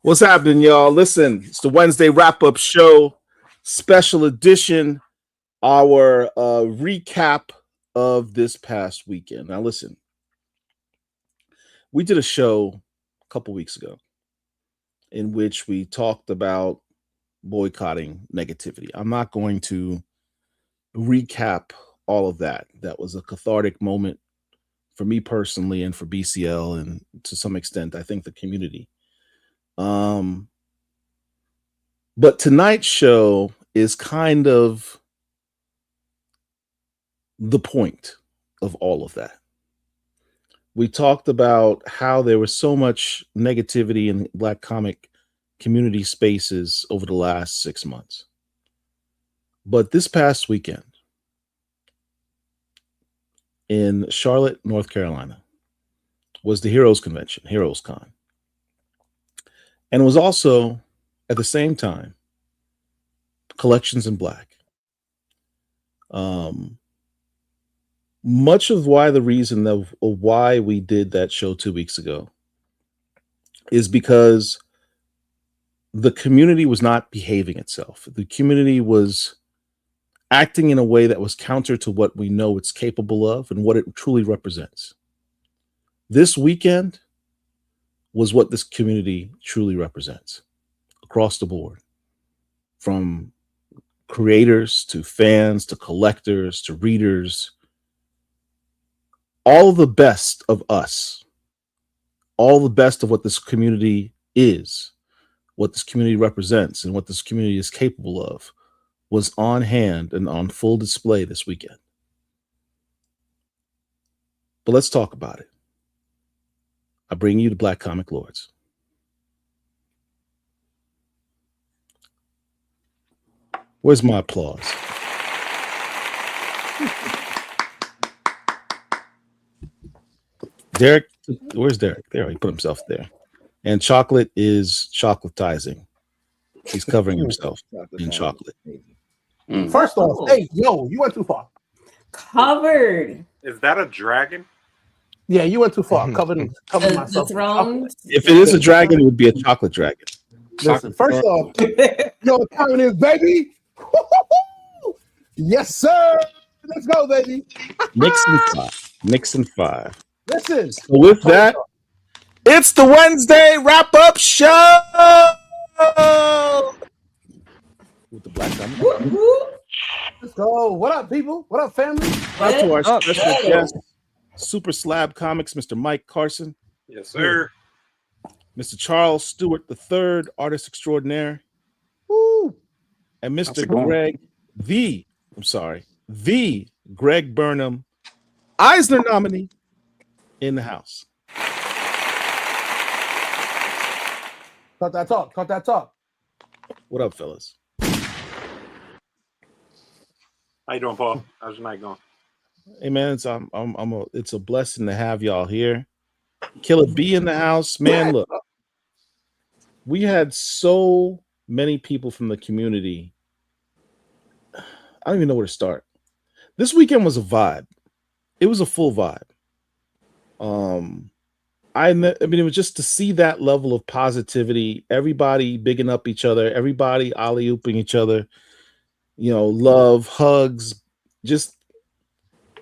What's happening, y'all? Listen, it's the Wednesday wrap up show, special edition, our recap of this past weekend. Now, listen, we did a show a couple weeks ago in which we talked about boycotting negativity. I'm not going to recap all of that. That was a cathartic moment for me personally and for BCL, and to some extent, I think the community. But tonight's show is kind of the point of all of that. We talked about how there was so much negativity in Black comic community spaces over the last 6 months. But this past weekend in Charlotte, North Carolina, was the Heroes Convention, Heroescon. And it was also, at the same time, Collections in Black. Much of why the reason of why we did that show 2 weeks ago is because the community was not behaving itself. The community was acting in a way that was counter to what we know it's capable of and what it truly represents. This weekend was what this community truly represents across the board, from creators to fans to collectors to readers. All the best of us, all the best of what this community is, what this community represents, and what this community is capable of was on hand and on full display this weekend. But let's talk about it. I bring you the Black Comic Lords. Where's my applause? Derek, where's Derek? There, he put himself there. And Chocolate is chocolatizing. He's covering himself in chocolate. First off, hey, yo, you went too far. Covered. Is that a dragon? Yeah, you went too far. Covered myself. The throne. If it is a dragon, it would be a chocolate dragon. Listen, first off, yo, what time it is, baby? Yes, sir. Let's go, baby. Nixon 5. Listen. So with that, it's the Wednesday wrap up show with the Black Comic. Let's go. What up, people? What up, family? Shout out to our special guest, Super Slab Comics, Mr. Mike Carson. Yes, sir. Mr. Charles Stewart III, artist extraordinaire. Woo. And Mr. Greg, the Greg Burnham, Eisner nominee in the house. Talk that talk. Talk that talk. What up, fellas? How you doing, Paul? How's your night going? Hey man, it's a blessing to have y'all here. Killer B in the house, man. Look, we had so many people from the community. I don't even know where to start. This weekend was a vibe. It was a full vibe. I mean, it was just to see that level of positivity, everybody bigging up each other, everybody alley-ooping each other, love, hugs, just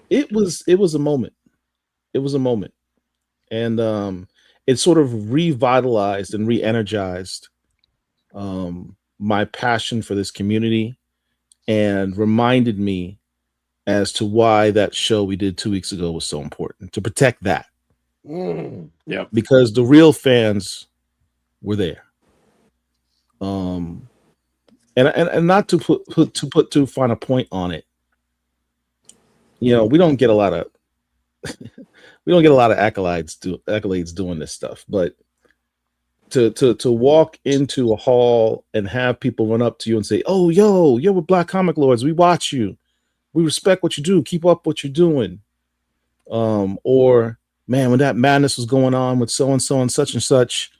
it was a moment. It was a moment. And it sort of revitalized and re-energized my passion for this community and reminded me as to why that show we did 2 weeks ago was so important, to protect that. Yeah, because the real fans were there. And not to put too fine a point on it. We don't get a lot of accolades doing this stuff, but to walk into a hall and have people run up to you and say, "Oh, you're with Black Comic Lords. We watch you. We respect what you do. Keep up what you're doing." Or, man, when that madness was going on with so-and-so and such,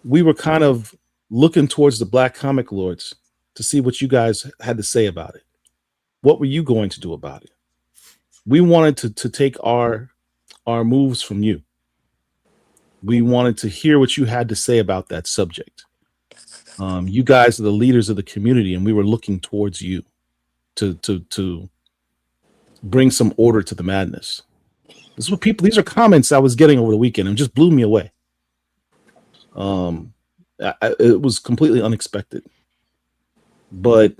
we were kind of looking towards the Black Comic Lords to see what you guys had to say about it. What were you going to do about it? We wanted to take our moves from you. We wanted to hear what you had to say about that subject. You guys are the leaders of the community, and we were looking towards you to bring some order to the madness. This is what people. These are comments I was getting over the weekend, and just blew me away. It was completely unexpected, but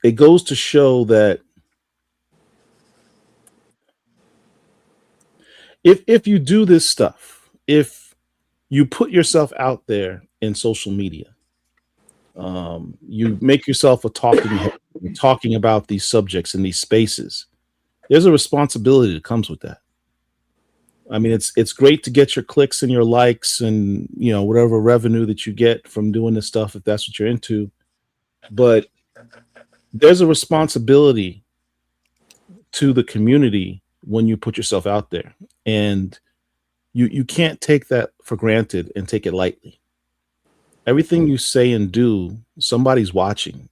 it goes to show that if you do this stuff, if you put yourself out there in social media, you make yourself a talking head, talking about these subjects in these spaces. There's a responsibility that comes with that. I mean, it's great to get your clicks and your likes and whatever revenue that you get from doing this stuff if that's what you're into, but there's a responsibility to the community when you put yourself out there, and you can't take that for granted and take it lightly. Everything you say and do, somebody's watching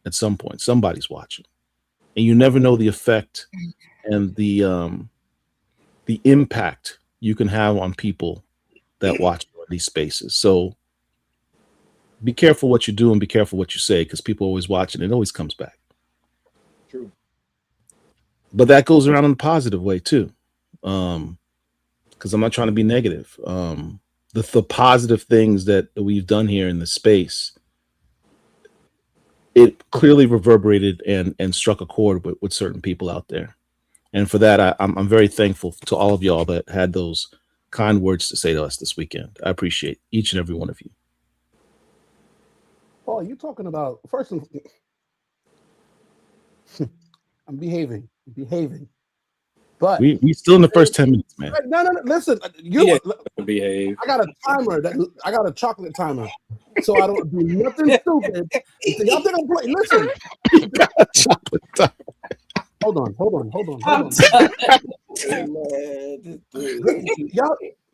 at some point. Somebody's watching, and you never know the effect and the impact you can have on people that watch these spaces. So be careful what you do and be careful what you say, because people are always watching. It always comes back. True. But that goes around in a positive way too. Because I'm not trying to be negative. The positive things that we've done here in the space, it clearly reverberated and struck a chord with certain people out there. And for that, I'm very thankful to all of y'all that had those kind words to say to us this weekend. I appreciate each and every one of you. Paul, you talking about first? I'm behaving, but We still in the first 10 minutes, man. No. Listen, behave. I got a timer I got a chocolate timer, so I don't do nothing stupid. So y'all think I'm playing? Listen, You got a chocolate time. hold on.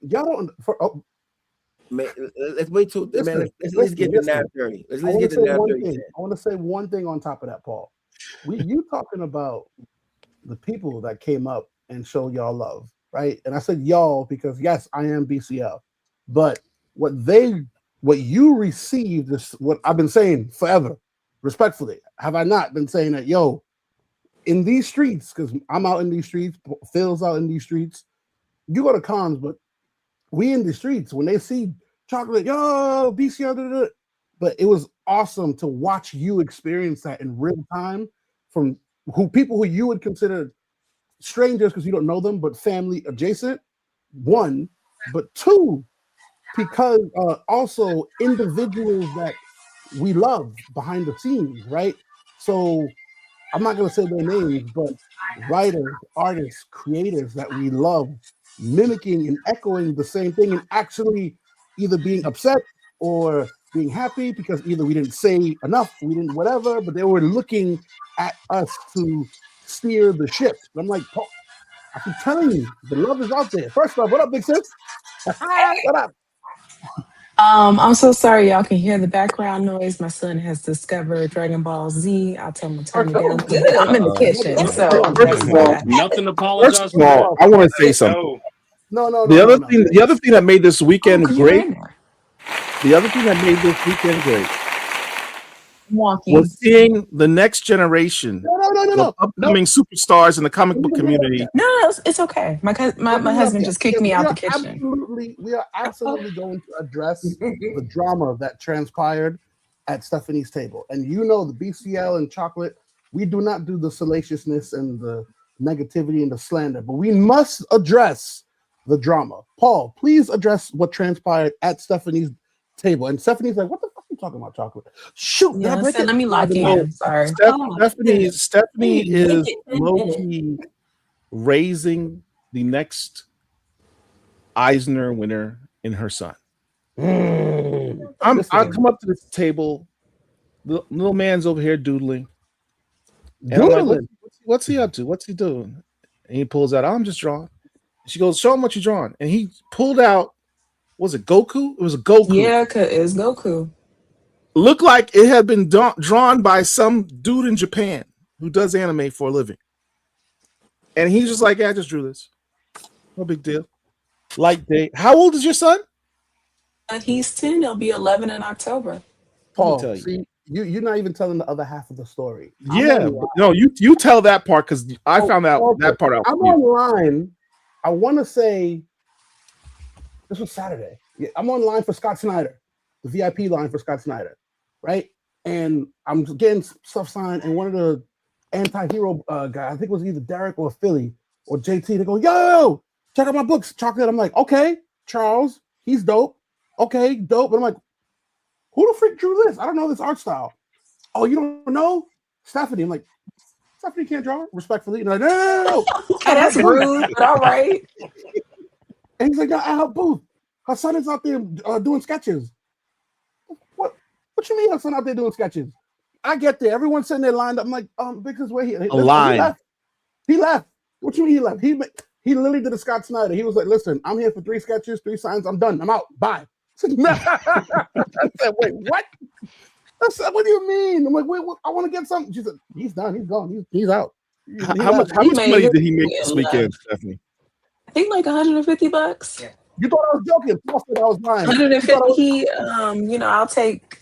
Y'all don't. Man, let's wait till Listen, let's get to listen. 9:30. Let's I get to 9:30. I want to say one thing on top of that, Paul. You talking about the people that came up and showed y'all love, right? And I said y'all because yes, I am BCL, but what you received is what I've been saying forever. Respectfully, have I not been saying that? Yo, in these streets, because I'm out in these streets, Phil's out in these streets. You go to cons, but we in the streets when they see chocolate, yo, BCL, da, da, da. But it was awesome to watch you experience that in real time from people who you would consider strangers because you don't know them, but family adjacent. One, but two, because also individuals that we love behind the scenes, right? So I'm not gonna say their names, but writers, artists, creators that we love mimicking and echoing the same thing and actually either being upset or being happy because either we didn't say enough, we didn't whatever, but they were looking at us to steer the ship. I'm like, Paul, I keep telling you, the love is out there. First off, what up, big sis? What up? I'm so sorry y'all can hear the background noise. My son has discovered Dragon Ball Z. I'll tell him to turn it down. I'm in the kitchen, so First that's of all, why. Nothing to First apologize of all, I want to say something. No. The other thing that made this weekend Oh, 'cause you great. ran there. The other thing that made this weekend great Wonky. was seeing the next generation No. of upcoming superstars in the comic book community. No, it's okay. My husband just kicked me out the kitchen. We are absolutely going to address the drama that transpired at Stephanie's table. And you know the BCL and chocolate, we do not do the salaciousness and the negativity and the slander, but we must address the drama. Paul, please address what transpired at Stephanie's table. And Stephanie's like, what the fuck are you talking about, chocolate? Shoot, did I Yeah, break so it? let me lock in. Sorry. Stephanie is low-key raising the next Eisner winner in her son. I come up to this table, the little man's over here doodling. And I'm like, what's he up to? What's he doing? And he pulls out, I'm just drawing. She goes, show him what you're drawing. And he pulled out, was it Goku? It was a Goku. Yeah, it's Goku. Looked like it had been drawn by some dude in Japan who does anime for a living. And he's just like, yeah, I just drew this. No big deal. Light day. How old is your son? He's 10. He'll be 11 in October. Paul, tell you. see, you're not even telling the other half of the story. Yeah, but no, you tell that part because I found out okay. that part out. I'm online. I want to say this was Saturday. Yeah, I'm online for Scott Snyder, the VIP line for Scott Snyder, right? And I'm getting stuff signed, and one of the anti-hero guys, I think it was either Derek or Philly or JT, they go, yo, check out my books, Chocolate. I'm like, okay, Charles, he's dope. Okay, dope. But I'm like, who the freak drew this? I don't know this art style. Oh, you don't know? Stephanie. I'm like, Stephanie can't draw, respectfully. And I'm like, no. Okay, that's rude, but all right. And he's like, no, I help Booth. Her son is out there doing sketches. What you mean her son out there doing sketches? I get there. Everyone's sitting there lined up. I'm like, because where he line. He left. What you mean he left? He literally did a Scott Snyder. He was like, listen, I'm here for 3 sketches, 3 signs. I'm done. I'm out. Bye. I said, wait, what? I said, what do you mean? I'm like, wait, what? I want to get something. She said, he's done. He's gone. He's out. How much money did he make this weekend, Stephanie? I think like $150. Yeah. You thought I was joking. Paul said I was lying. 150. I'll take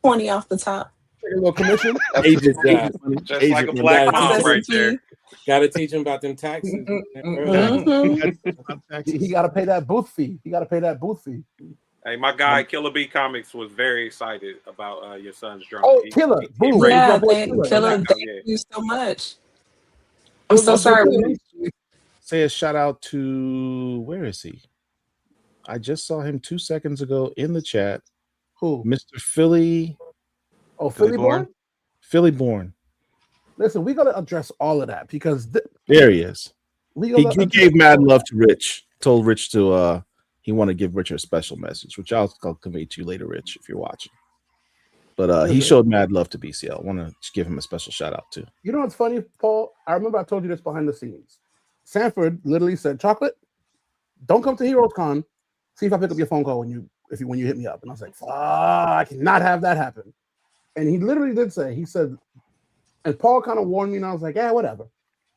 20 off the top. Take a little commission. Agent job. Just like a black mom right there. Got to teach him about them taxes. He got to pay that booth fee. Hey, my guy, Killer B Comics, was very excited about your son's drawing. Oh, Killer. Yeah, Killer, thank you so much. I'm so sorry. Say a shout out to, where is he? I just saw him 2 seconds ago in the chat. Who? Mr. Philly. Oh, Philly Born? Philly Born. Listen, we got to address all of that because there he is. He gave mad love to Rich. Told Rich to he want to give Rich a special message, which I'll convey to you later, Rich, if you're watching. But he showed mad love to BCL. I want to give him a special shout out too. You know what's funny, Paul? I remember I told you this behind the scenes. Sanford literally said, "Chocolate, don't come to Heroescon. See if I pick up your phone call when you hit me up." And I was like, "Fuck, I cannot have that happen." And he literally did say, he said, and Paul kind of warned me, and I was like, "Yeah, whatever."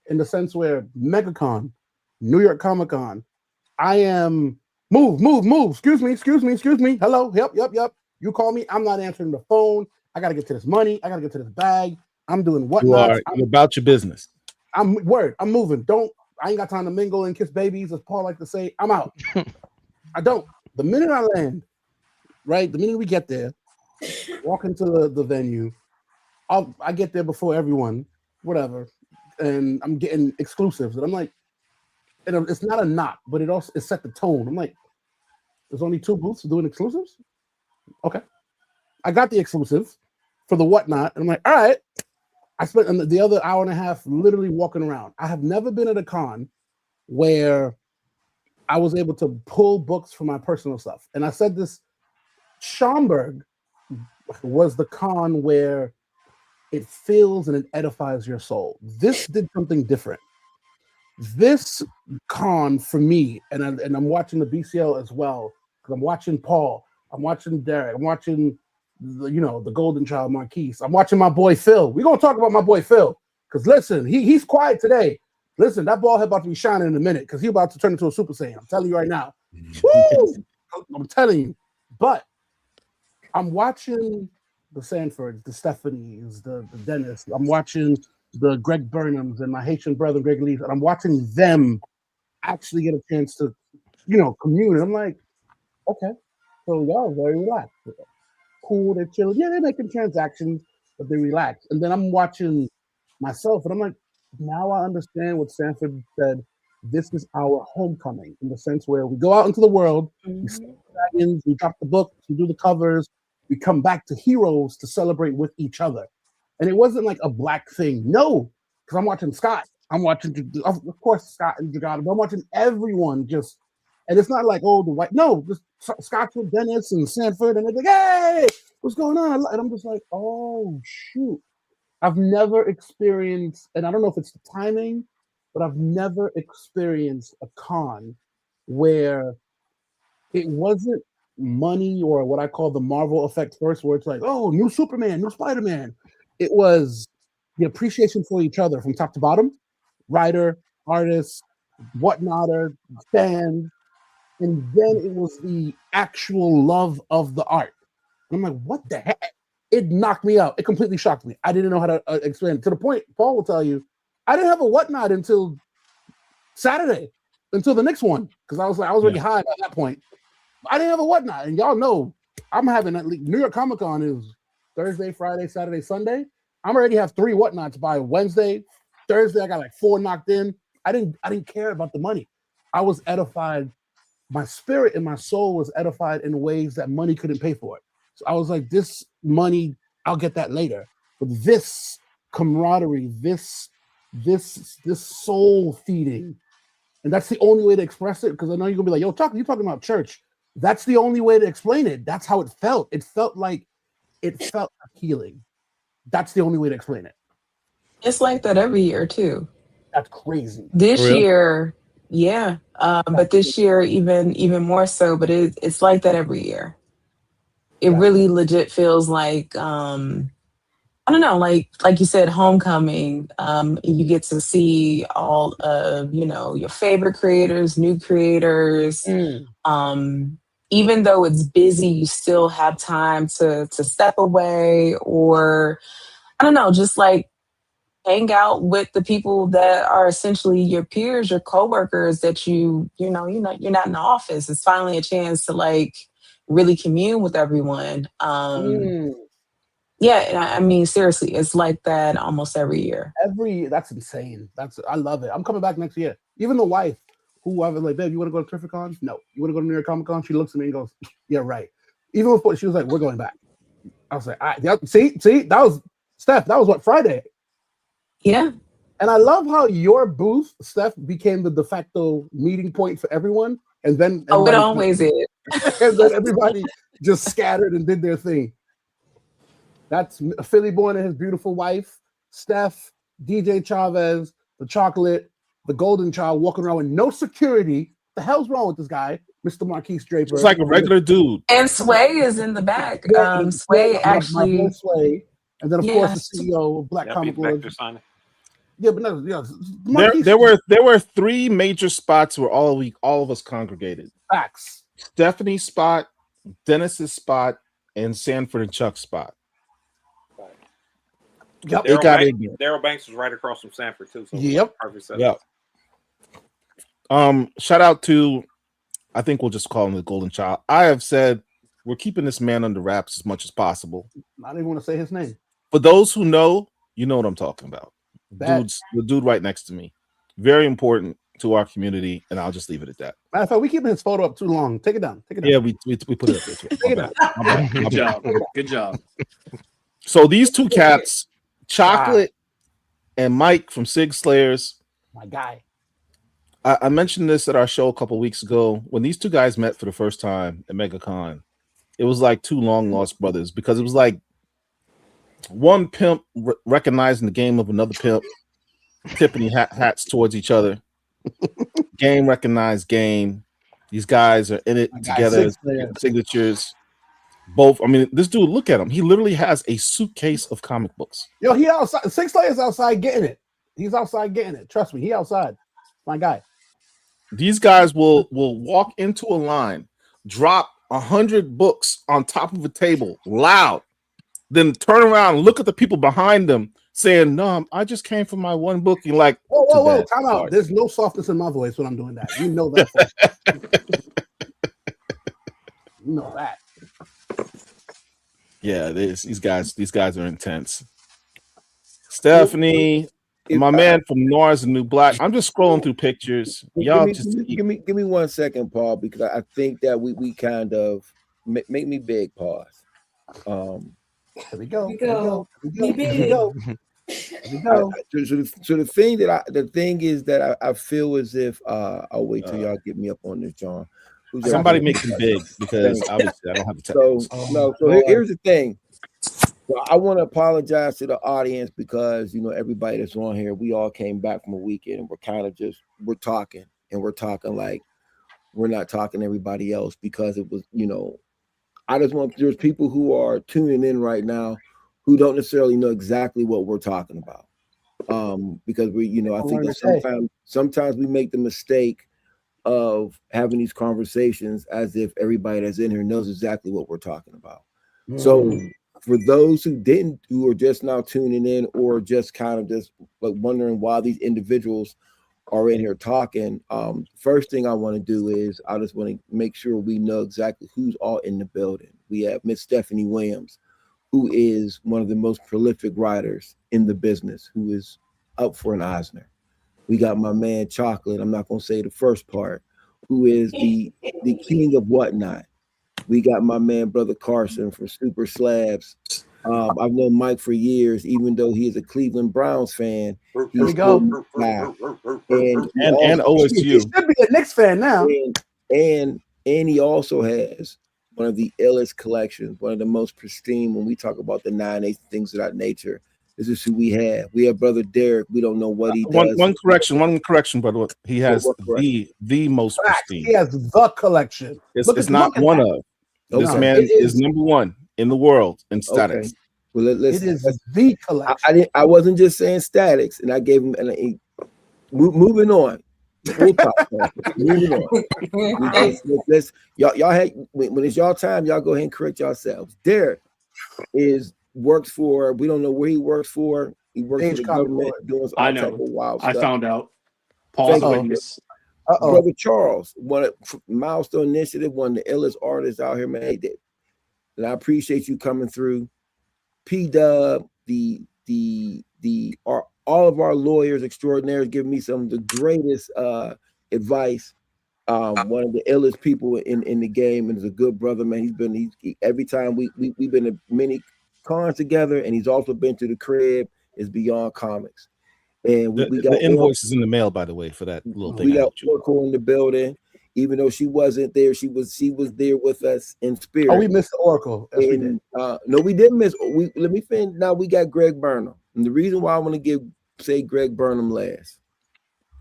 In the sense where MegaCon, New York Comic Con, I am move. Excuse me. Hello, yep. You call me, I'm not answering the phone. I got to get to this money. I got to get to this bag. I'm doing whatnot. You're about your business. I'm moving. I ain't got time to mingle and kiss babies, as Paul like to say. I'm out. I don't. The minute I land, right? The minute we get there, walk into the venue, I get there before everyone, whatever, and I'm getting exclusives. And I'm like, and it's not a knock, but it set the tone. I'm like, there's only 2 booths doing exclusives? Okay. I got the exclusive for the whatnot. And I'm like, all right. I spent the other hour and a half literally walking around. I have never been at a con where I was able to pull books from my personal stuff. And I said this, Schaumburg was the con where it fills and it edifies your soul. This did something different. This con for me, and I'm watching the BCL as well, because I'm watching Paul, I'm watching Derek, I'm watching the Golden Child Marquise, I'm watching my boy Phil. We're gonna talk about my boy Phil, because listen, he's quiet today. Listen, that ball head about to be shining in a minute, because he's about to turn into a Super Saiyan. I'm telling you right now. Woo! I'm telling you. But I'm watching the Sanfords, the Stephanies, the Dennis. I'm watching the Greg Burnhams and my Haitian brother Greg Lee, and I'm watching them actually get a chance to, commune. And I'm like, okay, so y'all very relaxed. Cool, they're chilling. Yeah, they're making transactions, but they relax. And then I'm watching myself, and I'm like, now I understand what Sanford said. This is our homecoming, in the sense where we go out into the world, we see the dragons, we drop the books, we do the covers, we come back to Heroes to celebrate with each other. And it wasn't like a black thing. No, because I'm watching Scott. I'm watching, of course, Scott and Dragado, but I'm watching everyone just, and it's not like, oh, the white, no, just Scott with Dennis and Sanford, and they're like, hey, what's going on? And I'm just like, oh, shoot. I've never experienced, and I don't know if it's the timing, but I've never experienced a con where it wasn't money or what I call the Marvel effect first, where it's like, oh, new Superman, new Spider-Man. It was the appreciation for each other from top to bottom, writer, artist, whatnotter, fans. and then it was the actual love of the art. And I'm like, what the heck? It knocked me out. It completely shocked me. I didn't know how to explain it. To the point, Paul will tell you, I didn't have a whatnot until Saturday, until the next one, because I was already high by that point. I didn't have a whatnot, and y'all know I'm having at least New York Comic Con is Thursday, Friday, Saturday, Sunday. I'm already have 3 whatnots by Wednesday. Thursday, I got like 4 knocked in. I didn't care about the money. I was edified. My spirit and my soul was edified in ways that money couldn't pay for it. So I was like, this money, I'll get that later. But this camaraderie, this soul feeding, and that's the only way to express it. Because I know you're gonna be like, yo, you're talking about church. That's the only way to explain it. That's how it felt. It felt like healing. That's the only way to explain it. It's like that every year too. That's crazy. This For real? year, yeah, but this year even more so. But it's like that every year. It really legit feels like I don't know, like you said, homecoming. You get to see all of your favorite creators, new creators. Even though it's busy, you still have time to step away, or I don't know, just like hang out with the people that are essentially your peers, your coworkers that you're not in the office. It's finally a chance to like really commune with everyone. Yeah, and I mean seriously, it's like that almost every year. That's insane. I love it. I'm coming back next year. Even the wife, who I was like, babe, you want to go to Terrificon? No. You want to go to New York Comic Con? She looks at me and goes, yeah, right. Even before she was like, we're going back. I was like, all right, see, that was Steph. That was what, Friday. Yeah. And I love how your booth, Steph, became the de facto meeting point for everyone. And then it always is. And then everybody just scattered and did their thing. That's Philly Boy and his beautiful wife, Steph, DJ Chavez, the chocolate, the golden child walking around with no security. What the hell's wrong with this guy, Mr. Marquise Draper? It's like a regular dude. And Sway is in the back. Sway actually. My boy Sway. And then, of course, the CEO of Black Comic Lord. Yeah, but no, there were 3 major spots where all of us congregated. Facts. Stephanie's spot, Dennis's spot, and Sanford and Chuck's spot. Yep. Daryl Banks was right across from Sanford too. So yep. Yep. Shout out to, I think we'll just call him the Golden Child. I have said we're keeping this man under wraps as much as possible. I don't even want to say his name. For those who know, you know what I'm talking about. The dude right next to me. Very important to our community, and I'll just leave it at that. Matter of fact, we keeping his photo up too long. Take it down. Yeah, we put it up there too. Take it down. Good job. Good job. So these 2 cats, Chocolate and Mike from Sig Slayers. My guy. I mentioned this at our show a couple weeks ago. When these 2 guys met for the first time at MegaCon, it was like 2 long lost brothers, because it was like one pimp recognizing the game of another pimp, tipping hats towards each other. Game recognized game. These guys are in it together. Signatures. Both. I mean, this dude, look at him. He literally has a suitcase of comic books. Yo, he outside. Six Layers outside getting it. He's outside getting it. Trust me, he outside. My guy. These guys will walk into a line, drop 100 books on top of a table, loud, then turn around and look at the people behind them, saying, "No, I just came for my one book." You're like, whoa, time out. There's no softness in my voice when I'm doing that. You know that. You know that. Yeah, these guys are intense. Stephanie, my man from Noir's and New Black. I'm just scrolling through pictures. Y'all give me 1 second, Paul, because I think that we kind of make me big pause. Here we go. Go. Here we go. So the thing is that I feel as if I'll wait till y'all get me up on this, John. Somebody make him big, because obviously I don't have the technical. So here's the thing. So I want to apologize to the audience, because everybody that's on here, we all came back from a weekend and we're kind of we're talking like we're not talking to everybody else, because it was there's people who are tuning in right now who don't necessarily know exactly what we're talking about, because I think that sometimes we make the mistake of having these conversations as if everybody that's in here knows exactly what we're talking about. So for those who are just now tuning in or just kind of just like wondering why these individuals are in here talking, first thing I want to do is I just want to make sure we know exactly who's all in the building. We have Miss Stephanie Williams, who is one of the most prolific writers in the business, who is up for an Eisner. We got my man Chocolate, I'm not going to say the first part, who is the king of whatnot. We got my man, Brother Carson from Super Slabs. I've known Mike for years, even though he is a Cleveland Browns fan. He's still my guy. And OSU. He should be a Knicks fan now. And he also has one of the illest collections, one of the most pristine when we talk about the 9/8 things of that nature. This is who we have. We have Brother Derek. We don't know what he does. One correction, brother. He has the most pristine. He has the collection. It's not one of. This man is number one in the world in statics. Okay. Well, it is the collection. I wasn't just saying statics, and I gave him. Moving on. We'll talk. Moving on. Let's y'all had when it's y'all time, y'all go ahead and correct yourselves. Derek works for. We don't know where he works for. He works for the government. Doing all type of wild stuff. I found out. Paul's witness. Brother Charles, one of Milestone Initiative, one of the illest artists out here, man. And I appreciate you coming through. P-Dub, all of our lawyers extraordinaires giving me some of the greatest advice. One of the illest people in the game, and is a good brother, man. Every time we've been to many cons together, and he's also been to the crib. Is Beyond Comics. And we got the invoice is in the mail, by the way, for that little thing. We got Oracle in the building, even though she wasn't there. She was there with us in spirit. Oh, we missed the Oracle. Yes, we did. No, we didn't miss. Let me finish. Now we got Greg Burnham, and the reason why I want to say Greg Burnham last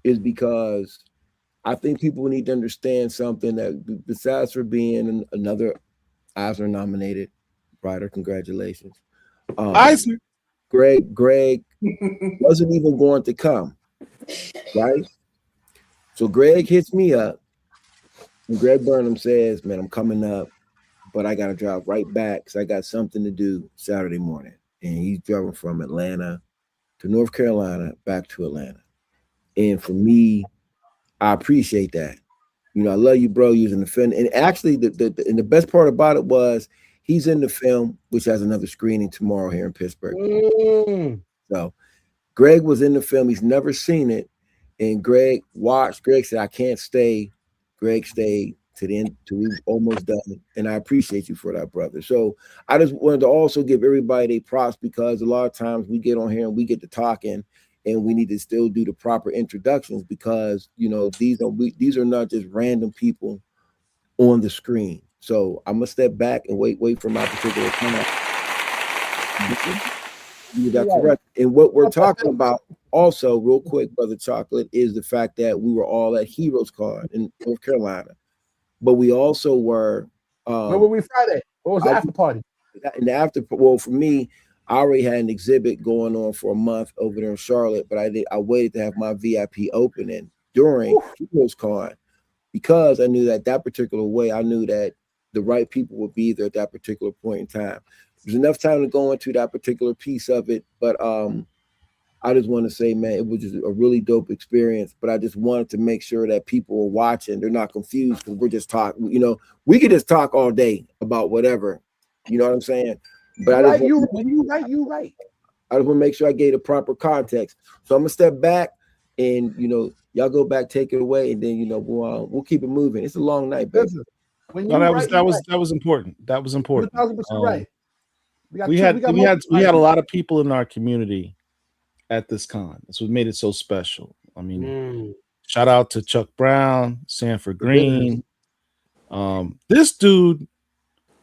is because I think people need to understand something that besides for being another Eisner nominated writer, congratulations, Eisner. Greg wasn't even going to come, right? So Greg hits me up, and Greg Burnham says, "Man, I'm coming up, but I got to drive right back because I got something to do Saturday morning." And he's driving from Atlanta to North Carolina back to Atlanta. And for me, I appreciate that. You know, I love you, bro, using the film. And actually, the best part about it was he's in the film, which has another screening tomorrow here in Pittsburgh. So Greg was in the film. He's never seen it. And Greg watched. Greg said, "I can't stay." Greg stayed to the end, till we were almost done. And I appreciate you for that, brother. So I just wanted to also give everybody their props, because a lot of times we get on here and we get to talking, and we need to still do the proper introductions, because, you know, these are not just random people on the screen. So I'm gonna step back and wait for my particular time. You got correct. And what we're talking about also, real quick, Brother Chocolate, is the fact that we were all at Heroescon in North Carolina, but we also were. Where were we Friday? What was the after party? In the after, well, for me, I already had an exhibit going on for a month over there in Charlotte, but I waited to have my VIP opening during Heroescon, because I knew that particular way, I knew that the right people would be there at that particular point in time. There's enough time to go into that particular piece of it, but I just want to say, man, it was just a really dope experience. But I just wanted to make sure that people are watching, they're not confused, because we're just talking. You know, we could just talk all day about whatever. You know what I'm saying? But you right. I just want to make sure I gave the proper context. So I'm gonna step back, and y'all go back, take it away, and then we'll keep it moving. It's a long night, baby. That was important. That was important. 1,000% right. We had a lot of people in our community at this con. That's what made it so special. I mean, shout out to Chuck Brown, Sanford Green. This dude,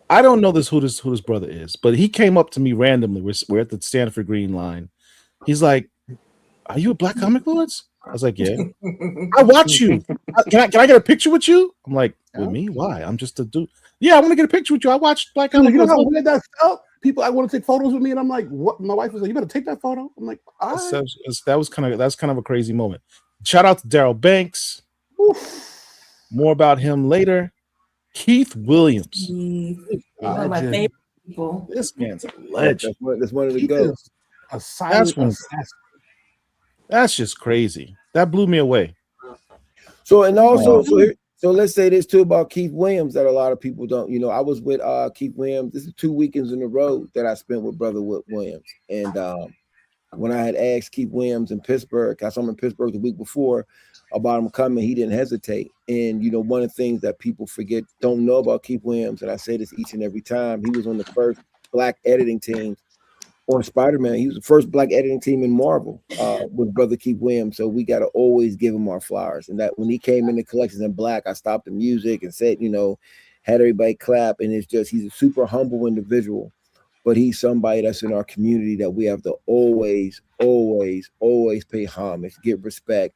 I don't know who this brother is, but he came up to me randomly. We're at the Sanford Green line. He's like, "Are you a Black Comic Lords?" I was like, "Yeah." "I watch you. Can I get a picture with you?" I'm like, "With me? Why? I'm just a dude." "Yeah, I want to get a picture with you. I watched Black Comic Lords." You know how weird that felt? People, I want to take photos with me, and I'm like, "What?" My wife was like, "You better take that photo." I'm like, that's kind of a crazy moment. Shout out to Daryl Banks. More about him later. Keith Williams. One of my Legend. favorite people. This man's a That's legend. that's one of the Keith goats. is a silent one. assassin. That's just crazy. That blew me away. So and also so let's say this too about Keith Williams that a lot of people don't. You know, I was with Keith Williams. This is 2 weekends in a row that I spent with Brother Williams. And when I had asked Keith Williams in Pittsburgh, I saw him in Pittsburgh the week before about him coming, he didn't hesitate. And you know, one of the things that people don't know about Keith Williams, and I say this each and every time, he was on the first Black editing team on Spider-Man. He was the first Black editing team in Marvel with Brother Keith Williams. So we got to always give him our flowers. And that when he came in the collections in Black, I stopped the music and said, you know, had everybody clap. And it's just, he's a super humble individual, but he's somebody that's in our community that we have to always, always, always pay homage, get respect,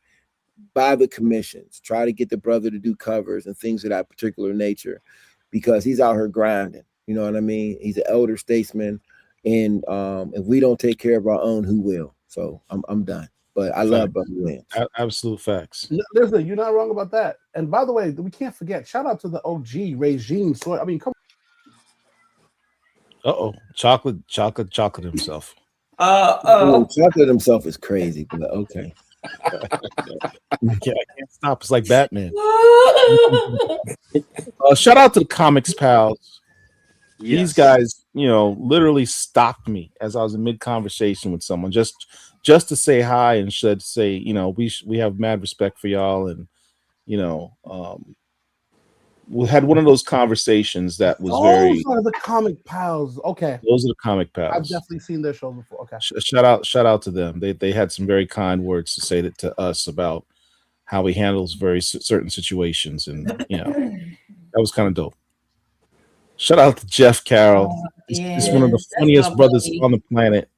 buy the commissions, try to get the brother to do covers and things of that particular nature, because he's out here grinding. You know what I mean? He's an elder statesman. And if we don't take care of our own, who will? So I'm done. But I love Brother Williams. Absolute facts. Listen, you're not wrong about that. And by the way, we can't forget, shout out to the OG regime. So I mean, come Chocolate himself. Chocolate himself is crazy, but okay. I can't stop. It's like Batman. Shout out to the Comics Pals. Yes. These guys, you know, literally stopped me as I was in mid conversation with someone just to say hi and should say, you know, we have mad respect for y'all, and you know, we had one of those conversations that was very. Those are the Comic Pals. Okay, those are the Comic Pals. I've definitely seen their show before. Okay, shout out to them. They had some very kind words to say to us about how he handles very certain situations, and you know, that was kind of dope. Shout out to Jeff Carroll. He's one of the funniest brothers on the planet.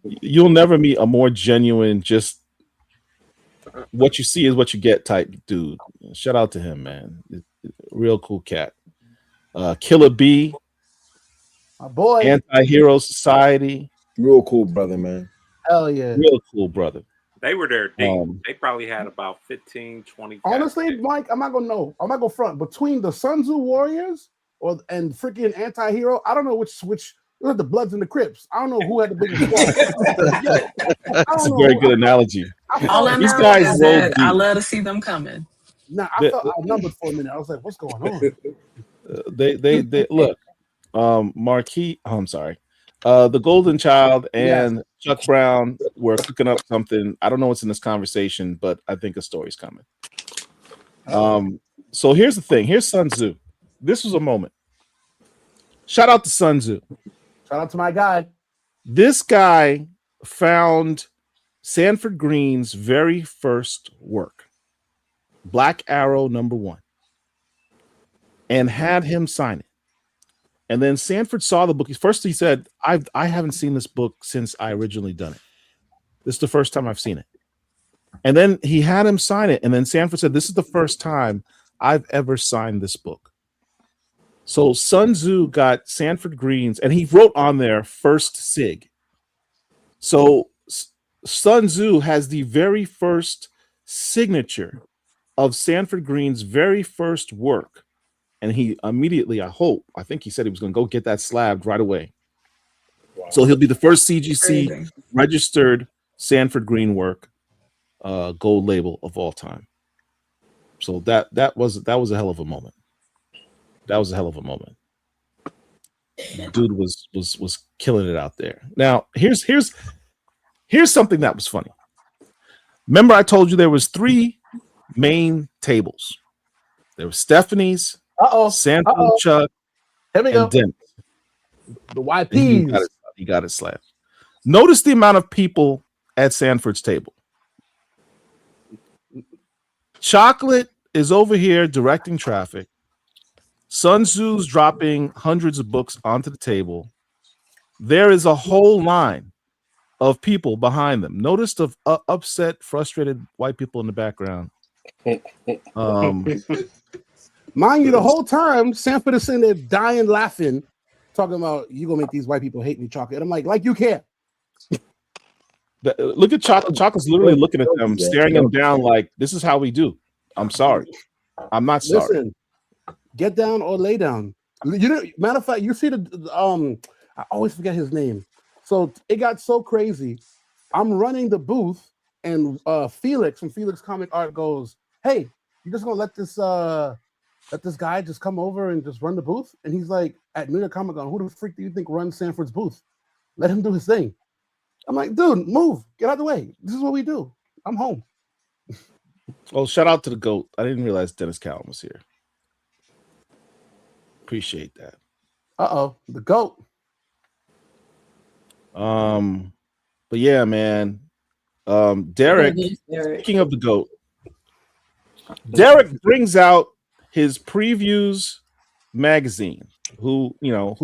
You'll never meet a more genuine, just what you see is what you get type dude. Shout out to him, man. Real cool cat. Killer B. my boy. Anti-Hero Society. Real cool brother, man. Hell yeah. Real cool brother. They were there deep. They probably had about 15, 20. Honestly, Mike, I'm not gonna front. Between the Sun Tzu Warriors and freaking Anti-Hero, I don't know which the Bloods and the Crips. I don't know who had the biggest squad. That's a very good analogy. All I These know guys is roll that deep. I love to see them coming. Nah, I felt outnumbered for a minute. I was like, what's going on? They look. Marquis. Oh, I'm sorry. The Golden Child and Chuck Brown were cooking up something. I don't know what's in this conversation, but I think a story's coming. So here's the thing. Here's Sun Tzu. This was a moment. Shout out to Sun Tzu. Shout out to my guy. This guy found Sanford Green's very first work, Black Arrow #1, and had him sign it. And then Sanford saw the book. First, he said, I haven't seen this book since I originally done it. This is the first time I've seen it. And then he had him sign it. And then Sanford said, this is the first time I've ever signed this book. So Sun Tzu got Sanford Green's, and he wrote on there first sig. So Sun Tzu has the very first signature of Sanford Green's very first work. And he immediately, I think he said he was going to go get that slabbed right away. Wow. So he'll be the first CGC registered Sanford Green work, gold label of all time. So that was a hell of a moment. That was a hell of a moment. Dude was killing it out there. Now here's something that was funny. Remember, I told you there was 3 main tables. There was Stephanie's, Sanford, Chuck, Here we and go. Dennis. The YPs. He got it slapped. Notice the amount of people at Sanford's table. Chocolate is over here directing traffic. Sun Tzu's dropping hundreds of books onto the table. There is a whole line of people behind them. Notice the upset, frustrated white people in the background. Mind you, the whole time, Sanford is sitting there dying laughing, talking about, you going to make these white people hate me, Chocolate. And I'm like you care. Look at Chocolate. Chocolate's literally looking at them, staring them down like, this is how we do. I'm sorry. I'm not sorry. Listen, get down or lay down. You know, matter of fact, you see I always forget his name. So it got so crazy. I'm running the booth, and Felix from Felix Comic Art goes, "Hey, you just gonna let this guy just come over and just run the booth?" And he's like, "At New York Comic Con, who the freak do you think runs Sanford's booth? Let him do his thing." I'm like, "Dude, move, get out of the way. This is what we do. I'm home." Well, shout out to the GOAT. I didn't realize Dennis Cowan was here. Appreciate that. The GOAT. But yeah, man. Derek, speaking of the GOAT, Derek brings out his previews magazine. Who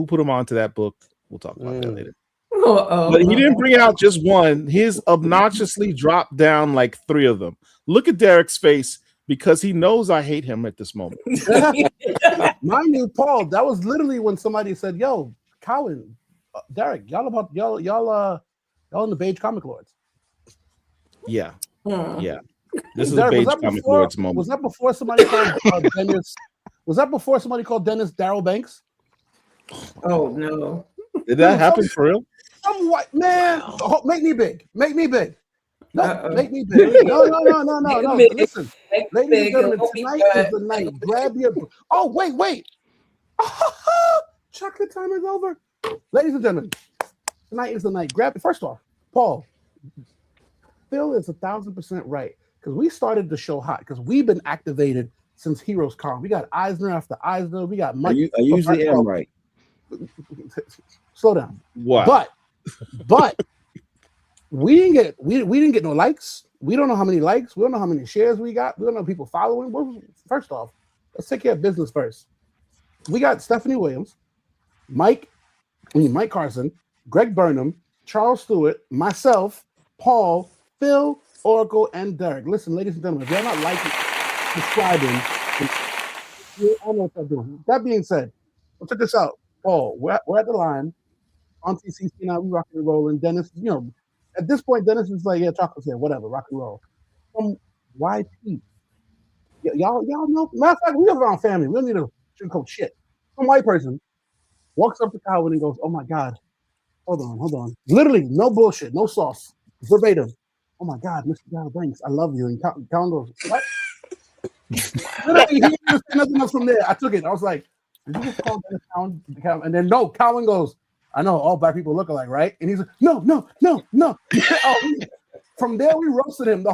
put him onto that book? We'll talk about that later. But he didn't bring out just one. His obnoxiously dropped down like 3 of them. Look at Derek's face because he knows I hate him at this moment. Mind you, Paul, that was literally when somebody said, "Yo, Cowan, Derek, y'all in the Beige Comic Lords." Yeah. Yeah. This is Derek, a Beige Comic Lords moment. Was that before somebody called Dennis? Was that before somebody called Dennis Daryl Banks? Oh no! Did that happen for real? Some white man. Wow. Make me big. Make me big. No, Uh-oh. make me big. No. Make me big. Listen, ladies and gentlemen, tonight is the night. Grab your. Oh, wait. Chocolate time is over. Ladies and gentlemen, tonight is the night. Grab it. First off, Paul, Phil is 1,000% right, because we started the show hot because we've been activated since Heroescon. We got Eisner after Eisner. We got Mike. I usually am right. Slow down. Wow. But we didn't get no likes. We don't know how many likes. We don't know how many shares we got. We don't know people following. First off, let's take care of business first. We got Stephanie Williams, Mike Carson, Greg Burnham, Charles Stewart, myself, Paul, Phil, Oracle, and Derek. Listen, ladies and gentlemen, if you're not liking, subscribing, I know what they're doing. That being said, well, check this out. Paul, we're at the line on TCC now. We rocking and rolling. Dennis, at this point, Dennis is like, "Yeah, chocolate's here, whatever, rock and roll." From YP, y'all know. Matter of fact, we have our family. We don't need to sugarcoat shit. Some white person walks up to Calvin and goes, "Oh my God, hold on." Literally, no bullshit, no sauce, verbatim. "Oh my God, Mr. Darryl Banks, I love you." And Calvin goes, "What?" Literally, he didn't say nothing else from there. I took it. I was like, "Did you just call Dennis Calvin?" And then no, Calvin goes, "I know all black people look alike, right?" And he's like, No. From there, we roasted him.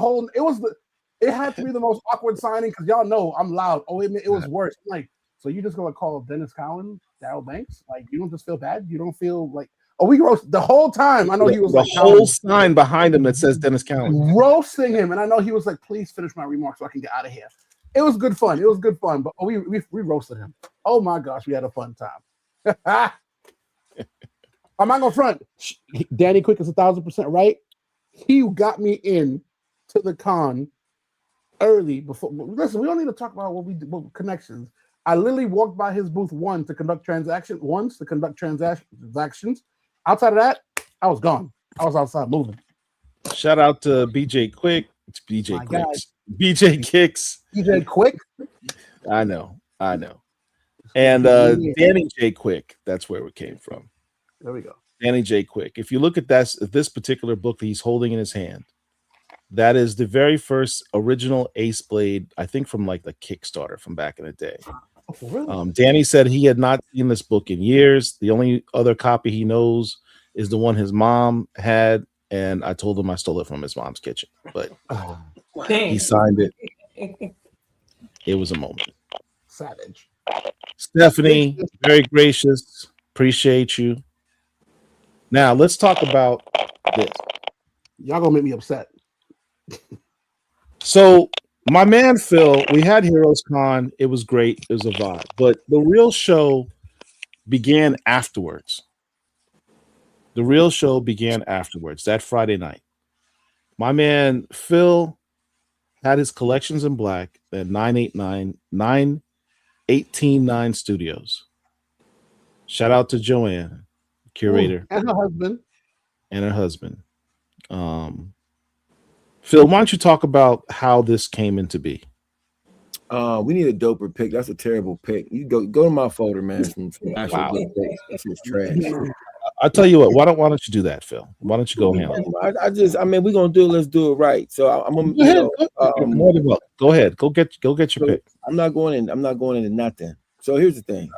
It had to be the most awkward signing because y'all know I'm loud. Oh, it was worse. I'm like, so you just gonna call Dennis Cowan Darryl Banks? Like, you don't just feel bad? You don't feel like, we roast the whole time. I know he was the like whole sign behind him that says Dennis Cowan. roasting him, and I know he was like, "Please finish my remarks so I can get out of here." It was good fun. But we roasted him. Oh my gosh, we had a fun time. I'm not gonna front. Danny Quick is 1,000% right. He got me in to the con early before. Listen, we don't need to talk about what connections. I literally walked by his booth once to conduct transactions. Outside of that, I was gone. I was outside moving. Shout out to BJ Quick. It's BJ Quicks. BJ Kicks. BJ Quick. I know. And Danny J. Quick. That's where it came from. There we go. Danny J. Quick. If you look at this particular book that he's holding in his hand, that is the very first original Ace Blade, I think from like the Kickstarter from back in the day. Oh, really? Danny said he had not seen this book in years. The only other copy he knows is the one his mom had, and I told him I stole it from his mom's kitchen. But he signed it. It was a moment. Savage. Stephanie, very gracious. Appreciate you. Now let's talk about this. Y'all gonna make me upset. So my man Phil, we had Heroescon. It was great. It was a vibe. But the real show began afterwards. That Friday night. My man Phil had his collections in black at 989 Studios. Shout out to Joanne, curator, and her husband. Phil, why don't you talk about how this came into be? We need a doper pick. That's a terrible pick. You go to my folder, man. Some actual Wow. good picks. That shit's trash. I'll tell you what. Why don't you do that, Phil? Why don't you go handle it? I mean, we're gonna do it. Let's do it right. So I'm gonna, Go ahead. You're more than welcome. Go ahead. Go get your pick. I'm not going into nothing. So here's the thing.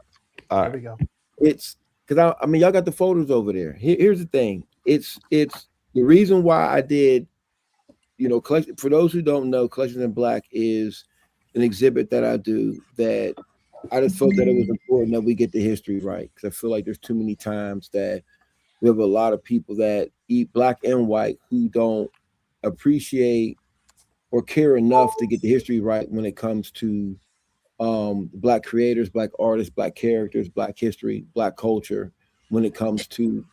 All There right. we go. It's because I mean, y'all got the folders over there. Here's the thing. It's the reason why I did. Collection. For those who don't know, Collections in Black is an exhibit that I do that I just felt that it was important that we get the history right, because I feel like there's too many times that we have a lot of people that eat black and white who don't appreciate or care enough to get the history right when it comes to black creators, black artists, black characters, black history, black culture, when it comes to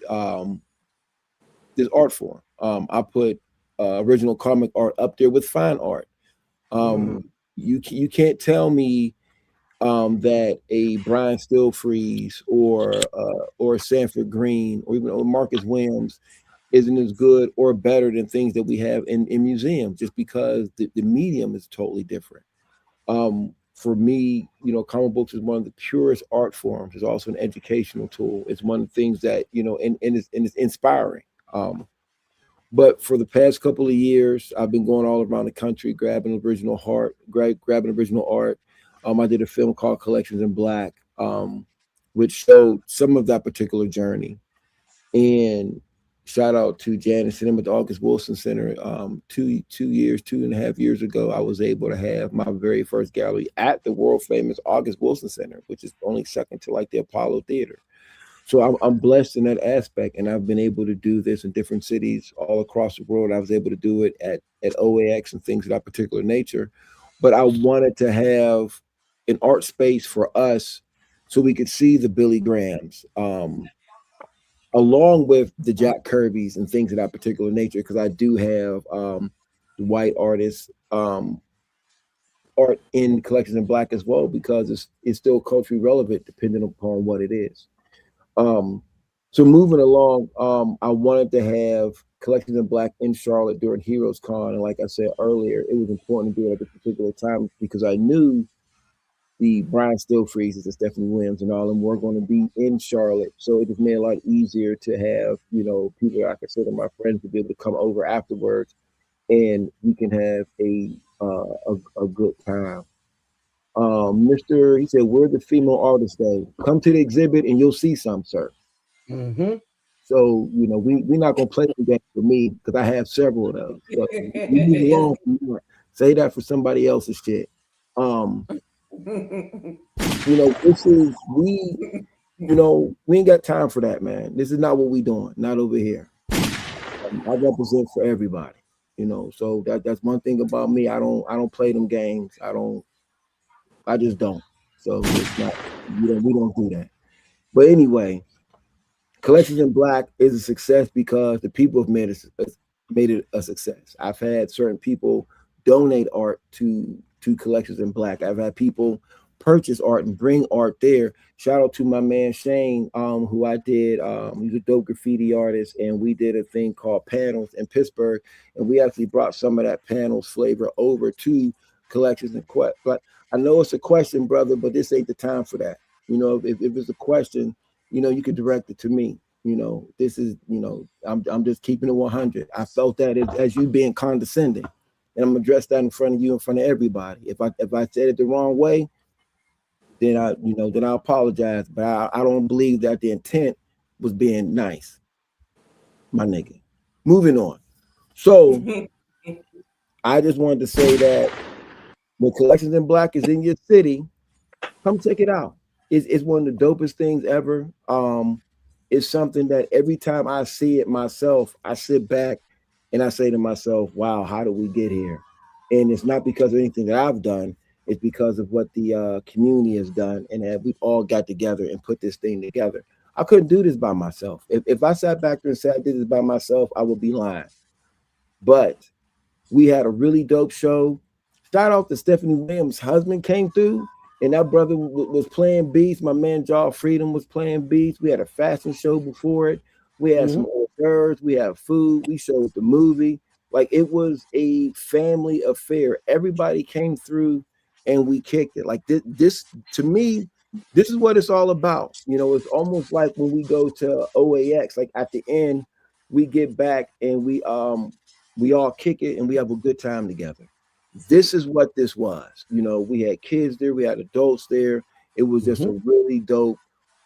this art form. I put original comic art up there with fine art. You can't tell me that a Brian Stillfreeze or Sanford Green or even Marcus Williams isn't as good or better than things that we have in museums, just because the medium is totally different. For me, comic books is one of the purest art forms. It's also an educational tool. It's one of the things that, and it's inspiring. But for the past couple of years, I've been going all around the country, grabbing original art. I did a film called Collections in Black, which showed some of that particular journey. And shout out to Janice and him at the August Wilson Center. 2.5 years ago, I was able to have my very first gallery at the world famous August Wilson Center, which is only second to like the Apollo Theater. So I'm blessed in that aspect, and I've been able to do this in different cities all across the world. I was able to do it at OAX and things of that particular nature. But I wanted to have an art space for us so we could see the Billy Grahams, along with the Jack Kirbys and things of that particular nature, because I do have the white artists art in Collections in Black as well, because it's still culturally relevant depending upon what it is. So moving along, I wanted to have Collections in Black in Charlotte during Heroescon, and like I said earlier, it was important to do it at this particular time because I knew the Brian Stillfreezes and Stephanie Williams and all of them were going to be in Charlotte, so it just made it a lot easier to have people that I consider my friends to be able to come over afterwards, and we can have a good time. He said, "We're the female artist day. Come to the exhibit and you'll see some, sir." Mm-hmm. So we're not gonna play the game for me because I have several of those. So we move along from that. Say that for somebody else's shit. This is we ain't got time for that, man. This is not what we doing. Not over here. I represent for everybody. So that's one thing about me. I don't play them games. I just don't. So it's not, we don't do that. But anyway, Collections in Black is a success because the people have made it a success. I've had certain people donate art to Collections in Black. I've had people purchase art and bring art there. Shout out to my man Shane, who I did. He's a dope graffiti artist, and we did a thing called Panels in Pittsburgh, and we actually brought some of that panels flavor over to Collections in Quest. But I know it's a question, brother, but this ain't the time for that. If it's a question, you could direct it to me. This is, I'm just keeping it 100. I felt that as you being condescending, and I'm gonna address that in front of you, in front of everybody. If I said it the wrong way, then I apologize. But I don't believe that the intent was being nice, my nigga. Moving on. So I just wanted to say that when Collections in Black is in your city, come check it out. It's one of the dopest things ever. It's something that every time I see it myself, I sit back and I say to myself, wow, how did we get here? And it's not because of anything that I've done. It's because of what the community has done, and that we've all got together and put this thing together. I couldn't do this by myself. If I sat back there and said I did this by myself, I would be lying. But we had a really dope show. Shout out to Stephanie Williams' husband came through, and that brother was playing beats. My man Jaw Freedom was playing beats. We had a fashion show before it. We had some hors d'oeuvres. We had food. We showed the movie. Like, it was a family affair. Everybody came through and we kicked it. Like this to me, this is what it's all about. It's almost like when we go to OAX, like at the end, we get back and we all kick it and we have a good time together. This is what this was. We had kids there, we had adults there. It was just a really dope,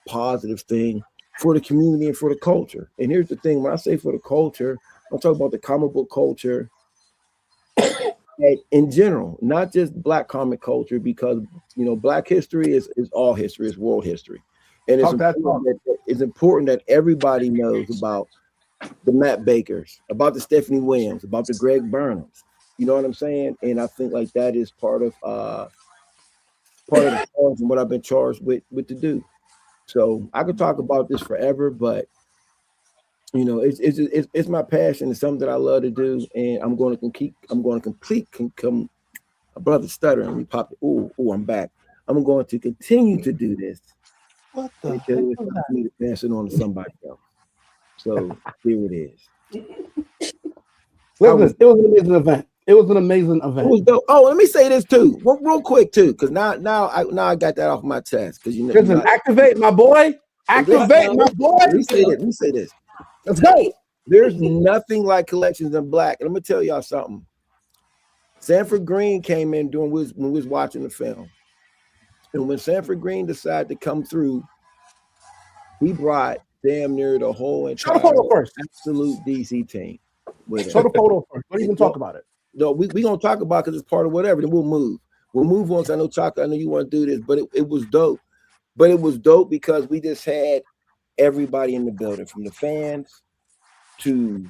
positive thing for the community and for the culture. And here's the thing: when I say for the culture, I'm talking about the comic book culture in general, not just Black comic culture, because Black history is all history, is world history, and it's important that everybody knows about the Matt Bakers, about the Stephanie Williams, about the Greg Burnhams. You know what I'm saying? And I think like that is part of the charge and what I've been charged with to do. So I could talk about this forever, but it's my passion. It's something that I love to do, and I'm going to complete. My brother's stuttering. Let me pop it. Ooh, I'm back. I'm going to continue to do this. What the heck Until it's was time that? for me to pass it on to somebody else. So here it is. Listen, it was an amazing event. It was an amazing event. It was dope. Oh, let me say this too, real quick too, because now I got that off my chest. Because Listen, activate my boy. Activate my boy. Let me say this. Let's go. There's nothing like Collections in Black. And I'm gonna tell y'all something. Sanford Green came in when we was watching the film. And when Sanford Green decided to come through, he brought damn near the whole entire absolute DC team with Show the photo first. Don't even talk about it. No, we gonna talk about it because it's part of whatever. Then we'll move. We'll move on. Cause I know Chocolate, I know you want to do this, but it was dope. But it was dope because we just had everybody in the building, from the fans to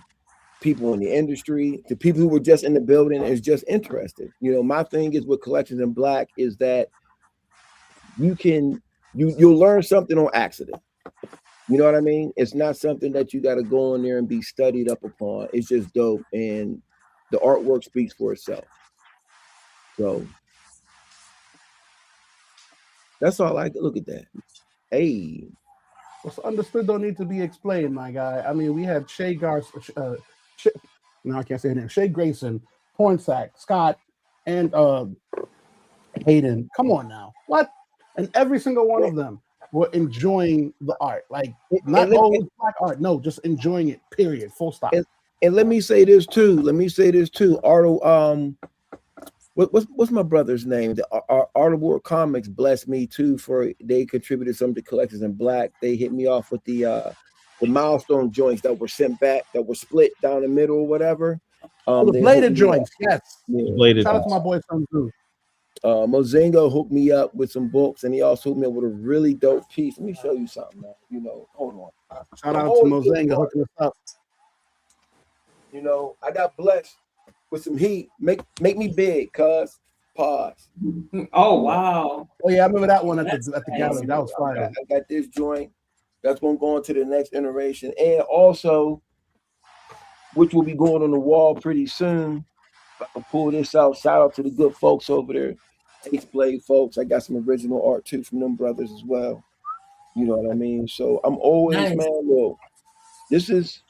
people in the industry to people who were just in the building and is just interested. My thing is with Collections in Black is that you'll learn something on accident. You know what I mean? It's not something that you got to go in there and be studied up upon. It's just dope, and the artwork speaks for itself. So that's all I look at that. Hey, what's understood don't need to be explained, my guy. I mean, we had Shay no, I can't say her name. Shay Grayson, Pornsack, Scott, and Hayden. Come on now, what? And every single one of them were enjoying the art, like not always Black art. No, just enjoying it. Period. Full stop. And let me say this too. Arto, what's my brother's name? The Art of War Comics blessed me too they contributed something to Collections in Black. They hit me off with the milestone joints that were sent back, that were split down the middle or whatever. The bladed joints, yes. Yeah. Shout out to my boy Sun Tzu. Mozingo hooked me up with some books, and he also hooked me up with a really dope piece. Let me show you something, man. Hold on. Shout out to Mozingo hooking us up. I got blessed with some heat. Make me big, cuz. Pause. Oh wow. Oh yeah, I remember that one at the gallery. That was fire. I got this joint that's gonna go into the next iteration, and also, which will be going on the wall pretty soon. I can pull this out. Shout out to the good folks over there, Ace Blade folks. I got some original art too from them brothers as well. You know what I mean? So I'm always, man, look, this is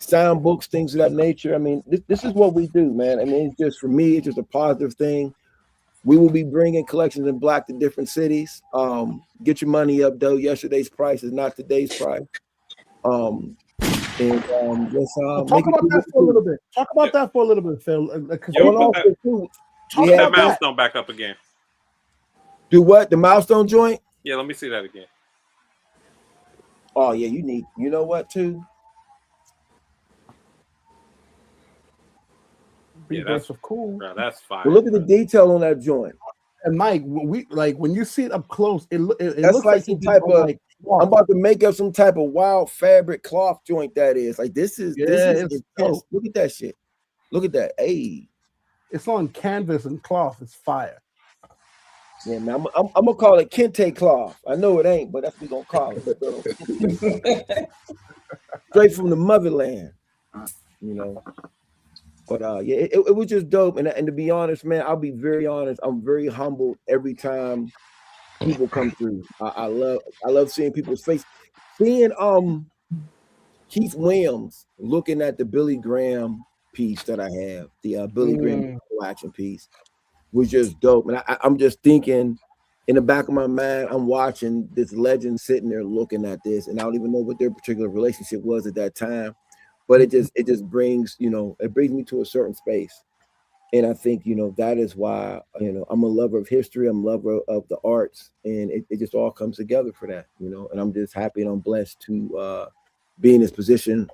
sound books, things of that nature. I mean, this is what we do, man. I mean, it's just, for me, it's just a positive thing. We will be bringing Collections in Black to different cities. Get your money up, though. Yesterday's price is not today's price. And talk about that for a little bit. Talk about that for a little bit, Phil. Put that milestone back up again. Do what? The milestone joint? Yeah, let me see that again. Oh yeah, you know what too? Yeah, that's cool. Bro, that's fine. Well, look at the detail on that joint. And Mike, when you see it up close, it that's looks like some type of. I'm about to make up some type of wild fabric cloth joint. That is like this is intense. Look at that shit. Look at that. Hey, it's on canvas and cloth. It's fire. Yeah, man. I'm gonna call it Kente cloth. I know it ain't, but that's what we gonna call it. Straight from the motherland, But yeah, it was just dope. And to be honest, man, I'll be very honest. I'm very humbled every time people come through. I love seeing people's face. Seeing Keith Williams looking at the Billy Graham piece that I have, the Billy Graham action piece. was just dope. And I'm just thinking in the back of my mind, I'm watching this legend sitting there looking at this, and I don't even know what their particular relationship was at that time. But it just brings, it brings me to a certain space. And I think, that is why, I'm a lover of history. I'm a lover of the arts, and it just all comes together for that, and I'm just happy and I'm blessed to be in this position,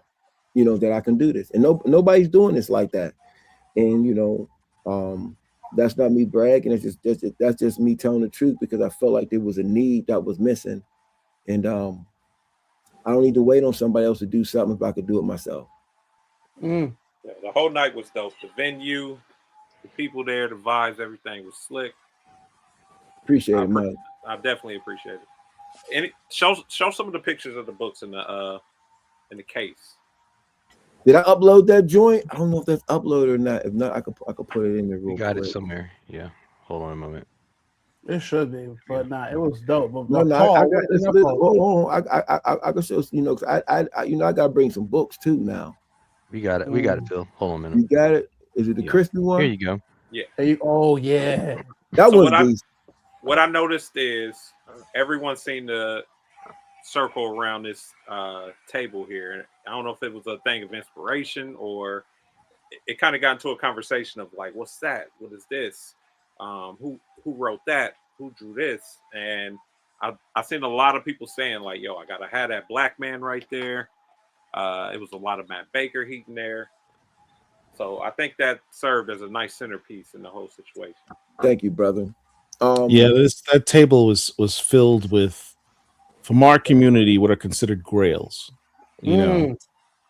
that I can do this. And nobody's doing this like that. And, that's not me bragging. That's just me telling the truth, because I felt like there was a need that was missing. And I don't need to wait on somebody else to do something if I could do it myself. Yeah, the whole night was dope. The venue, the people there, the vibes, everything was slick. Appreciate it, man. I definitely appreciate it. And show some of the pictures of the books in the case. Did I upload that joint? I don't know if that's uploaded or not. If not, I could put it in there real quick. You got it somewhere. Yeah. Hold on a moment. It should be, but nah, it was dope. But No, Paul, I got this. Hold on. I can show, I got to bring some books too now. We got it. We got it, Phil. Hold on a minute. You got it? Is it the crispy one? Here you go. Yeah. Oh yeah. That was decent. What I noticed is everyone seemed to circle around this table here. I don't know if it was a thing of inspiration or it kind of got into a conversation of like, what's that? What is this? Who wrote that? Who drew this? And I seen a lot of people saying like, yo, I gotta have that black man right there. It was a lot of Matt Baker heating there. So I think that served as a nice centerpiece in the whole situation. Thank you, brother. That table was filled with, from our community, what are considered grails.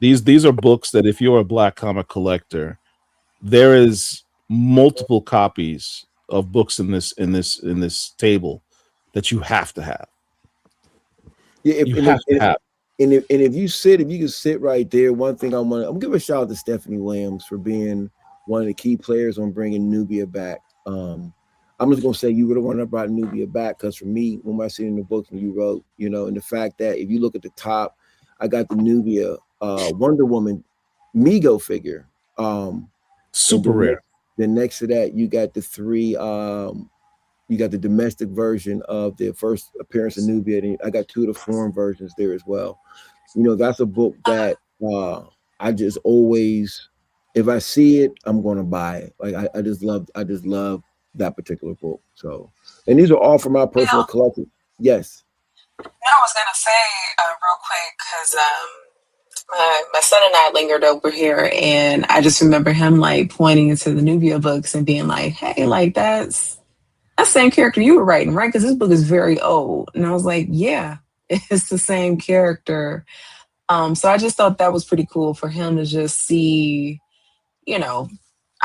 These are books that if you're a black comic collector, there is multiple copies of books in this table that you have to have. Yeah, if you can sit right there. One thing I'm gonna give a shout out to Stephanie Williams for being one of the key players on bringing Nubia back. I'm just gonna say you were the one that brought Nubia back, because for me, when I see in the books and you wrote, and the fact that if you look at the top, I got the Nubia Wonder Woman Mego figure. Super rare. Then next to that, you got the three. You got the domestic version of the first appearance of Nubia. And I got two of the foreign versions there as well. That's a book that I just always, if I see it, I'm going to buy it. Like I just love that particular book. So, and these are all from my personal collection. Yes. I was gonna say real quick, because my son and I lingered over here, and I just remember him like pointing into the Nubia books and being like, "Hey, like that's the same character you were writing, right? Because this book is very old." And I was like, "Yeah, it's the same character." So I just thought that was pretty cool for him to just see,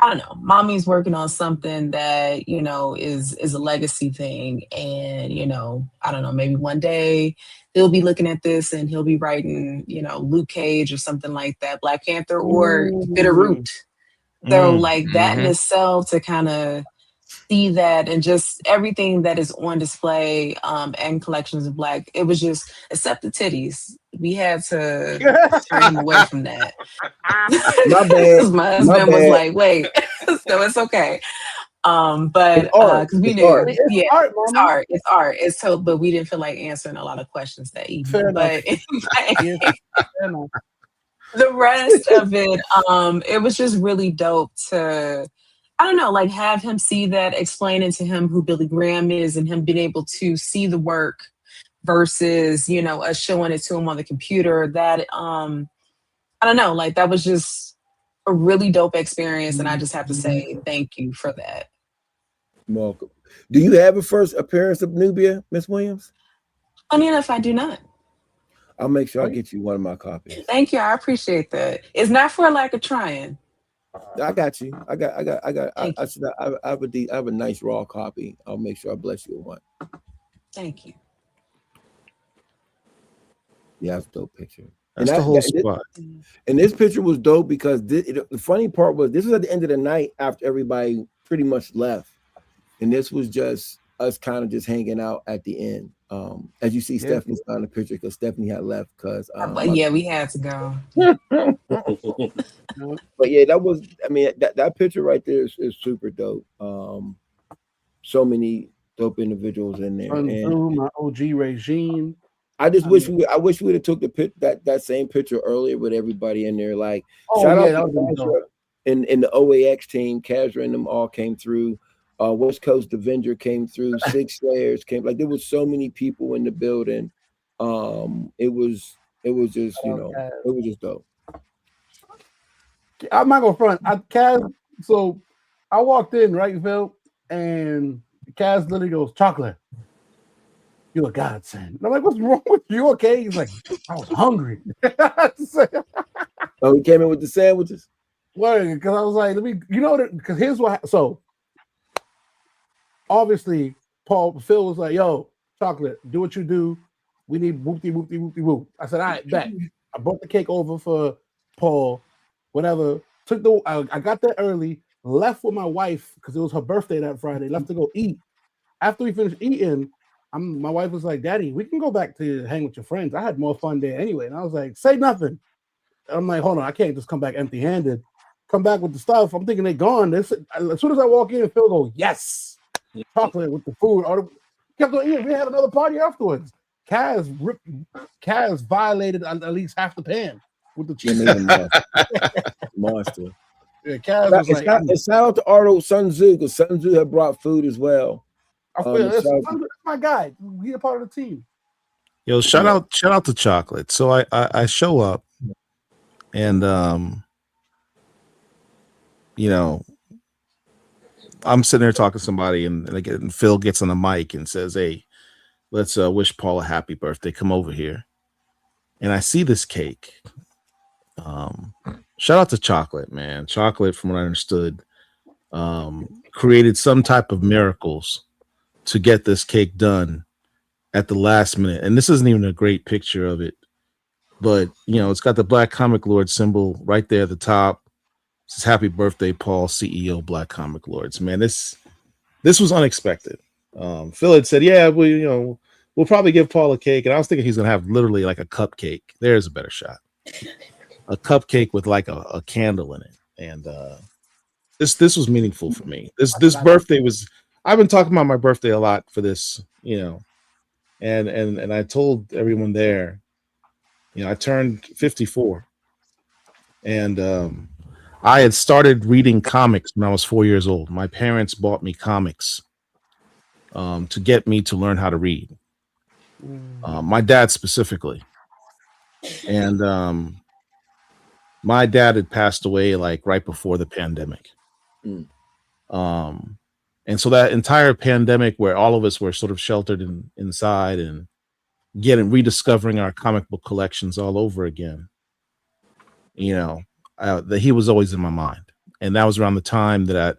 I don't know, mommy's working on something that, is a legacy thing. And, I don't know, maybe one day he'll be looking at this and he'll be writing, Luke Cage or something like that, Black Panther or Bitterroot. So like that in itself, to kind of see that, and just everything that is on display and collections of Black, it was just, except the titties, we had to turn him away from that. My bad. My husband was like, wait. So it's okay. But because we knew art. It's art. It's so, but we didn't feel like answering a lot of questions that evening. Fair but enough. The rest of it, it was just really dope to, I don't know, like have him see that, explaining to him who Billy Graham is, and him being able to see the work versus, us showing it to him on the computer. That I don't know, like that was just a really dope experience, and I just have to say thank you for that. Welcome. Do you have a first appearance of Nubia, Miss Williams? Funny enough, I do not. I'll make sure I get you one of my copies. Thank you. I appreciate that. It's not for a lack of trying. I got you. I have a nice raw copy. I'll make sure I bless you with one. Thank you. Yeah, that's a dope picture. That's the whole spot. And this picture was dope because the funny part was this was at the end of the night after everybody pretty much left. And this was just us kind of just hanging out at the end. As you see, Stephanie's on the picture because Stephanie had left because we had to go. But yeah, that was, that picture right there is super dope. so many dope individuals in there. Sun And Tzu, my OG regime. I just I wish mean, I wish we would have took that same picture earlier with everybody in there. Like oh shout yeah, out that to was really dope. Kasra and the OAX team. Kasra and them all came through. West Coast Avenger came through. Six Slayers came. Like there was so many people in the building. It was just Kaz. it was just dope. I'm not gonna front. Kaz. So I walked in, right, Phil, and Kaz literally goes, "Chocolate, you a godsend." And I'm like, "What's wrong with you? Okay?" He's like, "I was hungry." Oh, he came in with the sandwiches. Well, because I was like, "Let me," because here's what. So obviously, Phil was like, "Yo, Chocolate, do what you do. We need whoopty whoopty whoopty whoop." I said, "All right, bet." I brought the cake over for Paul. Whatever. I got there early. Left with my wife because it was her birthday that Friday. Left to go eat. After we finished eating, my wife was like, "Daddy, we can go back to hang with your friends. I had more fun there anyway." And I was like, "Say nothing." I'm like, "Hold on, I can't just come back empty-handed. Come back with the stuff." I'm thinking they're gone. As soon as I walk in, Phil go, "Yes, chocolate with the food." Kept on eating. We had another party afterwards. Kaz violated at least half the pan with the cheese. Monster. Yeah, Kaz was like, and shout out to Arnold Sun Tzu because Sun Tzu had brought food as well. I feel that's my guy. He's a part of the team. Yo, shout out to Chocolate. So I show up and I'm sitting there talking to somebody and Phil gets on the mic and says, "Hey, let's wish Paul a happy birthday. Come over here." And I see this cake. Shout out to Chocolate, man. Chocolate, from what I understood, created some type of miracles to get this cake done at the last minute. And this isn't even a great picture of it, but it's got the Black Comic Lord symbol right there at the top. It says, "Happy birthday, Paul, CEO, Black Comic Lords." Man, this was unexpected. Phil had said, "Yeah, we'll probably give Paul a cake," and I was thinking he's gonna have literally like a cupcake. There's a better shot. A cupcake with like a candle in it. And this was meaningful for me. This birthday was, I've been talking about my birthday a lot for this, and I told everyone there, I turned 54. And I had started reading comics when I was 4 years old. My parents bought me comics to get me to learn how to read. My dad specifically. And my dad had passed away like right before the pandemic. And so that entire pandemic where all of us were sort of sheltered inside and rediscovering our comic book collections all over again, that he was always in my mind. And that was around the time that,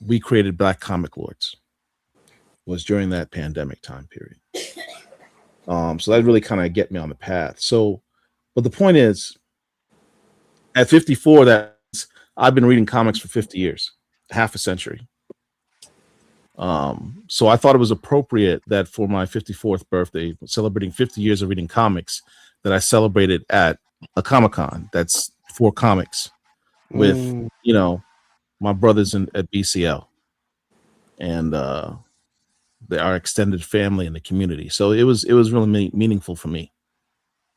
we created Black Comic Lords, was during that pandemic time period. So that really kind of get me on the path. So, but the point is, at 54, I've been reading comics for 50 years, half a century. So I thought it was appropriate that for my 54th birthday, celebrating 50 years of reading comics, that I celebrated at a Comic-Con that's for comics with, my brothers at BCL and our extended family and the community. So it was really meaningful for me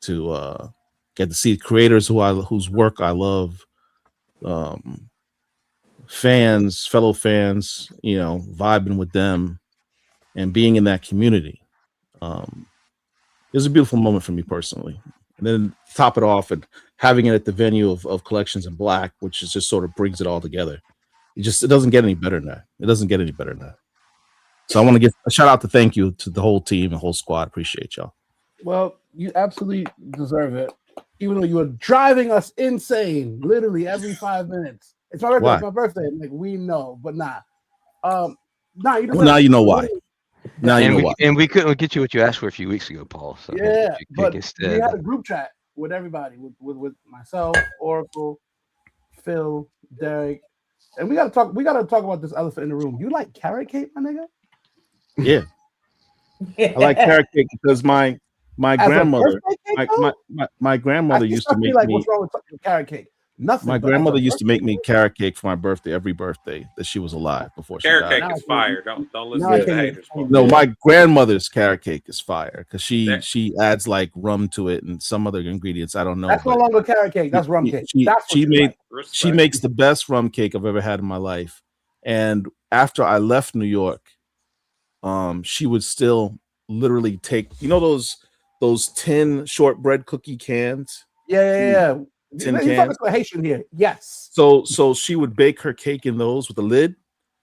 to get to see creators whose work I love, fellow fans, vibing with them and being in that community. It was a beautiful moment for me personally. And then top it off and having it at the venue of Collections in Black, which is just sort of brings it all together. It doesn't get any better than that. It doesn't get any better than that. So I want to give a shout out to thank you to the whole team and whole squad. Appreciate y'all. Well, you absolutely deserve it. Even though you were driving us insane, literally every 5 minutes. It's my birthday. Why? It's my birthday. I'm like, we know, but nah. You now you know why. Now you know why. And we couldn't get you what you asked for a few weeks ago, Paul. So yeah, but instead. we had a group chat with everybody, with myself, Oracle, Phil, Derek, and we gotta talk. We gotta talk about this elephant in the room. You like carrot cake, my nigga? Yeah, I like carrot cake because my grandmother, my grandmother used to make like, me. What's wrong with carrot cake? Nothing. My but as a grandmother used to make birthday me carrot cake for my birthday every birthday that she was alive before she Carrot died. cake Now I is can't fire. eat- Don't now listen I to the can't haters, eat folks. No, yeah. my grandmother's carrot cake is fire because That- she adds like rum to it and some other ingredients I don't know. That's no But longer carrot cake. That's rum cake. That's what she you made like. she Respect. makes the best rum cake I've ever had in my life. And after I left New York, she would still literally take those tin shortbread cookie cans, Yeah. tin He's talking cans. to a Haitian here. Yes. So she would bake her cake in those with a lid,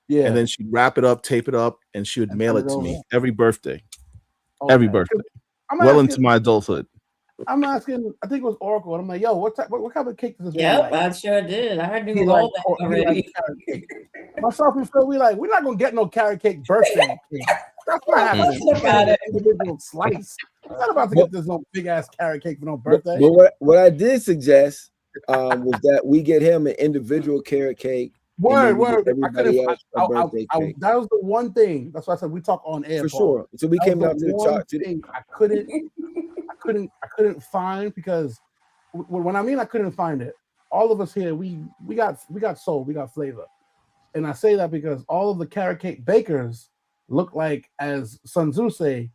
Yeah. and then she'd wrap it up, tape it up, and she would And mail send it it to over. me every birthday, Okay. every birthday, I'm well asking, into my adulthood. I'm asking, I think it was Oracle. And I'm like, yo, what kind of cake does this man Yep, like? I sure did. I He knew like, all that he like already. carrot cake. Myself and Phil, we're not gonna get no carrot cake birthday cake. That's not happening. Look at it. Individual slice. I'm not about to get this no big ass carrot cake for no But birthday. what I did suggest was that we get him an individual carrot cake. Word. Everybody else a birthday cake. That was the one thing. That's why I said we talk on air For Paul. sure. So we That came was out to the the one talk to thing I couldn't find because when I mean I couldn't find it, all of us here we got soul, we got flavor, and I say that because all of the carrot cake bakers look like, as Sun Tzu say,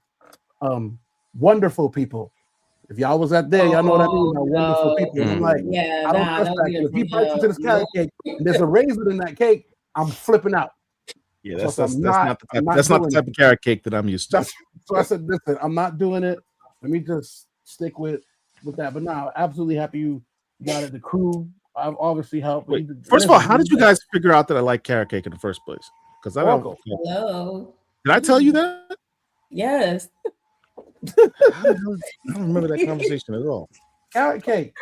wonderful people. If y'all was out there, y'all know what I mean. Wonderful people. And I'm like, Yeah, I don't trust don't that. be If he from bites into this carrot cake, and there's a raisin in that cake, I'm flipping out. Yeah, So that's I'm not the type of carrot cake that I'm used to. So I said, listen, I'm not doing it. Let me just stick with that. But now, absolutely happy you got it. The crew, I've obviously helped. Wait, first of all, how did you guys figure out that I like carrot cake in the first place? Because I don't. Hello. Did I tell you that? Yes. I don't remember that conversation at all. Carrot cake.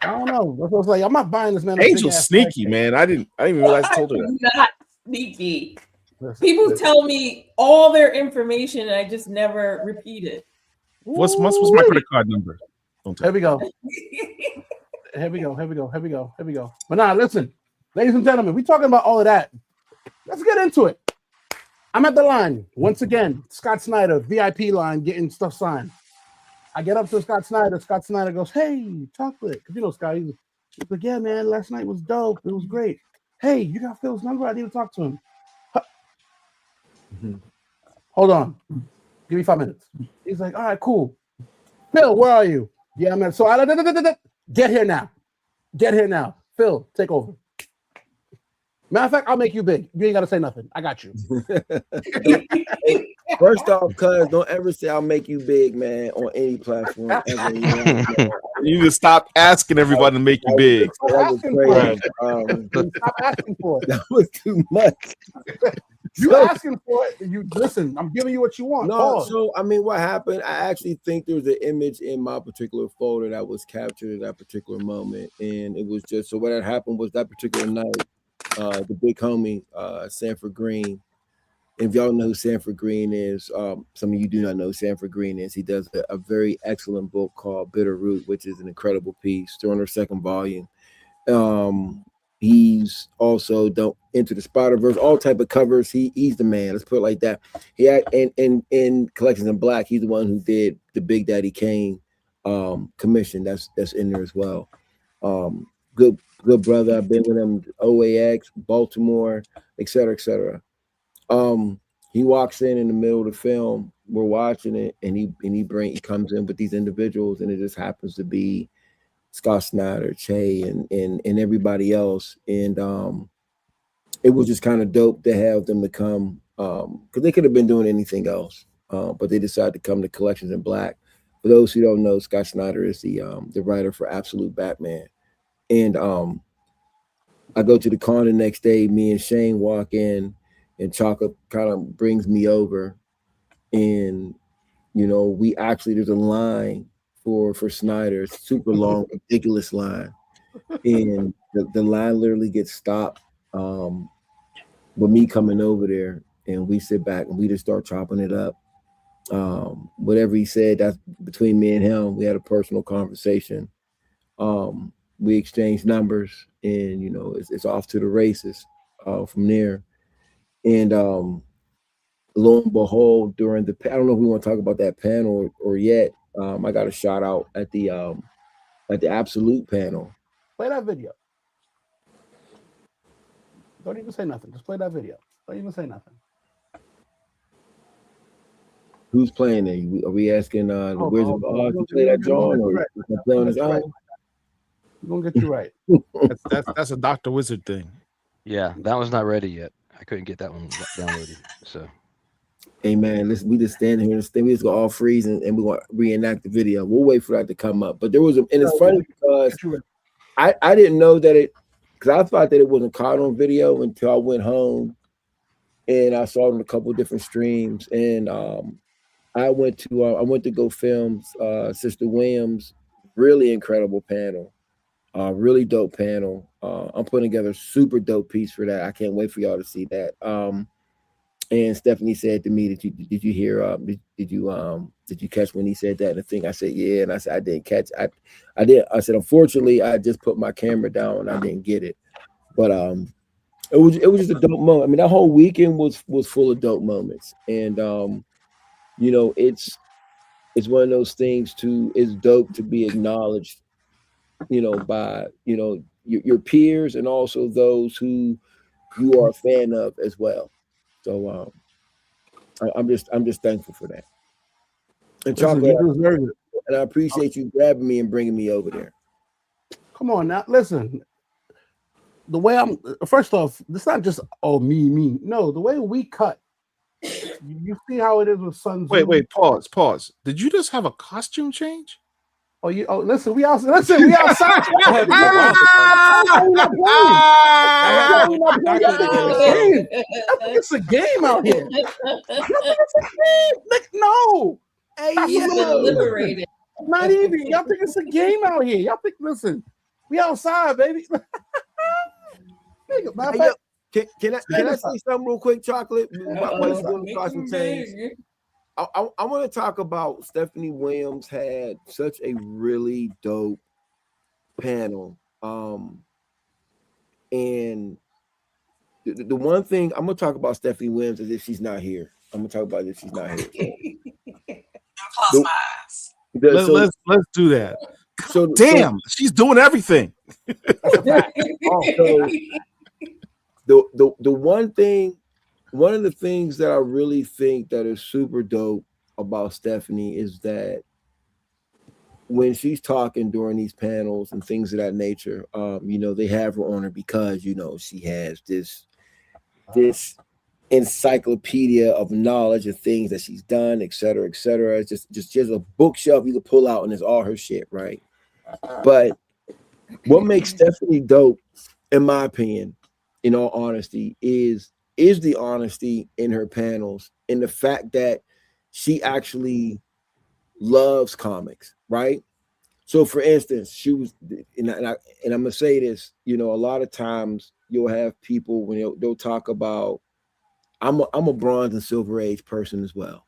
I don't know. That's what I was like. I'm not buying this man. Angel's sneaky, man. I didn't even realize I told her that. Not sneaky. People tell me all their information and I just never repeat it. What's my credit card number? Here we go. Here we go. But now, listen, ladies and gentlemen, we talking about all of that. Let's get into it. I'm at the line once again. Scott Snyder, VIP line, getting stuff signed. I get up to Scott Snyder. Scott Snyder goes, "Hey, chocolate." Because you know Scott, he's like, "Yeah, man, last night was dope. It was great. Hey, you got Phil's number? I need to talk to him." Hold on. Give me 5 minutes. He's like, "All right, cool. Phil, where are you?" "Yeah, man. So get here now. Get here now. Phil, take over." Matter of fact, I'll make you big. You ain't got to say nothing. I got you. First off, cuz don't ever say I'll make you big, man, on any platform ever. You need to stop asking everybody to make you big. That was crazy. Stop asking for it. That was too much. You asking for it? You listen. I'm giving you what you want. No, Pause. so I mean, what happened? I actually think there's an image in my particular folder that was captured at that particular moment, and it was just so what had happened was that particular night. The big homie, Sanford Green. And if y'all know who Sanford Green is, some of you do not know who Sanford Green is. He does a very excellent book called Bitter Root, which is an incredible piece. They're on their second volume. He's also done Into the Spider-Verse, all type of covers. He's the man. Let's put it like that. He had in Collections in Black. He's the one who did the Big Daddy Kane commission. That's in there as well. Good brother. I've been with him, OAX, Baltimore, et cetera, et cetera. He walks in the middle of the film. We're watching it, and he comes in with these individuals, and it just happens to be Scott Snyder, Che, and everybody else. And it was just kind of dope to have them to come because they could have been doing anything else, but they decided to come to Collections in Black. For those who don't know, Scott Snyder is the writer for Absolute Batman. And I go to the con the next day. Me and Shane walk in, and Chocolate kind of brings me over. And, you know, we actually, there's a line for Snyder, super long, ridiculous line. And the line literally gets stopped with me coming over there. And we sit back and we just start chopping it up. Whatever he said, that's between me and him. We had a personal conversation. We exchanged numbers, and you know it's off to the races from there. And lo and behold, during the I don't know if we want to talk about that panel or yet. I got a shout out at the Absolute panel. Play that video. Don't even say nothing. Just play that video. Don't even say nothing. Who's playing it? Are we asking the Wizard of Oz to play that, John, or play on his own? We're gonna get you right. That's a Dr. Wizard thing. Yeah, that one's not ready yet. I couldn't get that one downloaded. So, hey man, listen, we just stand here and we just go all freeze and we're gonna reenact the video. We'll wait for that to come up. But there was and it's funny because I didn't know that because I thought that it wasn't caught on video until I went home and I saw it on a couple of different streams. And I went to go film Sister Williams' really incredible panel, really dope panel. I'm putting together a super dope piece for that. I can't wait for y'all to see that. And Stephanie said to me, "Did you hear? Did you catch when he said that?" And the thing I said, "Yeah," and I said, "I didn't catch. I did." I said, "Unfortunately, I just put my camera down and I didn't get it." But it was just a dope moment. I mean, that whole weekend was full of dope moments, and you know, it's one of those things it's dope to be acknowledged, you know, by your peers and also those who you are a fan of as well. So I'm just thankful for that. And Chocolate, and I appreciate you grabbing me and bringing me over there. Come on now, listen. The way first off, it's not just me. No, the way we cut. You see how it is with Sun Tzu. Wait, pause. Did you just have a costume change? Listen, we outside. I think it's a game out here. No. Hey, liberated. Not even. Y'all think it's a game out here. Y'all think, listen, we outside, baby. Can I say something real quick, Chocolate? I want to talk about Stephanie Williams had such a really dope panel. And the one thing I'm gonna talk about Stephanie Williams as if she's not here. I'm gonna talk about it if she's not here. Close my eyes. Let's do that. Damn, she's doing everything. One of the things that I really think that is super dope about Stephanie is that when she's talking during these panels and things of that nature, you know, they have her on her because, you know, she has this encyclopedia of knowledge of things that she's done, et cetera, et cetera. It's just a bookshelf you can pull out and it's all her shit, right? But what makes Stephanie dope, in my opinion, in all honesty, is the honesty in her panels and the fact that she actually loves comics, right? So for instance, she was, and I'm gonna say this, you know, a lot of times you'll have people when they'll talk about, I'm a Bronze and Silver Age person as well.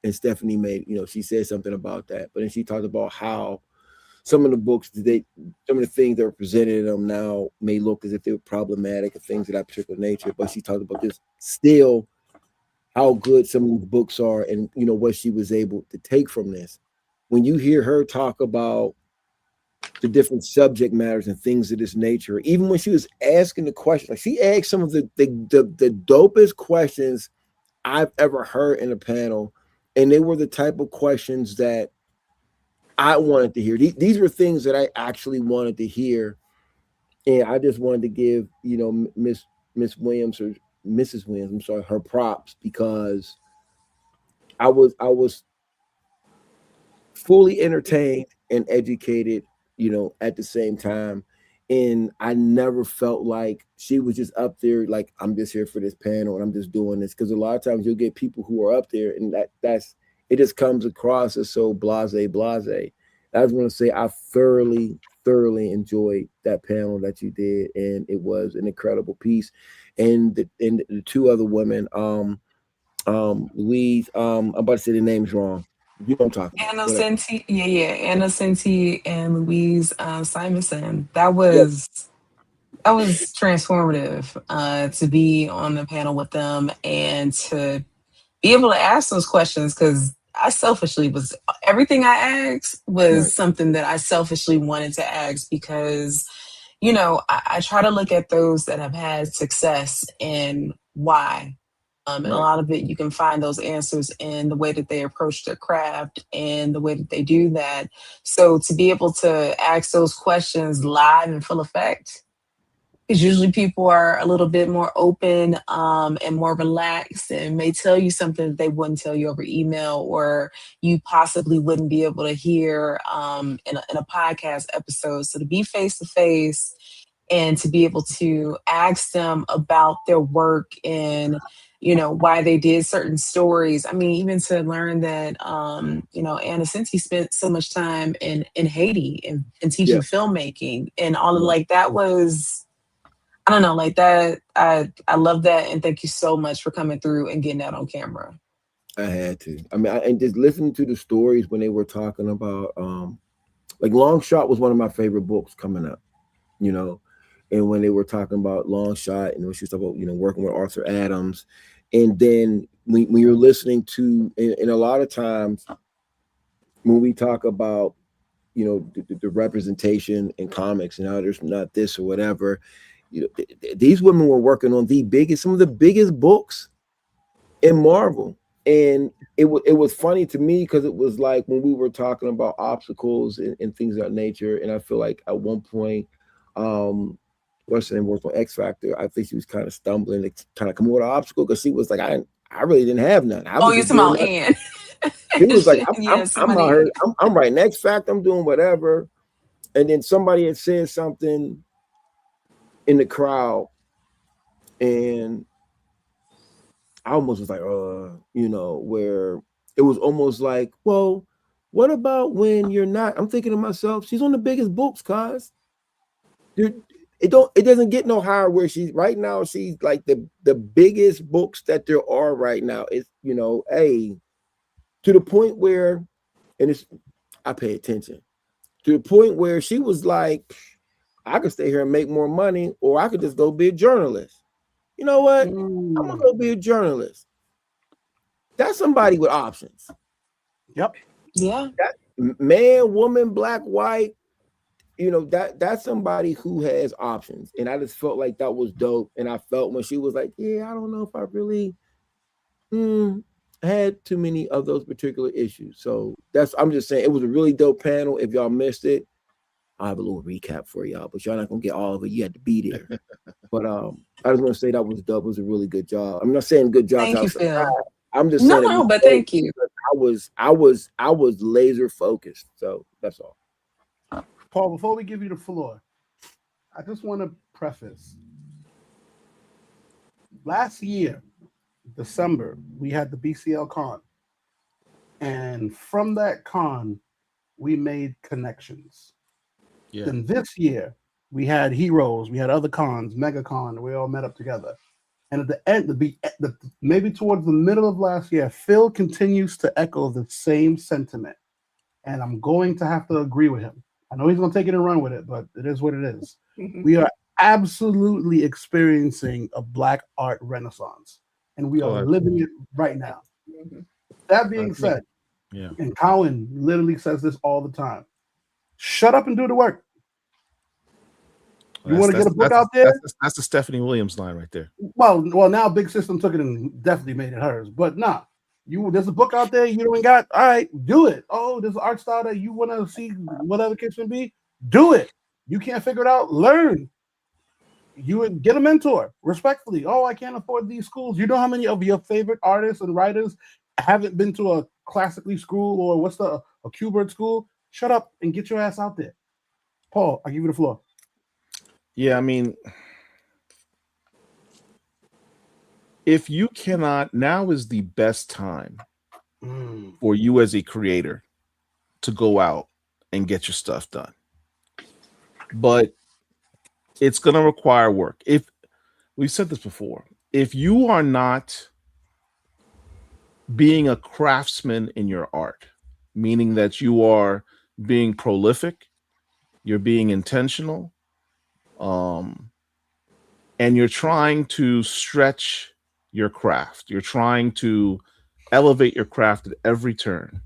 And Stephanie made, you know, she said something about that, but then she talked about how some of the books some of the things that are presented in them now may look as if they were problematic or things of that particular nature. But she talked about this still, how good some of these books are, and you know what she was able to take from this. When you hear her talk about the different subject matters and things of this nature, even when she was asking the question, like she asked some of the dopest questions I've ever heard in a panel, and they were the type of questions that I wanted to hear. These were things that I actually wanted to hear, and I just wanted to give, you know, Miss Williams or Mrs. Williams, I'm sorry, her props, because I was fully entertained and educated, you know, at the same time, and I never felt like she was just up there like, I'm just here for this panel and I'm just doing this, because a lot of times you'll get people who are up there and that's it just comes across as so blase. I just want to say I thoroughly enjoyed that panel that you did, and it was an incredible piece. And the two other women, Louise, I'm about to say the names wrong. You don't talk about Anna Senti, Anna Senti and Louise Simonson. That was transformative to be on the panel with them and to be able to ask those questions, because I selfishly was, everything I asked was something that I selfishly wanted to ask, because you know, I try to look at those that have had success and why. And a Right. lot of it, you can find those answers in the way that they approach their craft and the way that they do that. So to be able to ask those questions live in full effect, because usually people are a little bit more open and more relaxed and may tell you something that they wouldn't tell you over email or you possibly wouldn't be able to hear in a podcast episode. So to be face to face and to be able to ask them about their work and you know why they did certain stories. I mean, even to learn that you know, Anna, since he spent so much time in Haiti and Yeah. teaching filmmaking and all of Yeah. like that was, I don't know, like that. I love that, and thank you so much for coming through and getting that on camera. I had to. I mean, and just listening to the stories when they were talking about, like Long Shot was one of my favorite books coming up, you know, and when they were talking about Long Shot and when she was talking about, you know, working with Arthur Adams, and then when you're listening to, and a lot of times when we talk about, you know, the representation in comics and how there's not this or whatever, you know, these women were working on some of the biggest books in Marvel. And it was funny to me because it was like when we were talking about obstacles and things of that nature. And I feel like at one point, what's her name worked on X Factor. I think she was kind of stumbling to kind of come with an obstacle because she was like, I really didn't have none. I Oh, was you're just talking doing about that. Anne. She was like, Yeah, I'm out here, somebody. I'm writing X Factor, I'm doing whatever. And then somebody had said something in the crowd, and I almost was like, you know, where it was almost like, well, what about when you're not? I'm thinking to myself, she's on the biggest books, cause it doesn't get no higher where she's right now. She's like the biggest books that there are right now. It's, you know, to the point where, and it's, I pay attention to the point where she was like, I could stay here and make more money, or I could just go be a journalist. You know what? I'm gonna go be a journalist. That's somebody with options. Yep. Yeah. That man, woman, black, white, you know, that's somebody who has options. And I just felt like that was dope. And I felt when she was like, yeah, I don't know if I really had too many of those particular issues. So I'm just saying it was a really dope panel. If y'all missed it, I'll have a little recap for y'all, but y'all not gonna get all of it. You had to be there. But I just want to say that was dope. It was a really good job. I'm not saying good job Thank you, outside. Phil. I'm just No, saying it no, was but dope thank you. because I was laser focused. So that's all. Paul, before we give you the floor, I just want to preface. Last year, December, we had the BCL con. And from that con, we made connections. Yeah. Then this year, we had Heroes, we had other cons, MegaCon, we all met up together. And at the end, maybe towards the middle of last year, Phil continues to echo the same sentiment. And I'm going to have to agree with him. I know he's going to take it and run with it, but it is what it is. We are absolutely experiencing a Black art renaissance, and we are living it right now. That being said, yeah, and Cowan literally says this all the time, shut up and do the work. You want to get a book out there? That's the Stephanie Williams line right there. Well, now Big System took it and definitely made it hers. But nah, there's a book out there you don't got. All right, do it. Oh, there's an art style that you want to see whatever the case may be. Do it. You can't figure it out. Learn. You would get a mentor respectfully. Oh, I can't afford these schools. You know how many of your favorite artists and writers haven't been to a classically school or a Q-Bird school? Shut up and get your ass out there. Paul, I give you the floor. Yeah, I mean, if you cannot, now is the best time for you as a creator to go out and get your stuff done. But it's going to require work. If we've said this before, if you are not being a craftsman in your art, meaning that you are being prolific, you're being intentional, and you're trying to stretch your craft, you're trying to elevate your craft at every turn.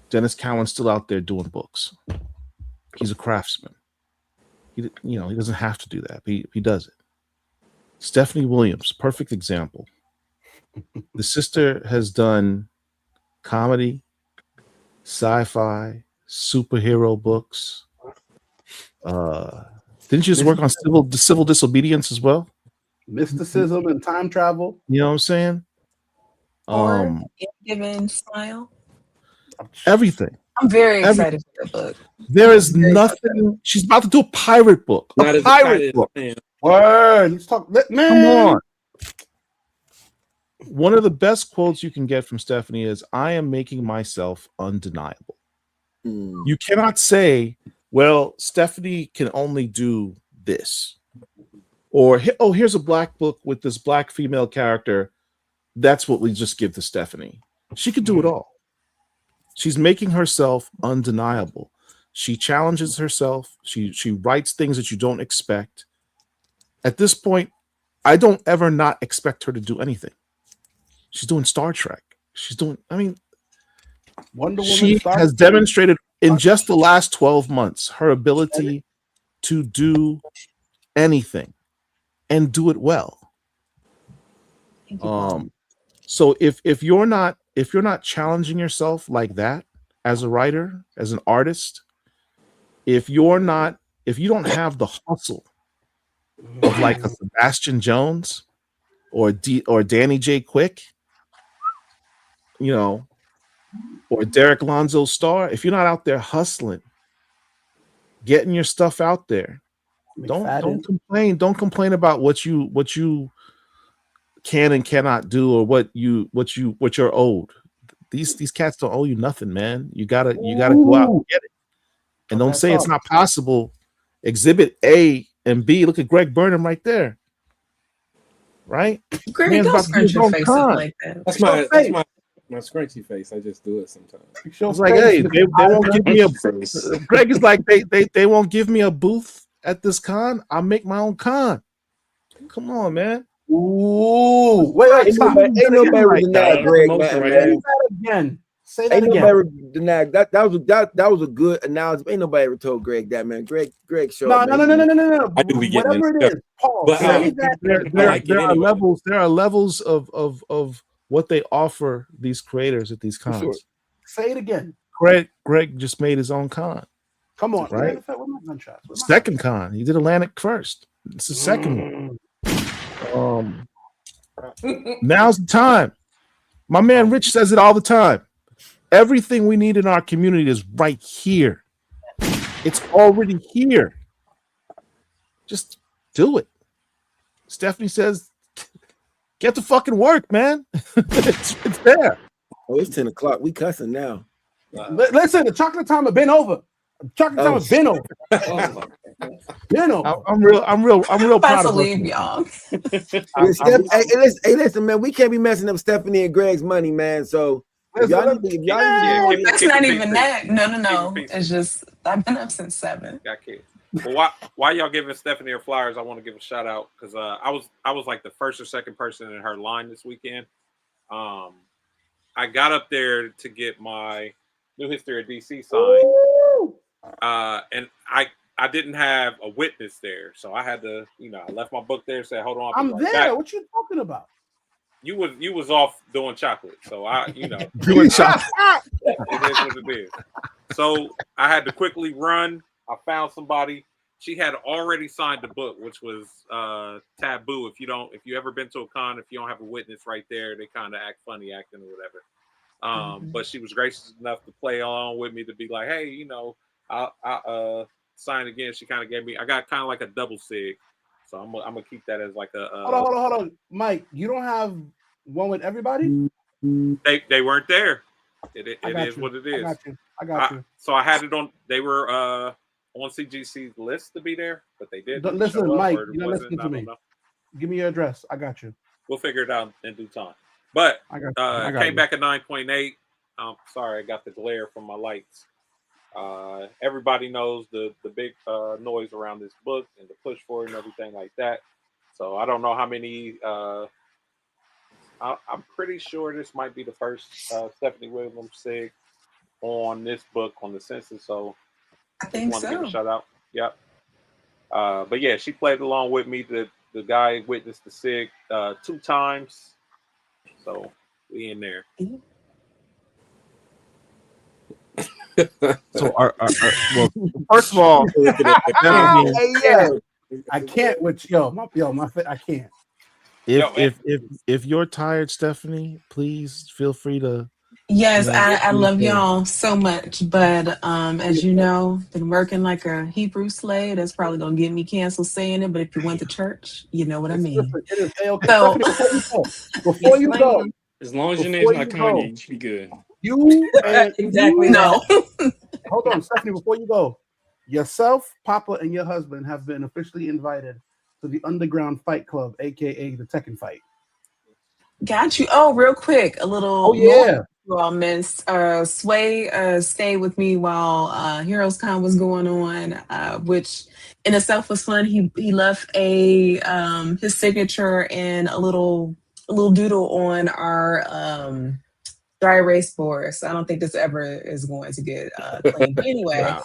Dennis Cowan's still out there doing books. He's a craftsman. He doesn't have to do that. But he does it. Stephanie Williams, perfect example. The sister has done comedy, sci-fi, superhero books. Didn't you just work on civil disobedience as well? Mysticism and time travel. You know what I'm saying? Or given style. Everything. I'm very excited for the book. There is nothing. She's about to do a pirate book. A pirate book. Word. Let's talk. Man. Come on. One of the best quotes you can get from Stephanie is, "I am making myself undeniable." You cannot say, well, Stephanie can only do this. Or, oh, here's a black book with this black female character. That's what we just give to Stephanie. She could do it all. She's making herself undeniable. She challenges herself. She writes things that you don't expect. At this point, I don't ever not expect her to do anything. She's doing Star Trek. Wonder Woman. She has demonstrated in just the last 12 months her ability to do anything and do it well. So if you're not challenging yourself like that as a writer, as an artist, if you don't have the hustle of like a Sebastian Jones or Danny J. Quick, or Derek Lonzo Starr, if you're not out there hustling, getting your stuff out there, don't complain. Don't complain about what you can and cannot do, or what you're owed. These cats don't owe you nothing, man. You gotta go out and get it. And don't say it's not possible. Exhibit A and B. Look at Greg Burnham right there. Right? Greg, don't scrunch your face up like that. That's my scrunchy face. I just do it sometimes. It's like, hey, they won't give me a. Greg is like, they won't give me a booth at this con. I'll make my own con. Come on, man. Ooh, wait, stop. Ain't nobody denied Greg, man. Say that again. Say that again. Nobody denied that. That was a good analogy. Ain't nobody ever told Greg that, man. Greg showed. No. I do be getting whatever it is. Paul, but say that. There are levels. There are levels of what they offer these creators at these cons. Sure. Say it again. Greg just made his own con. Come on, right? Second con. He did Atlantic first. It's the second one. Now's the time. My man Rich says it all the time. Everything we need in our community is right here. It's already here. Just do it. Stephanie says, get to fucking work, man. it's there. Oh, it's 10 o'clock. We cussing now. Listen, the chocolate time has been over. Chocolate time has been over. Been over. I'm real proud of leave, y'all. Hey, listen, man. We can't be messing up Stephanie and Greg's money, man. So that's not even that. No. It's just I've been up since 7. Got kids. Well, why y'all giving Stephanie her flowers? I want to give a shout out because I was like the first or second person in her line this weekend. I got up there to get my New History of DC signed, and I didn't have a witness there, so I had to, I left my book there. Said, "Hold on, I'm there." Back. What you talking about? You was off doing chocolate, so doing chocolate. It is what it is. So I had to quickly run. I found somebody. She had already signed the book, which was taboo. If you ever been to a con, if you don't have a witness right there, they kind of act funny acting or whatever. But she was gracious enough to play along with me to be like, hey, I sign again. She kind of gave me. I got kind of like a double sig. So I'm gonna keep that as like a. Hold on, Mike. You don't have one with everybody? They weren't there. It is what it is. I got you. So I had it on. They were on CGC's list to be there, but they didn't. Listen, Mike. You're not listening to me. Give me your address. I got you. We'll figure it out in due time. But I got came back at 9.8. I'm sorry, I got the glare from my lights. Everybody knows the big noise around this book and the push for it and everything like that. So I don't know how many. I'm pretty sure this might be the first Stephanie Williams sig on this book on the census. So I think want to so. give a shout out. Yep. But yeah, she played along with me. The guy witnessed the SIG 2 times, so we in there. So well, first of all, I can't with I can't. If you're tired, Stephanie, please feel free to. Yes, I love y'all so much, but as you know, been working like a Hebrew slave. That's probably gonna get me canceled saying it. But if you went to church, you know what I mean. It is okay. So Before you go, as long as your name's not Kanye, you should be good. You and exactly no. Hold on, Stephanie. Before you go, yourself, Papa, and your husband have been officially invited to the Underground Fight Club, aka the Tekken Fight. Got you. Oh, real quick, a little. Oh yeah. Well, Miss Sway stayed with me while Heroescon was going on, which in itself was fun. He left a his signature and a little doodle on our dry erase board. So I don't think this ever is going to get clean. But anyway, Wow.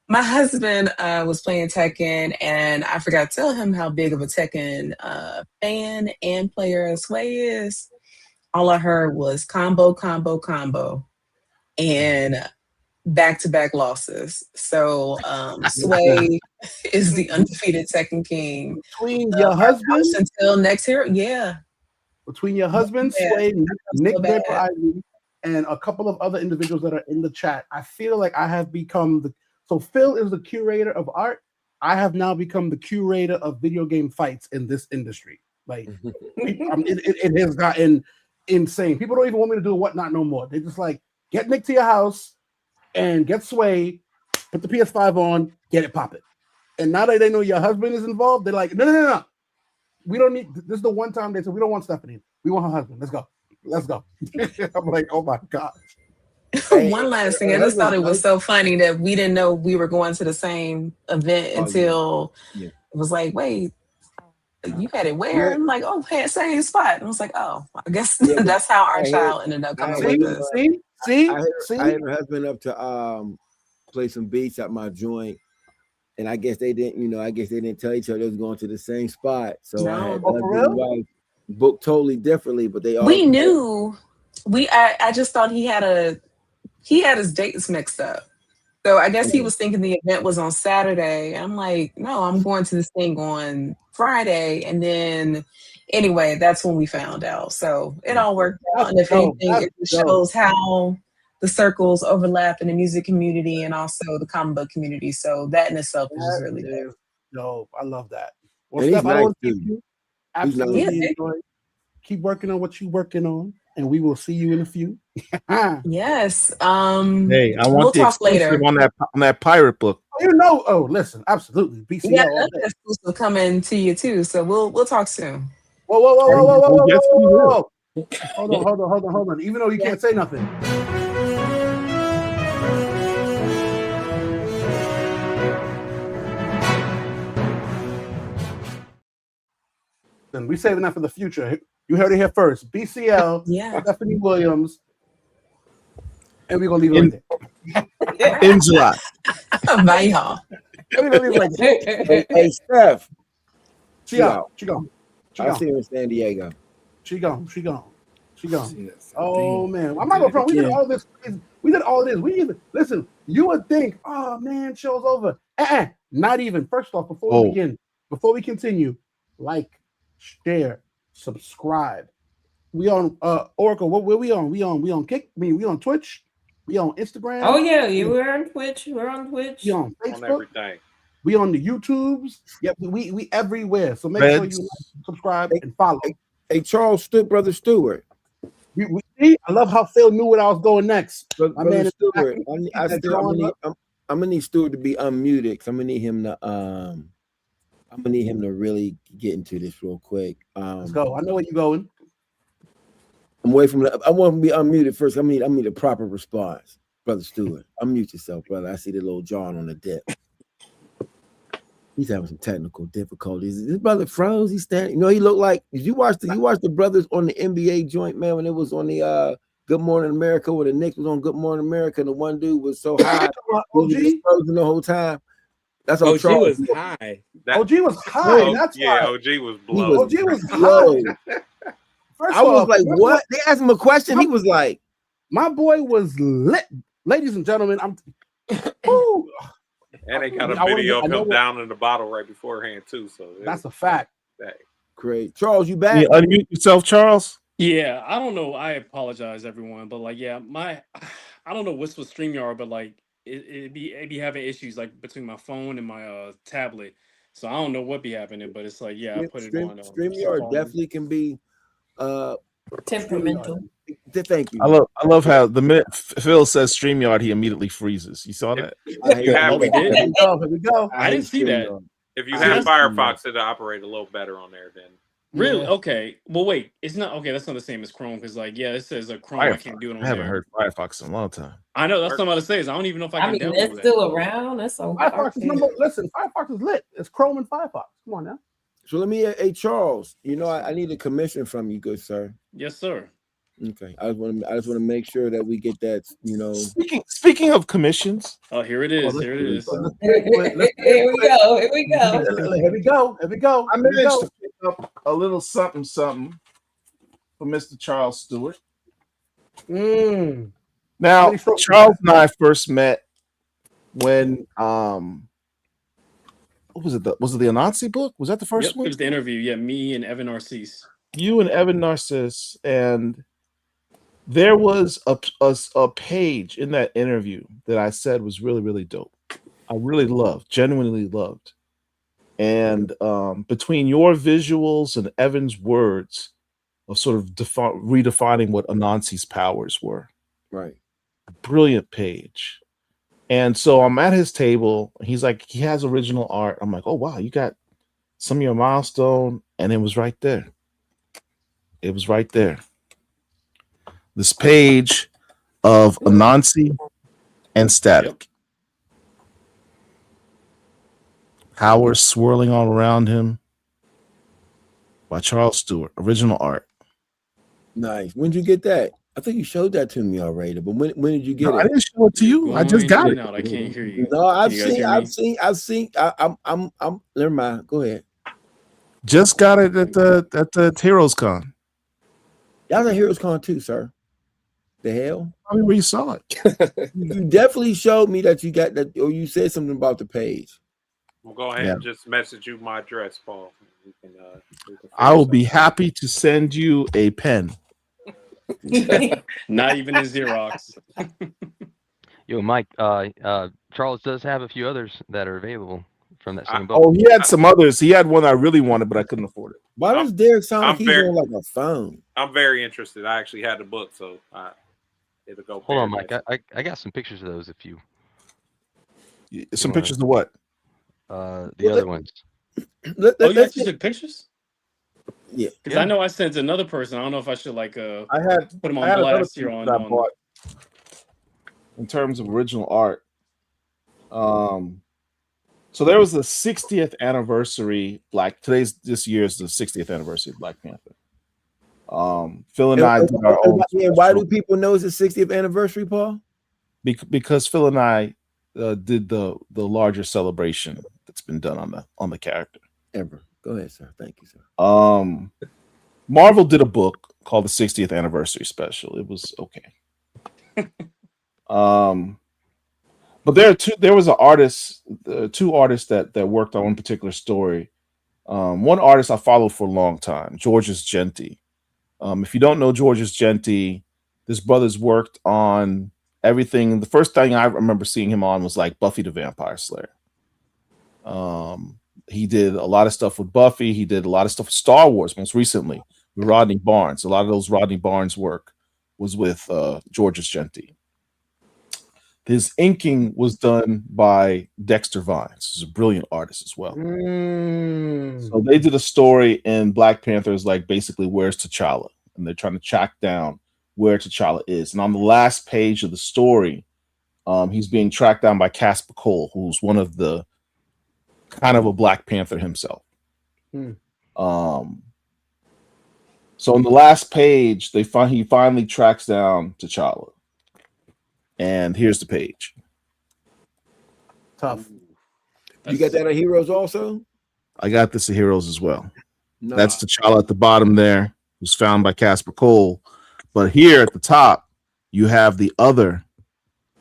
my husband was playing Tekken, and I forgot to tell him how big of a Tekken fan and player Sway is. All I heard was combo, and back-to-back losses. So Sway is the undefeated Tekken King. Between your husband until next year, yeah. Between your husband, Sway, Nick Vapor Ivy, and a couple of other individuals that are in the chat, I feel like I have become so Phil is the curator of art. I have now become the curator of video game fights in this industry. Like it has gotten insane. People don't even want me to do whatnot no more. They just like get Nick to your house and get Sway, put the PS5 on, get it popping. And now that they know your husband is involved, they're like, no. We don't need this. Is the one time they said we don't want Stephanie. We want her husband. Let's go. I'm like, oh my god. One last thing, I just thought it was so funny that we didn't know we were going to the same event until it was like, wait, you had it where? I'm like, oh, same spot. And I was like, oh, I guess that's how our child ended up coming with us. See? I had my husband up to play some beats at my joint. And I guess they didn't, I guess they didn't tell each other they was going to the same spot. So I had wife booked totally differently, but they all knew. I just thought he had his dates mixed up. So I guess he was thinking the event was on Saturday. I'm like, no, I'm going to this thing on Friday. And then anyway, that's when we found out. So it all worked out. And if anything, it shows how the circles overlap in the music community and also the comic book community. So that in itself is just really good. No, I love that. Well, Steph, I want to keep you. Absolutely enjoy. Keep working on what you're working on, and we will see you in a few. Yes. Hey, I want the exclusive on that pirate book. Oh, listen, absolutely. BCL. Yeah, that's exclusive coming to you too. So we'll talk soon. Whoa. Hold on. Even though you can't say nothing. And we saving that for the future. You heard it here first. BCL, Stephanie Williams, and we're gonna leave it right there. In July. Bye, y'all. Hey, Steph. She gone. I'll see her in San Diego. She gone. Oh man, I'm not gonna front. We did all this. Listen. You would think, oh man, show's over. Not even. First off, before we continue, like, share, subscribe. We on Oracle. Where we on? We on Kick. We on Twitch. We on Instagram. Oh yeah, we're on Twitch. We're on Twitch. We on Facebook. On everything. We on the YouTubes. Yep, we everywhere. So make sure you subscribe and follow. Hey, Charles Brother Stewart. We see. I love how Phil knew what I was going next. Brother Stewart. I'm gonna need Stewart to be unmuted because I'm gonna need him to really get into this real quick. Let's go. I know where you're going. I'm away from I want him to be unmuted first. I need a proper response. Brother Stewart. Unmute yourself, brother. I see the little John on the dip. He's having some technical difficulties. This brother froze. He's standing. He looked like. Did you watch the brothers on the NBA joint, man, when it was on the Good Morning America, where the Knicks was on Good Morning America, and the one dude was so high, he was frozen the whole time. That's OG Charles. was high. OG was high. That's yeah, why. OG was He blown. was OG was low. high. First I was off, like, what? They asked him a question. He was like, my boy was lit. Ladies and gentlemen, woo. And they got a I wanna video get- I of know him what- down in the bottle right beforehand too. So That's a fact. great. Charles, you back? You unmute yourself, Charles. Yeah, I don't know. I apologize, everyone, but like, yeah, I don't know what's with StreamYard, but like, it be having issues like between my phone and my tablet. So I don't know what be happening, but it's like, yeah, I put it on. StreamYard definitely can be temperamental. Thank you. I love how the minute Phil says StreamYard, he immediately freezes. You saw that? If you have, we did. Here we go. I didn't see that. if you have Firefox, it'll operate a little better on there. Then Really? Yeah. Okay. Well, wait. It's not okay. That's not the same as Chrome because, like, yeah, it says Chrome. I can't do it on I haven't there. heard Firefox in a long time. I know that's what I'm about to say. Is I don't even know if I I can mean, download that's that. still around. That's so Firefox is listen, Firefox is lit. It's Chrome and Firefox. Come on now. So let me, hey Charles, you know, I need a commission from you, good sir. Yes, sir. Okay, I just want to make sure that we get that. You know, Speaking of commissions, Oh, here it is. Here it is. Here we go. Here we go. Here we go. Here we go. I Here we managed go. to pick up a little something for Mr. Charles Stewart. Mm. Now, Pretty sure- Charles and I first met when what was it? Was it the Anansi book? Was that the first Yep, one? it was the interview. Yeah, me and Evan Narcisse. You and Evan Narcisse, and there was a page in that interview that I said was really, really dope. I really loved, genuinely loved. And between your visuals and Evan's words of sort of redefining what Anansi's powers were. right? Brilliant page. And so I'm at his table. He's like, he has original art. I'm like, oh, wow, you got some of your milestone. And it was right there. It was right there. This page of Anansi and Static. Powers swirling all around him by Charles Stewart. Original art. Nice. When did you get that? I think you showed that to me already. But when did you get No, it? I didn't show it to you. I just got it. I can't hear you. No, I've Can you guys seen. hear me? I'm. Never mind. Go ahead. Just got it at the Heroescon. Y'all at Heroescon too, sir. The hell? Tell me where you saw it. You definitely showed me that you got that, or you said something about the page. we'll go ahead and just message you my address, Paul. We can I will be happy to send you a pen. Not even a Xerox. Yo, Mike, Charles does have a few others that are available from that same book. Oh, he had some others. He had one I really wanted, but I couldn't afford it. Why does Derek sound like I'm he's very- on like a phone? I'm very interested. I actually had the book, so it'll go. Hold on, very Mike. nice. I got some pictures of those if you Some wanna- pictures of what? the other ones. Oh, you actually took pictures? Yeah. Because I know I sent another person. I don't know if I should like I had put him I on had another blast here piece on. that I bought in terms of original art. So there was the 60th anniversary. This year is the 60th anniversary of Black Panther. Phil and I did our own. Why do people know it's the 60th anniversary, Paul? Because Phil and I did the larger celebration that's been done on the character. Ever. Go ahead, sir. Thank you, sir. Marvel did a book called the 60th anniversary special. It was okay. But there was an artist, two artists that worked on one particular story. One artist I followed for a long time, Georges Genti. If you don't know Georges Genti, this brother's worked on everything. The first thing I remember seeing him on was like Buffy the Vampire Slayer. He did a lot of stuff with Buffy. He did a lot of stuff with Star Wars most recently with Rodney Barnes. A lot of those Rodney Barnes work was with Georges Genti. His inking was done by Dexter Vines, who's a brilliant artist as well. So they did a story in Black Panthers, like basically where's T'Challa, and they're trying to track down where T'Challa is. And on the last page of the story, he's being tracked down by Casper Cole, who's one of the kind of a Black Panther himself. So on the last page, he finally tracks down T'Challa. And here's the page. Tough. You got that on Heroes also? I got this at Heroes as well. No. That's T'Challa at the bottom there, who's found by Casper Cole. But here at the top, you have the other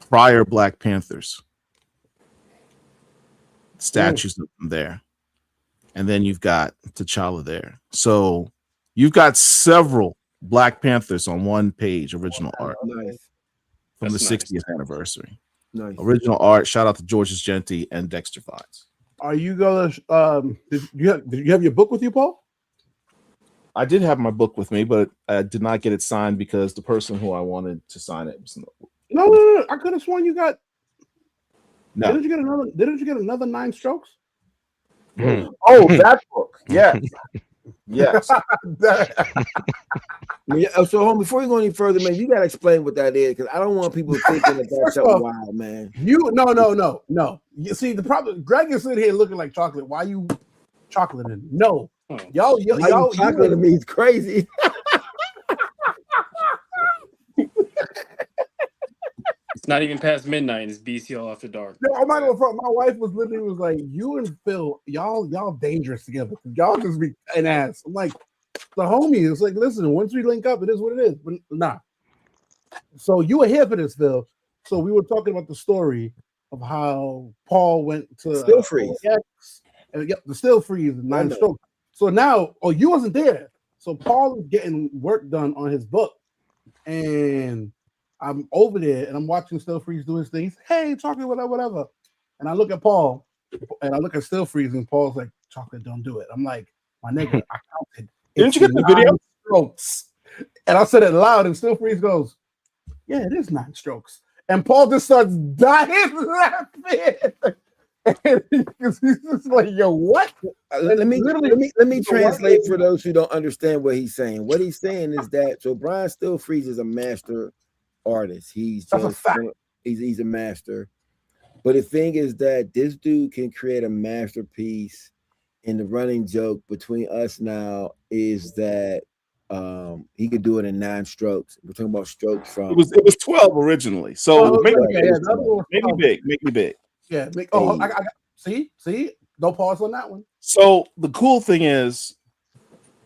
prior Black Panthers. Statues of them there. And then you've got T'Challa there. So you've got several Black Panthers on one page, original art. Nice. From That's the nice. 60th anniversary. Nice. Original art. Shout out to Georges Genti and Dexter Vines. Are you gonna? Did you have your book with you, Paul? I did have my book with me, but I did not get it signed because the person who I wanted to sign it was No. I could have sworn you got. no. Didn't you get another 9 strokes? Oh, that book. Yes. Yes. So, home, before you go any further, man, you gotta explain what that is because I don't want people thinking that that's something wild, man. No. You see, the problem, Greg is sitting here looking like chocolate. Why you chocolating? No, y'all, Chocolate to me is crazy. It's not even past midnight. It's BCL after dark. No, I'm not gonna front. My wife was like, you and Phil, y'all dangerous together. Y'all just be an ass. I'm like, the homie is like, listen, once we link up, it is what it is. But nah. So you were here for this, Phil. So we were talking about the story of how Paul went to Still Freeze. And the Still Freeze 9 strokes. So now, you wasn't there. So Paul is getting work done on his book, and I'm over there and I'm watching Still Freeze do his things. Hey, chocolate, whatever. And I look at Paul and I look at Still Freeze, and Paul's like, chocolate, don't do it. I'm like, my nigga, I counted. Didn't you get the video? Strokes. And I said it loud, and Still Freeze goes, yeah, it is 9 strokes. And Paul just starts dying laughing. Because he's just like, yo, what? Let me translate for those who don't understand what he's saying. What he's saying is that Brian Still Freeze is a master artist. He's a master. But the thing is that this dude can create a masterpiece, and the running joke between us now is that he could do it in 9 strokes. We're talking about strokes from it was 12 originally. So make me big. Yeah. I got see, no pause on that one. So the cool thing is,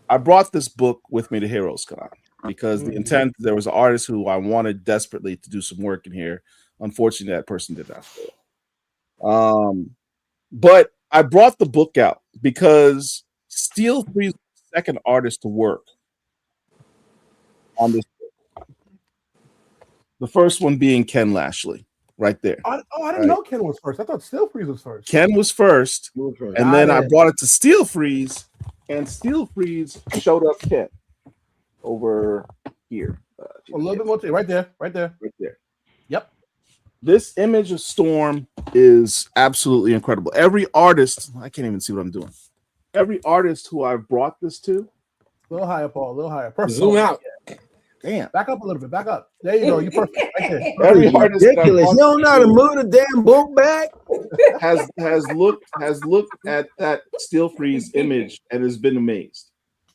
I brought this book with me to Heroescon because the intent, there was an artist who I wanted desperately to do some work in here. Unfortunately, that person did not fail. But I brought the book out because Steel Freeze was the second artist to work on this book. The first one being Ken Lashley, right there. I didn't know Ken was first. I thought Steel Freeze was first. Ken was first, and then I brought it to Steel Freeze, and Steel Freeze showed up Ken over here. A little bit more right there. Yep. This image of Storm is absolutely incredible. Every artist, I can't even see what I'm doing. Every artist who I've brought this to, a little higher, Paul. A little higher. Perfect. Zoom out. Damn. Back up a little bit. Back up. There you go. You perfect. Right there. Every artist ridiculous. You don't know how to move the damn book back. has looked at that Steel Freeze image and has been amazed.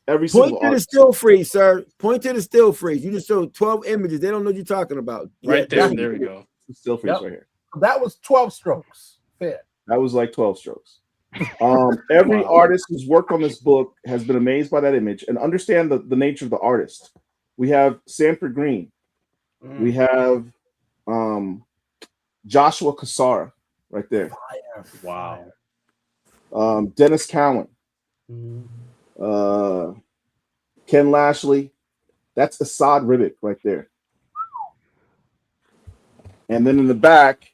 Every single Point to the Still Freeze, sir. Point to the Still Freeze. You just showed 12 images. They don't know what you're talking about. Right there. There we go. Still Freeze right here. That was 12 strokes. Fair. That was like 12 strokes. Every artist who's worked on this book has been amazed by that image and understand the nature of the artist. We have Sanford Green. We have Joshua Cassara right there. Wow. Dennis Cowan. Ken Lashley. That's Assad Ribic right there. And then in the back,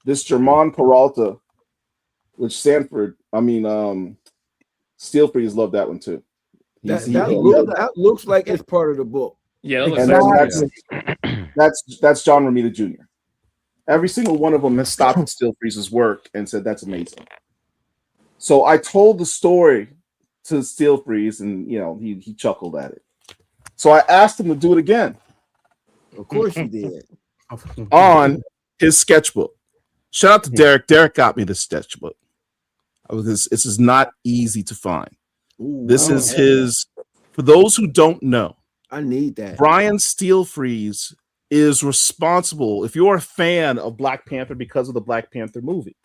this German Peralta, which Steel Freeze loved that one too. That looks like it's part of the book. Yeah, that looks that's John Romita Jr. Every single one of them has stopped at Steel Freeze's work and said that's amazing. So I told the story to Steel Freeze, and he chuckled at it. So I asked him to do it again. Of course you did. On his sketchbook. Shout out to Derek. Derek got me this sketchbook. This is not easy to find. This is his. For those who don't know, I need that. Brian Steel Freeze is responsible. If you're a fan of Black Panther because of the Black Panther movie,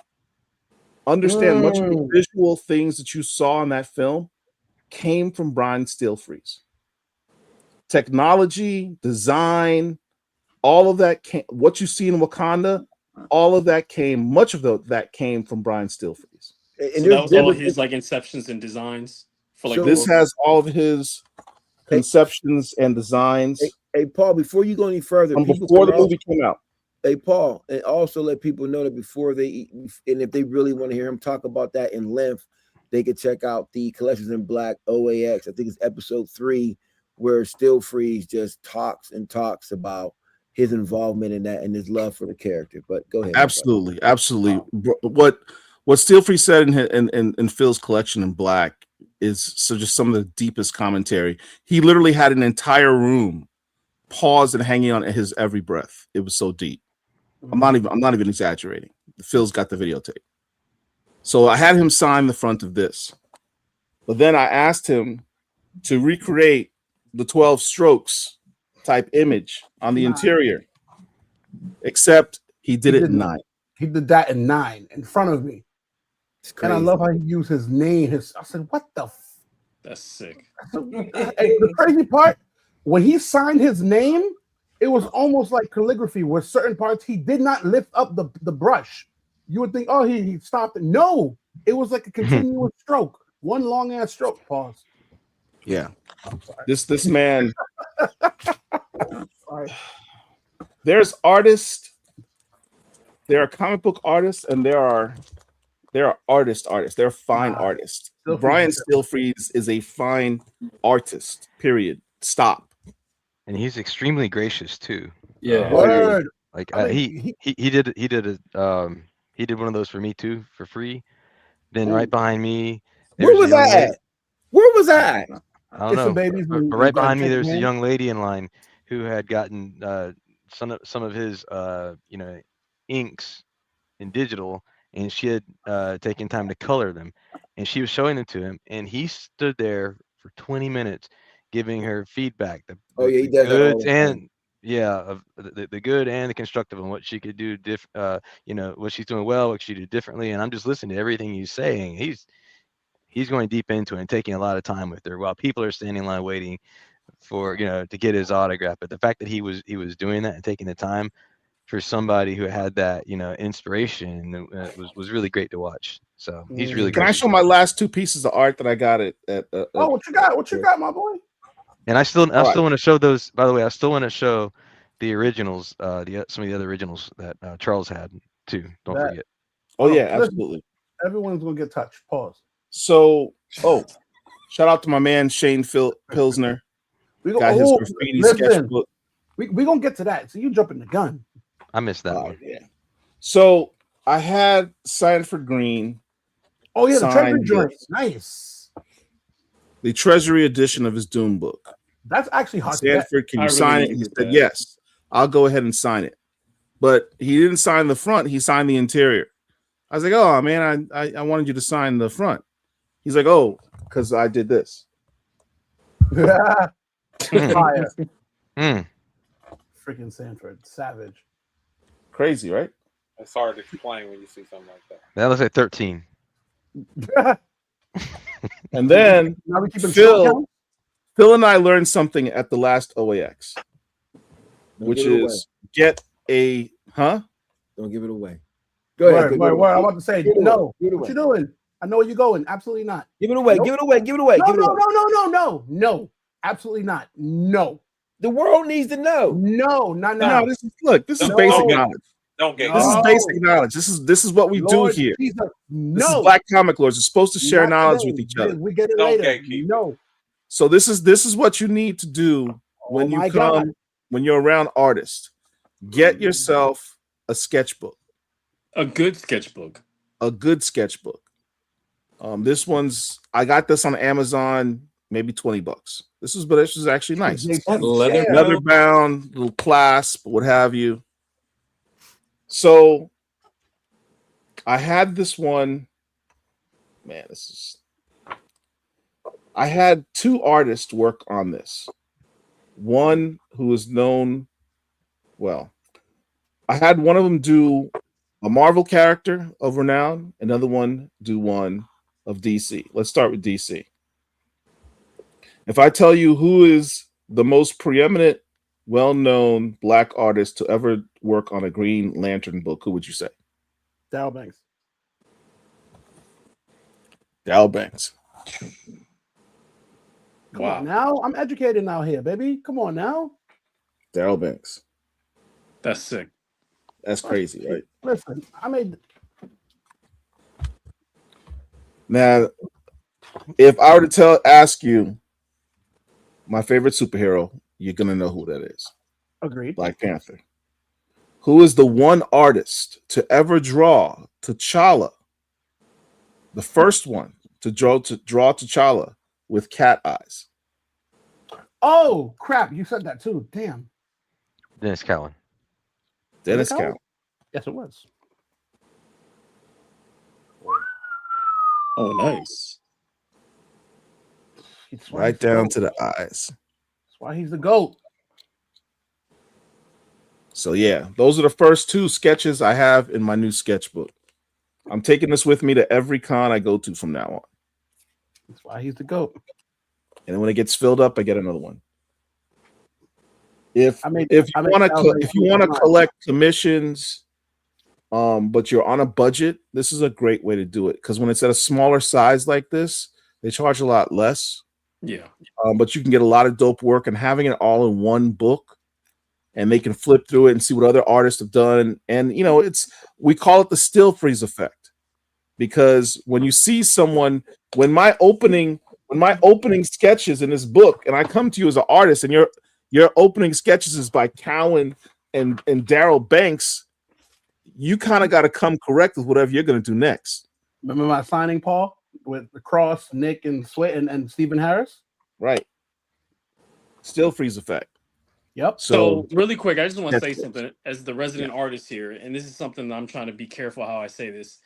understand much of the visual things that you saw in that film came from Brian Stilfreeze. Technology, design, all of that came. What you see in Wakanda, all of that came. Much of that came from Brian Stilfreeze. So that was all his like inceptions and designs for like. This has all of his conceptions and designs. Hey, Paul, before you go any further, from before the movie came out. Hey, Paul, and also let people know that before they, and if they really want to hear him talk about that in length, they could check out the Collections in Black OAX. I think it's episode 3, where Stilfreeze just talks and talks about his involvement in that and his love for the character. But go ahead. Absolutely, absolutely. What Stilfreeze said in Phil's Collection in Black is just some of the deepest commentary. He literally had an entire room paused and hanging on his every breath. It was so deep. I'm not even exaggerating. Phil's got the videotape. So I had him sign the front of this. But then I asked him to recreate the 12 strokes type image on the interior. Except he did it in 9. He did that in 9 in front of me. And I love how he used his name. I said, what the That's sick. The crazy part, when he signed his name, it was almost like calligraphy where certain parts he did not lift up the brush. You would think, oh, he stopped it. No, it was like a continuous stroke. One long ass stroke. Pause. Yeah. This man. Sorry. There's artists, there are comic book artists, and there are artists. They're fine artists. Brian Stilfreeze is a fine artist. Period. Stop. And he's extremely gracious too. Yeah. Word. Like he did one of those for me too for free. Then right behind me, where was I at? Where was I? I don't know. But right behind me, there's a young lady in line who had gotten some of his inks in digital, and she had taken time to color them, and she was showing them to him, and he stood there for 20 minutes giving her feedback. He does that all the time. Of the good and the constructive on what she could do, what she's doing well, what she did differently. And I'm just listening to everything he's saying. He's going deep into it and taking a lot of time with her while people are standing in line waiting for to get his autograph. But the fact that he was doing that and taking the time for somebody who had that inspiration was really great to watch. So he's really Can great. I show my last 2 pieces of art that I got at what you got? What you got, my boy? And I still want to show those. By the way, I still want to show the originals, some of the other originals that Charles had too. Don't forget. Oh yeah, absolutely. Everyone's gonna get touched. Pause. So, shout out to my man Shane Pilsner. Got his graffiti sketchbook. We gonna get to that. So you jumping the gun. I missed that one. Yeah. So I had Sanford Green. Oh yeah, the Treasury joint. Nice. The Treasury edition of his Doom book. That's actually hard. Sanford, can you sign it? He said, yes, I'll go ahead and sign it. But he didn't sign the front, he signed the interior. I was like, oh man, I wanted you to sign the front. He's like, oh, because I did this. Fire. Mm. Freaking Sanford. Savage. Crazy, right? It's hard to explain when you see something like that. That looks like 13. And then now we Phil and I learned something at the last OAX, which is get a Don't give it away. Go ahead. Word. I'm about to say no. What you doing? I know where you're going. Absolutely not. Give it away. Nope. Give it away. Give it away. No. Absolutely not. No. The world needs to know. No, not now. No, this is basic knowledge. Don't get this is basic knowledge. This is what we do here. Jesus, This is Black Comic Lords. We're supposed to share knowledge with each other. We get it later. No. So this is what you need to do when you're around artists. Get yourself a sketchbook. A good sketchbook. This one's I got this on Amazon, maybe $20. This is actually nice. Leather bound, little clasp, what have you. So I had this one. Man, I had 2 artists work on this. One who is known Well, I had one of them do a Marvel character of renown, another one do one of DC. Let's start with DC. If I tell you who is the most preeminent, well-known black artist to ever work on a Green Lantern book, who would you say? Dow Banks. Dal Banks. Come on now. I'm educated now here, baby. Come on now. Daryl Banks. That's sick. That's crazy, right? Listen, I made. Now, if I were to ask you my favorite superhero, you're gonna know who that is. Agreed. Black Panther. Who is the one artist to ever draw T'Challa? The first one to draw T'Challa with cat eyes. Oh crap! You said that too. Damn. Dennis Cowan. Dennis Cowan. Yes, it was. Oh, nice. Right down to the eyes. That's why he's the GOAT. So yeah, those are the first two sketches I have in my new sketchbook. I'm taking this with me to every con I go to from now on. That's why he's the GOAT. And when it gets filled up, I get another one. If you want to collect commissions, but you're on a budget, this is a great way to do it. Because when it's at a smaller size like this, they charge a lot less. Yeah. But you can get a lot of dope work, and having it all in one book, and they can flip through it and see what other artists have done. And we call it the still freeze effect, because when you see someone, when my opening sketches in this book, and I come to you as an artist, and your opening sketches is by Cowan and Daryl Banks, you kind of got to come correct with whatever you're going to do next. Remember my signing, Paul, with the Cross, Nick, and Sweat, and Stephen Harris? Right. Still freeze effect. Yep. So really quick, I just want to say something as the resident artist here, and this is something that I'm trying to be careful how I say this.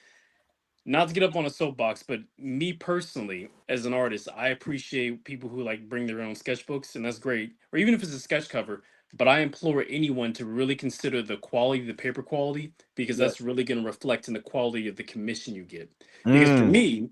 Not to get up on a soapbox, but me personally, as an artist, I appreciate people who like bring their own sketchbooks, and that's great. Or even if it's a sketch cover, but I implore anyone to really consider the quality, the paper quality, because that's really going to reflect in the quality of the commission you get. Because for me,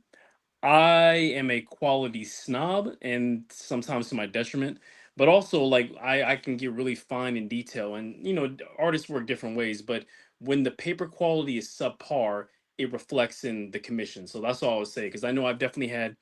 I am a quality snob, and sometimes to my detriment. But also, like I can get really fine in detail, and artists work different ways. But when the paper quality is subpar, it reflects in the commission. So that's all I would say. Because I know I've definitely had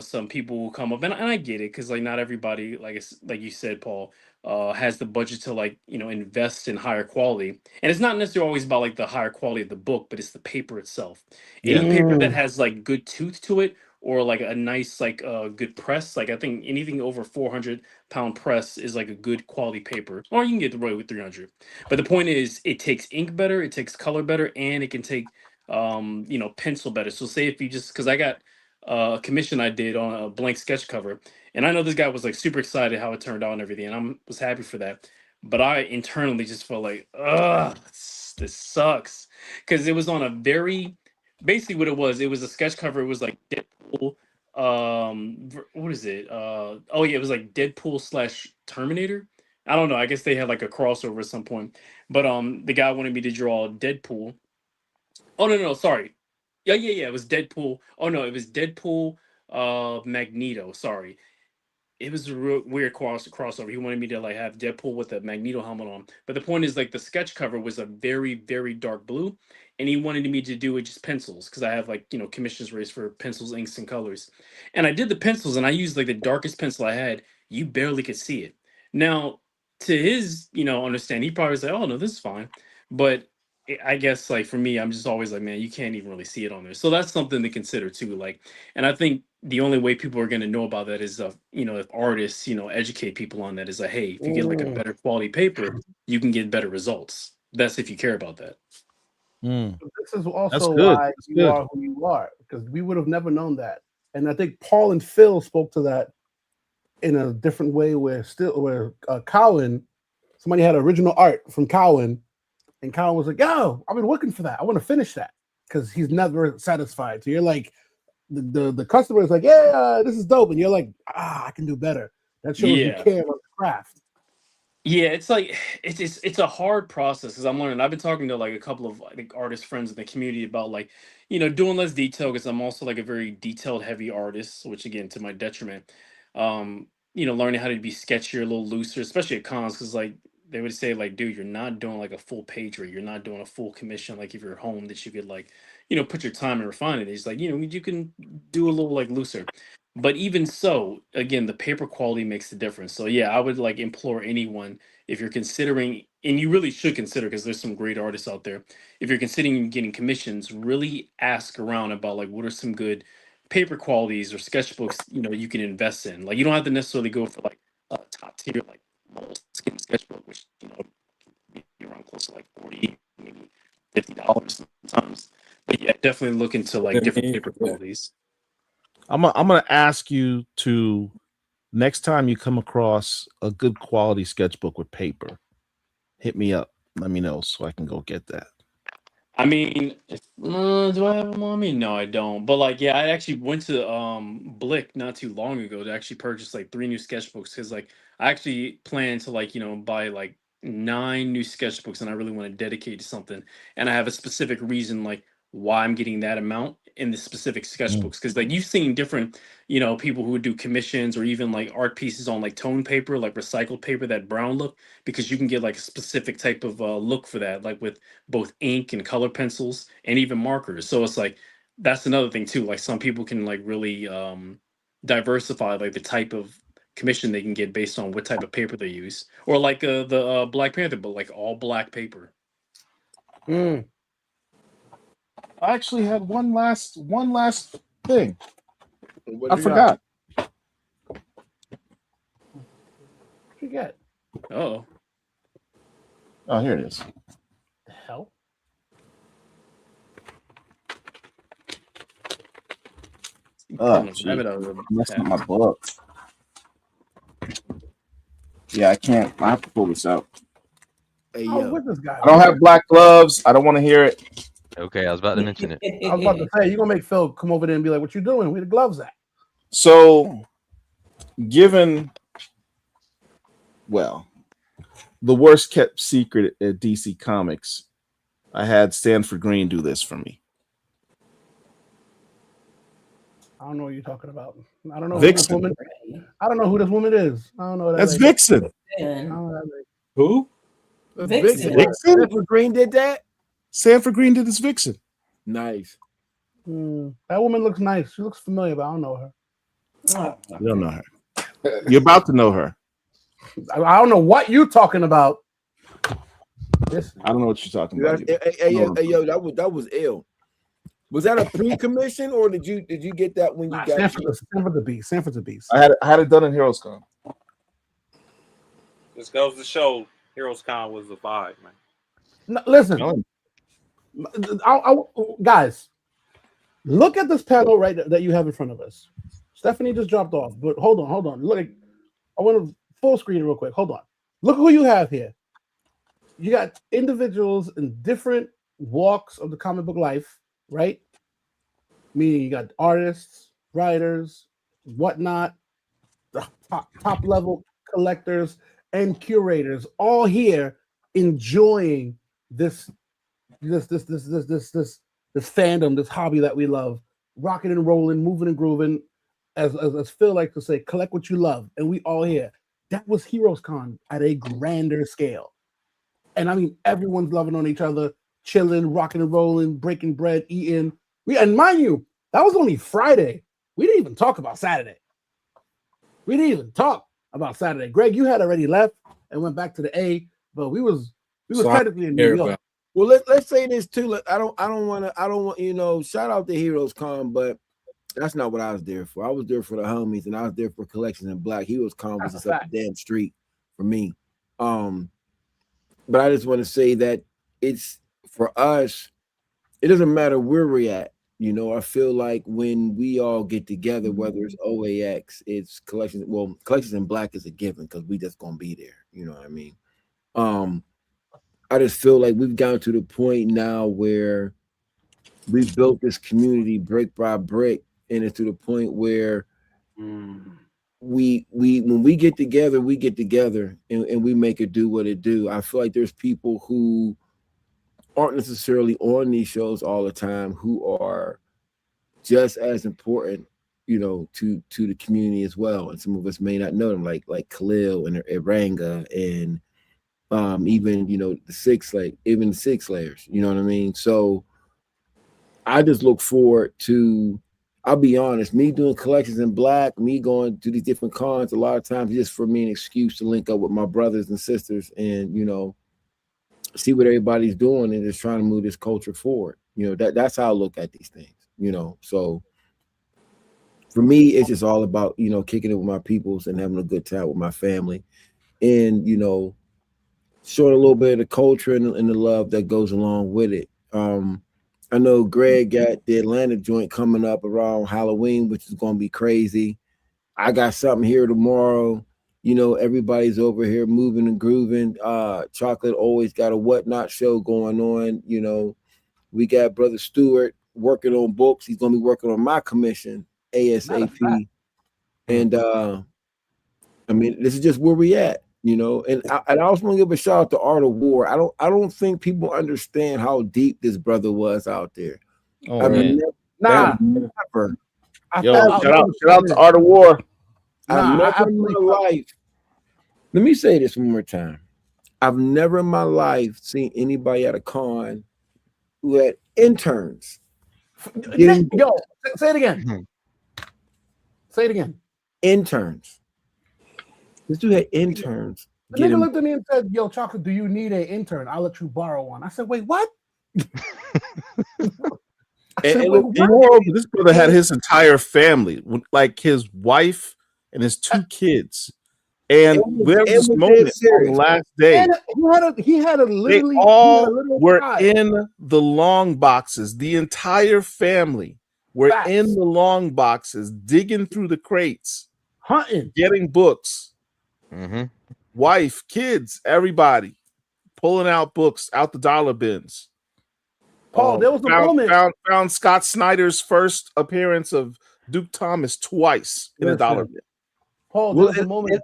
some people who come up, and I get it, because like not everybody, like you said, Paul, has the budget to invest in higher quality. And it's not necessarily always about like the higher quality of the book, but it's the paper itself. Any paper that has like good tooth to it, or like a nice good press, like I think anything over 400-pound press is like a good quality paper, or you can get the away with 300. But the point is, it takes ink better, it takes color better, and it can take pencil better. So say if you just, because I got a commission I did on a blank sketch cover, and I know this guy was like super excited how it turned out and everything, and was happy for that. But I internally just felt like, ugh, this sucks, because it was on a very, basically what it was a sketch cover. It was like Deadpool. What is it? Oh yeah, it was like Deadpool slash Terminator. I don't know. I guess they had like a crossover at some point. But the guy wanted me to draw Deadpool. Oh no, sorry. Yeah. It was Deadpool. Oh no, it was Deadpool. Magneto. Sorry, it was a real weird crossover. He wanted me to like have Deadpool with a Magneto helmet on. But the point is, like, the sketch cover was a very, very dark blue, and he wanted me to do it just pencils, because I have like commissions raised for pencils, inks, and colors. And I did the pencils, and I used like the darkest pencil I had. You barely could see it. Now, to his understand, he probably was like, "Oh no, this is fine," but I guess like for me, I'm just always like, man, you can't even really see it on there. So that's something to consider too. Like, and I think the only way people are going to know about that is if artists educate people on that, is like, hey, if you get like a better quality paper, you can get better results. That's if you care about that. This is also why you are who you are, because we would have never known that. And I think Paul and Phil spoke to that in a different way, where Cowan, somebody had original art from Cowan, and Cowan was like, yo, I've been working for that, I want to finish that, because he's never satisfied. So you're like, the customer is like, yeah, this is dope, and you're like, I can do better. That shows you care about the craft. Yeah, it's like it's a hard process because I'm learning. I've been talking to like a couple of I think artist friends in the community about like doing less detail because I'm also like a very detailed heavy artist, which again to my detriment. Learning how to be sketchier, a little looser, especially at cons because like they would say like, dude, you're not doing like a full page or you're not doing a full commission like if you're home that you could like put your time and refine it. It's like you can do a little like looser. But even so, again, the paper quality makes the difference. So yeah, I would like implore anyone if you're considering, and you really should consider because there's some great artists out there. If you're considering getting commissions, really ask around about like what are some good paper qualities or sketchbooks you can invest in. Like you don't have to necessarily go for like a top tier like skin sketchbook, which be around close to like 40, maybe $50 sometimes. But yeah, definitely look into like different paper qualities. I'm gonna ask you to next time you come across a good quality sketchbook with paper, hit me up. Let me know so I can go get that. I mean, do I have them on me? No, I don't. But like, yeah, I actually went to Blick not too long ago to actually purchase like 3 new sketchbooks because like I actually plan to like buy like 9 new sketchbooks and I really want to dedicate to something and I have a specific reason like why I'm getting that amount in the specific sketchbooks because like you've seen different people who would do commissions or even like art pieces on like tone paper like recycled paper that brown look because you can get like a specific type of look for that like with both ink and color pencils and even markers. So it's like that's another thing too. Like some people can like really diversify like the type of commission they can get based on what type of paper they use. Or like the Black Panther, but like all black paper. I actually had one last thing. I forgot. Forget. Oh. Oh, here it is. The hell? Oh, messing up my book. Yeah, I can't. I have to pull this out. Hey, with this guy? I don't have black gloves. I don't want to hear it. Okay, I was about to mention it. I was about to say, you're going to make Phil come over there and be like, what you doing? Where the gloves at? So, given, well, the worst kept secret at DC Comics, I had Stanford Green do this for me. I don't know what you're talking about. I don't know Vixen. who this woman. I don't know who this woman is. I don't know. That's Vixen. Who? Vixen. Stanford Green did that? Stanford Green did this Vixen. Nice. That woman looks nice. She looks familiar, but I don't know her. You don't know her. You're about to know her. I don't know what you're talking about. I don't know what you're talking about. Hey, yo, that was ill. Was that a pre-commission or did you get that when you got Stanford's the beast? Stanford's a beast. I had it done in Heroescon. This goes to show Heroescon was a vibe, man. No, listen, guys, look at this panel right that you have in front of us. Stephanie just dropped off, but hold on. Look, I want to full screen real quick. Hold on. Look who you have here. You got individuals in different walks of the comic book life, right? Meaning you got artists, writers, whatnot, the top level collectors and curators all here enjoying this fandom, this hobby that we love, rocking and rolling, moving and grooving, as Phil likes to say, collect what you love, and we all here. That was Heroescon at a grander scale, and I mean everyone's loving on each other, chilling, rocking and rolling, breaking bread, eating. And mind you, that was only Friday. We didn't even talk about Saturday. Greg, you had already left and went back to the A, but we was technically in New York. Well, let's say this too. I don't want shout out to Heroescon, but that's not what I was there for. I was there for the homies, and I was there for collections in black. Heroescon was just up the damn street for me. But I just want to say that it's for us. It doesn't matter where we're at. I feel like when we all get together, whether it's OAX, it's collections. Well, collections in black is a given because we just gonna be there. You know what I mean? I just feel like we've gotten to the point now where we've built this community brick by brick, and it's to the point where when we get together, and we make it do what it do. I feel like there's people who aren't necessarily on these shows all the time who are just as important, to the community as well. And some of us may not know them, like Khalil and Eranga and even the six layers. You know what I mean? So I just look forward to. I'll be honest, me doing collections in black, me going to these different cons, a lot of times just for me an excuse to link up with my brothers and sisters and see what everybody's doing and just trying to move this culture forward. That's how I look at these things. So for me, it's just all about kicking it with my peoples and having a good time with my family, and showing a little bit of the culture and the love that goes along with it. I know Greg got the Atlanta joint coming up around Halloween, which is going to be crazy. I got something here tomorrow. Everybody's over here moving and grooving. Chocolate always got a whatnot show going on. We got Brother Stewart working on books. He's going to be working on my commission ASAP. And I mean, this is just where we at. And I also want to give a shout out to Art of War. I don't think people understand how deep this brother was out there. Oh, I've man. never. Yo, shout out to Art of War. I've never in my life. Let me say this one more time. I've never in my life seen anybody at a con who had interns. Yo, say it again. Say it again. Interns. This dude had interns. The nigga looked at me and said, "Yo, Chocolate, do you need an intern? I'll let you borrow one." I said, "Wait, what?" This brother had his entire family, like his wife and his 2 kids. And there was this moment on the last day. He had a literally. They all were in the long boxes. The entire family were in the long boxes, digging through the crates, hunting, getting books. Mm-hmm. Wife, kids, everybody pulling out books out the dollar bins. Paul, there was a moment. Found Scott Snyder's first appearance of Duke Thomas twice in a dollar bin. Paul, there was a moment.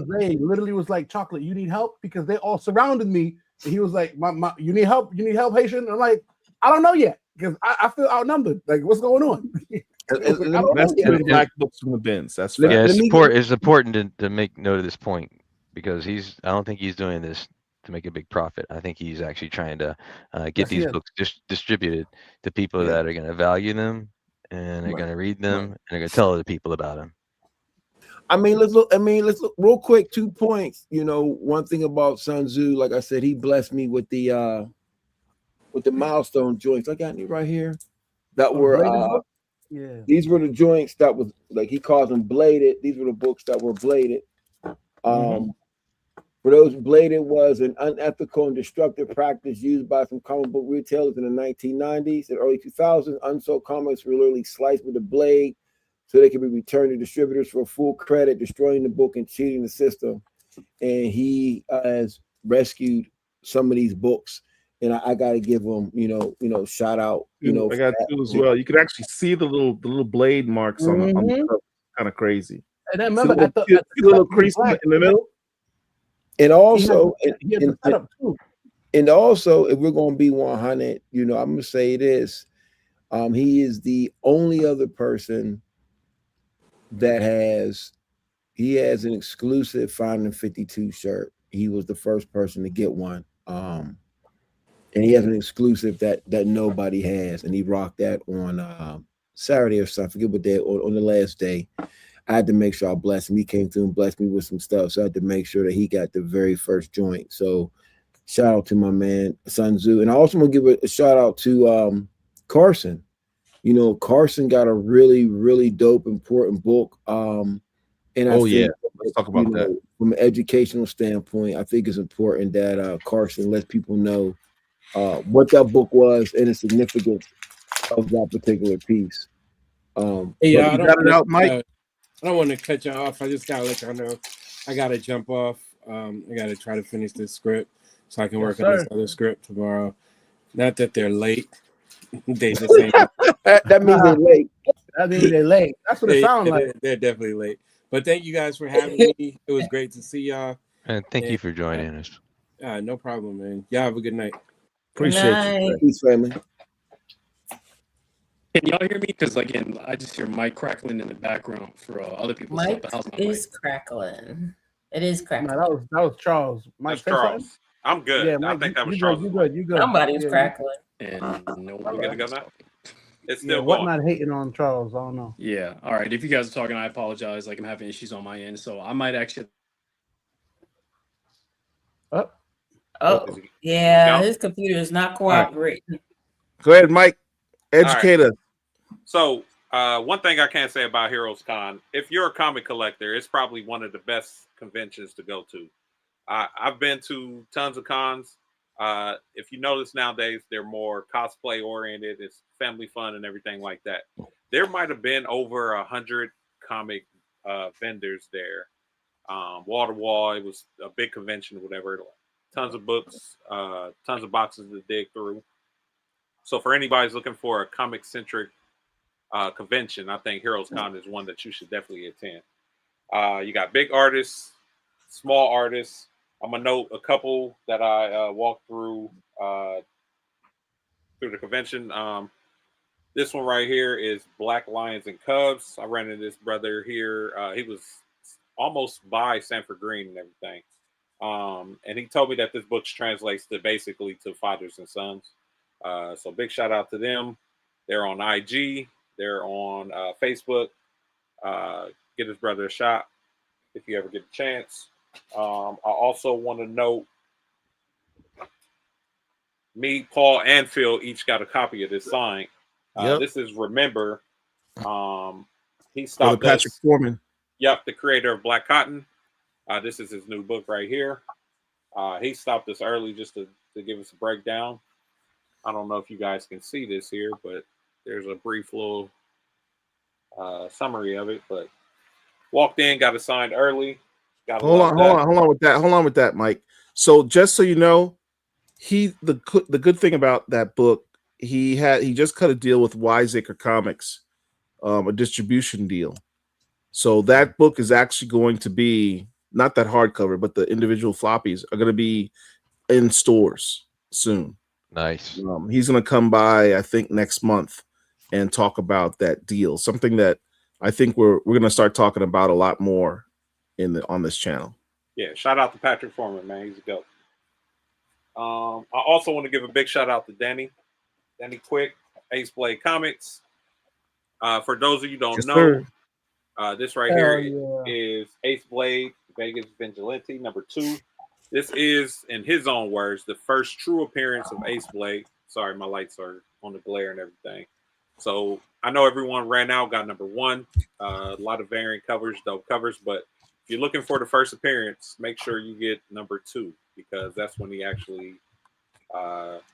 Ray literally was like, "Chocolate, you need help?" Because they all surrounded me. And he was like, "You need help? You need help, Haitian?" And I'm like, "I don't know yet because I feel outnumbered. Like, what's going on?" That's the black books from the bins. That's fact. Yeah, it's important to make note of this point because I don't think he's doing this to make a big profit. I think he's actually trying to get these books distributed to people that are going to value them and are going to read them and are going to tell other people about them. Let's look real quick. 2 points. One thing about Sun Tzu, like I said, he blessed me with the milestone joints. I got any right here that were these were the joints that was like he calls them bladed. These were the books that were bladed. For those, bladed was an unethical and destructive practice used by some comic book retailers in the 1990s and early 2000s. Unsold comics were literally sliced with a blade so they could be returned to distributors for full credit, destroying the book and cheating the system. And he has rescued some of these books. And I got to give him, shout out. I got 2 as well. You could actually see the little blade marks on the cover. Kind of crazy. And then remember at the little crease in the middle. And also, he had the setup too. And also, if we're going to be 100, I'm going to say this: he is the only other person that has an exclusive Finding 52 shirt. He was the first person to get one. And he has an exclusive that nobody has, and he rocked that on Saturday or something. I forget what day, on the last day. I had to make sure I blessed him. He came through and blessed me with some stuff, so I had to make sure that he got the very first joint. So shout out to my man Sun Tzu, and I also want to give a shout out to Carson. Carson got a really, really dope, important book. And I think, let's talk about that. From an educational standpoint, I think it's important that Carson lets people know what that book was and the significance of that particular piece. Hey, I don't want to cut you off. I just gotta let y'all know I gotta jump off. I gotta try to finish this script so I can work on this other script tomorrow. Not that they're late. They just ain't. that means they're late. That means they're late. That's what it sounds like. They're definitely late. But thank you guys for having me. It was great to see y'all. And thank you for joining us. No problem, man. Y'all have a good night. Appreciate you. Peace, family. Can y'all hear me? Because again, I just hear Mike crackling in the background for other people's stuff. Mike But how's my is mic? crackling. It is crackling. No, that was Charles. Mike, That's Charles. I'm good. Yeah, Mike, I think that was you Charles. good. You good. Somebody's Yeah, crackling. And nobody Good to go is now? talking. It's Yeah, still what going. not hating on Charles? I don't know. Yeah. All right. If you guys are talking, I apologize. Like I'm having issues on my end, so I might actually. Oh, yeah, his computer is not cooperating. Go ahead, Mike. Educate us. So, one thing I can say about Heroescon, if you're a comic collector, it's probably one of the best conventions to go to. I've been to tons of cons. If you notice nowadays, they're more cosplay oriented. It's family fun and everything like that. There might have been over 100 comic vendors there, wall to wall. It was a big convention, whatever. Tons of books, tons of boxes to dig through. So for anybody who's looking for a comic centric convention, I think Heroescon is one that you should definitely attend. You got big artists, small artists. I'm gonna note a couple that I walked through the convention. This one right here is Black Lions and Cubs. I ran into this brother here. He was almost by Sanford Green and everything. And he told me that this book translates to basically to fathers and sons. So big shout out to them. They're on IG. They're on Facebook. Get his brother a shot if you ever get a chance. I also want to note me, Paul, and Phil each got a copy of this sign. This is Remember. He stopped Patrick Foreman. Yep, the creator of Black Cotton. This is his new book right here. He stopped us early just to give us a breakdown. I don't know if you guys can see this here, but there's a brief little summary of it. But walked in, got it signed early. Hold on with that, Mike. So just so you know, the good thing about that book, he just cut a deal with Wiseacre Comics, a distribution deal. So that book is actually going to be not that hardcover, but the individual floppies are going to be in stores soon. Nice. He's going to come by, I think, next month and talk about that deal. Something that I think we're going to start talking about a lot more on this channel. Yeah, shout out to Patrick Foreman, man. He's a goat. I also want to give a big shout out to Danny Quick, Ace Blade Comics. For those of you who don't know, this right here is Ace Blade Vegas Vigilante #2. This is, in his own words, the first true appearance of Ace Blade. Sorry, my lights are on the glare and everything. So I know everyone ran out, got #1. A lot of variant covers, dope covers, but if you're looking for the first appearance, make sure you get #2 because that's when he actually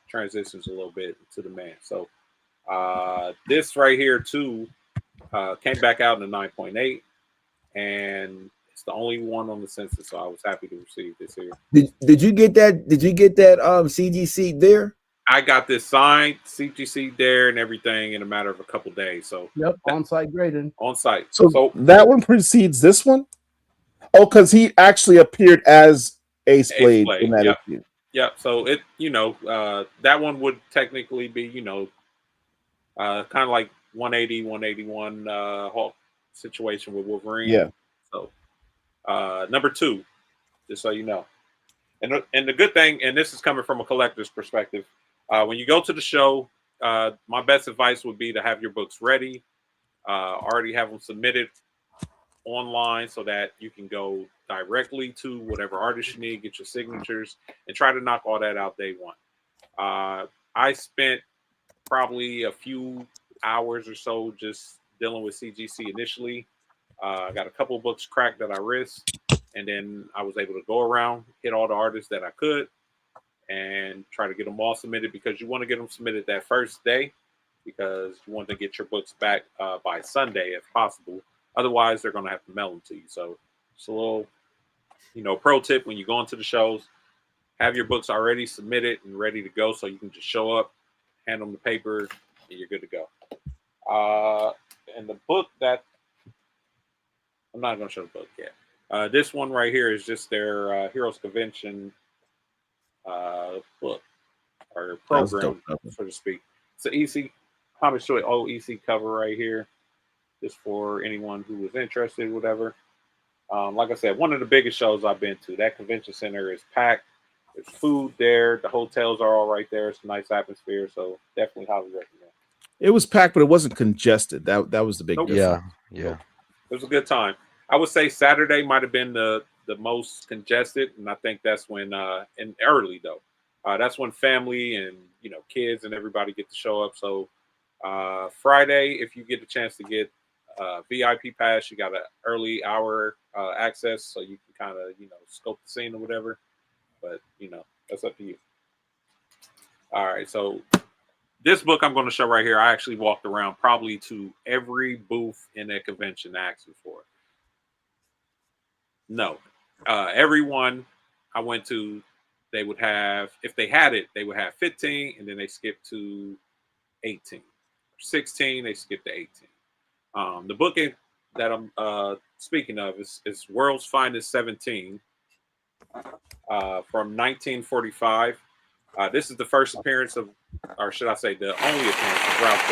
transitions a little bit to the man. So this right here too came back out in the 9.8, and it's the only one on the census. So I was happy to receive this here. Did you get that? Did you get that CGC there? I got this signed, CGC there, and everything in a matter of a couple days. So on-site grading. On site. So that one precedes this one. Oh, because he actually appeared as Ace Blade in that issue. Yep. So it, that one would technically be, kind of like 180, 181 Hulk situation with Wolverine. Yeah. So #2, just so you know. And the good thing, and this is coming from a collector's perspective, when you go to the show, my best advice would be to have your books ready, already have them submitted online so that you can go directly to whatever artist you need, get your signatures, and try to knock all that out day one. I spent probably a few hours or so just dealing with CGC initially. I got a couple of books cracked that I risked, and then I was able to go around, hit all the artists that I could, and try to get them all submitted because you want to get them submitted that first day because you want to get your books back by Sunday if possible. Otherwise, they're going to have to mail them to you. So it's a little, pro tip when you go into the shows, have your books already submitted and ready to go so you can just show up, hand them the paper, and you're good to go. And the book that I'm not going to show the book yet. This one right here is just their Heroes Convention book or program, so to speak. It's an EC comic strip old EC cover right here, just for anyone who was interested, whatever. Like I said, one of the biggest shows I've been to. That convention center is packed. There's food there. The hotels are all right there. It's a nice atmosphere, so definitely highly recommend. It was packed, but it wasn't congested. That was the big difference. Yeah. Nope. It was a good time. I would say Saturday might have been the most congested, and I think that's when and early though. That's when family and kids and everybody get to show up. So Friday, if you get a chance to get VIP pass, you got an early hour access, so you can kind of scope the scene or whatever. But that's up to you. All right, so this book I'm going to show right here, I actually walked around probably to every booth in that convention asking for it. No, everyone I went to, they would have, if they had it, they would have 15, and then they skipped to 18. 16, they skipped to 18. The book that I'm speaking of is World's Finest 17 from 1945. This is the first appearance of, or should I say, the only appearance of Ralph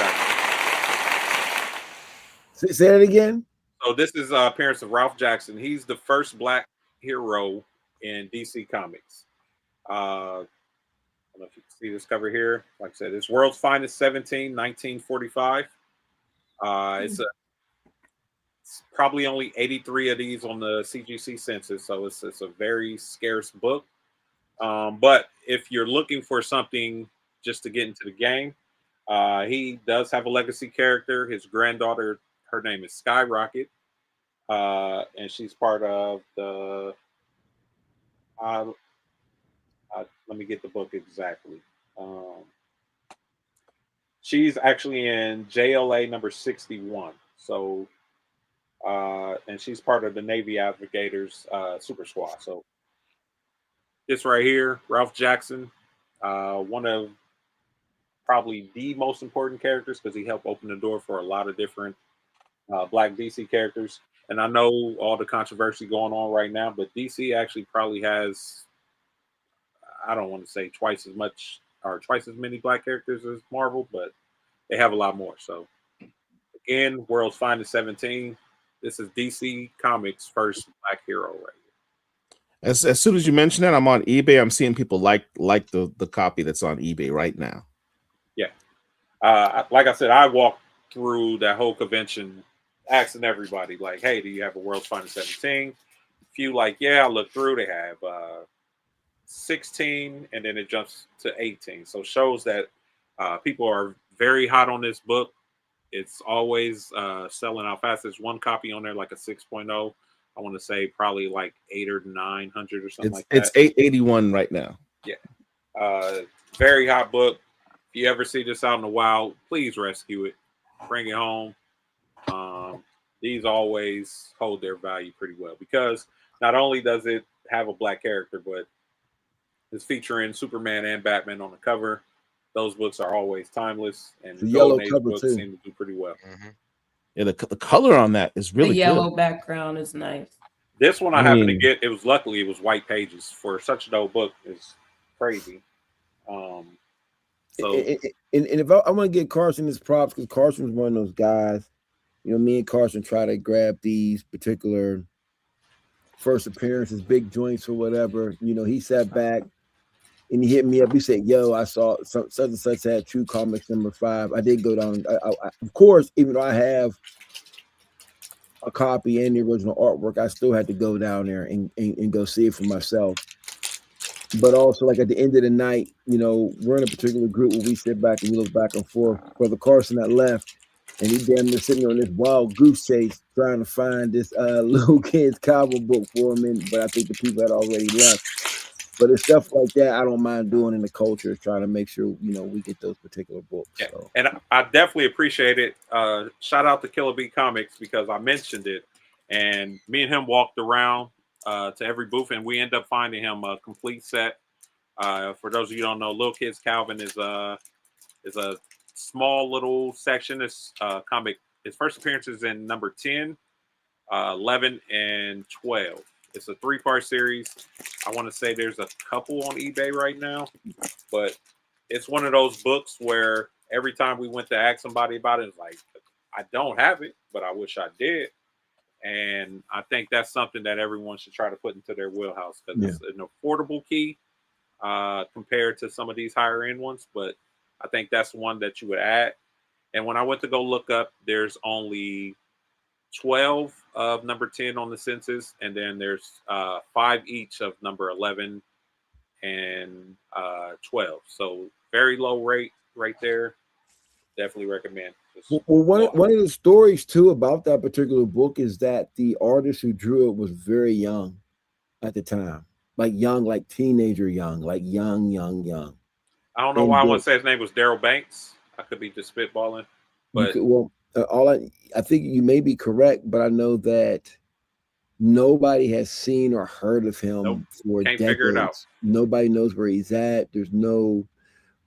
Jackson. Say that again. So this is appearance of Ralph Jackson. He's the first Black hero in DC Comics. I don't know if you can see this cover here. Like I said, it's World's Finest 17, 1945. It's probably only 83 of these on the CGC census, so it's a very scarce book. But if you're looking for something just to get into the game, he does have a legacy character. His granddaughter, her name is Skyrocket, and she's part of the. Let me get the book exactly. She's actually in JLA number 61. So, and she's part of the Navy Navigators Super Squad. So, this right here, Ralph Jackson, one of probably the most important characters because he helped open the door for a lot of different Black DC characters. And I know all the controversy going on right now, but DC actually probably has, I don't want to say twice as much or twice as many Black characters as Marvel, but they have a lot more. So again, World's Finest 17. This is DC Comics' first Black hero right here. As soon as you mention that, I'm on eBay. I'm seeing people like the copy that's on eBay right now. Yeah. Like I said, I walked through that whole convention asking everybody, like, hey, do you have a World's Finest 17? A few like, yeah, I looked through. They have 16, and then it jumps to 18. So shows that people are very hot on this book. It's always selling out fast. There's one copy on there, like a 6.0. I want to say probably like 800 or 900 or something like that. It's 881 right now. Yeah. Very hot book. If you ever see this out in the wild, please rescue it. Bring it home. These always hold their value pretty well because not only does it have a Black character, but it's featuring Superman and Batman on the cover. Those books are always timeless, and the Golden Age books seem to do pretty well. Mm-hmm. Yeah, the color on that is really the yellow good. background is nice. This one I happened to get. It was luckily it was white pages for such an old book. It's crazy. So and if I want to get Carson his props, because Carson's one of those guys. Me and Carson try to grab these particular first appearances, big joints or whatever. He sat back and he hit me up. He said, "Yo, I saw such and such had True Comics number 5." I did go down. I, of course, even though I have a copy and the original artwork, I still had to go down there and go see it for myself. But also, like at the end of the night, we're in a particular group where we sit back and we look back and forth. Brother Carson that left, and he damn near sitting on this wild goose chase trying to find this little kid's comic book for him. But I think the people had already left. But it's stuff like that I don't mind doing in the culture, trying to make sure, we get those particular books. Yeah. So. And I definitely appreciate it. Shout out to Killer Bee Comics because I mentioned it. And me and him walked around to every booth, and we end up finding him a complete set. For those of you who don't know, Little Kids Calvin is a small little section. This comic, his first appearance is in number 10. 11, and 12. It's a 3-part series. I want to say there's a couple on eBay right now, but it's one of those books where every time we went to ask somebody about it, it's like, I don't have it, but I wish I did. And I think that's something that everyone should try to put into their wheelhouse because it's an affordable key compared to some of these higher end ones. But I think that's one that you would add. And when I went to go look up, there's only 12 of number 10 on the census, and then there's 5 each of number 11 and 12. So very low rate right there. Definitely recommend. Well, one of the stories too about that particular book is that the artist who drew it was very young at the time, like young, like teenager young, like young. I don't know why I want to say his name was Daryl Banks. I could be just spitballing, but I think you may be correct, but I know that nobody has seen or heard of him for Can't decades. figure it out. Nobody knows where he's at. There's no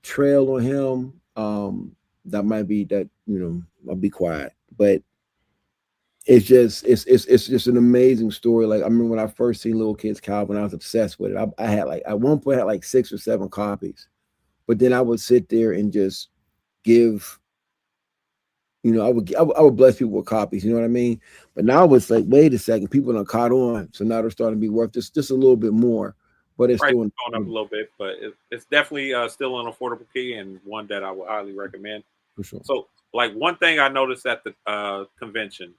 trail on him. That might be that, I'll be quiet, but it's just an amazing story. Like I remember when I first seen Little Kids Calvin, I was obsessed with it. I had at one point I had like 6 or 7 copies, but then I would sit there and just give, I would bless people with copies, you know what I mean? But now it's like, wait a second, people done caught on, so now they're starting to be worth just a little bit more. But it's still going up a little bit, but it's definitely still an affordable key and one that I would highly recommend. For sure. So, like one thing I noticed at the convention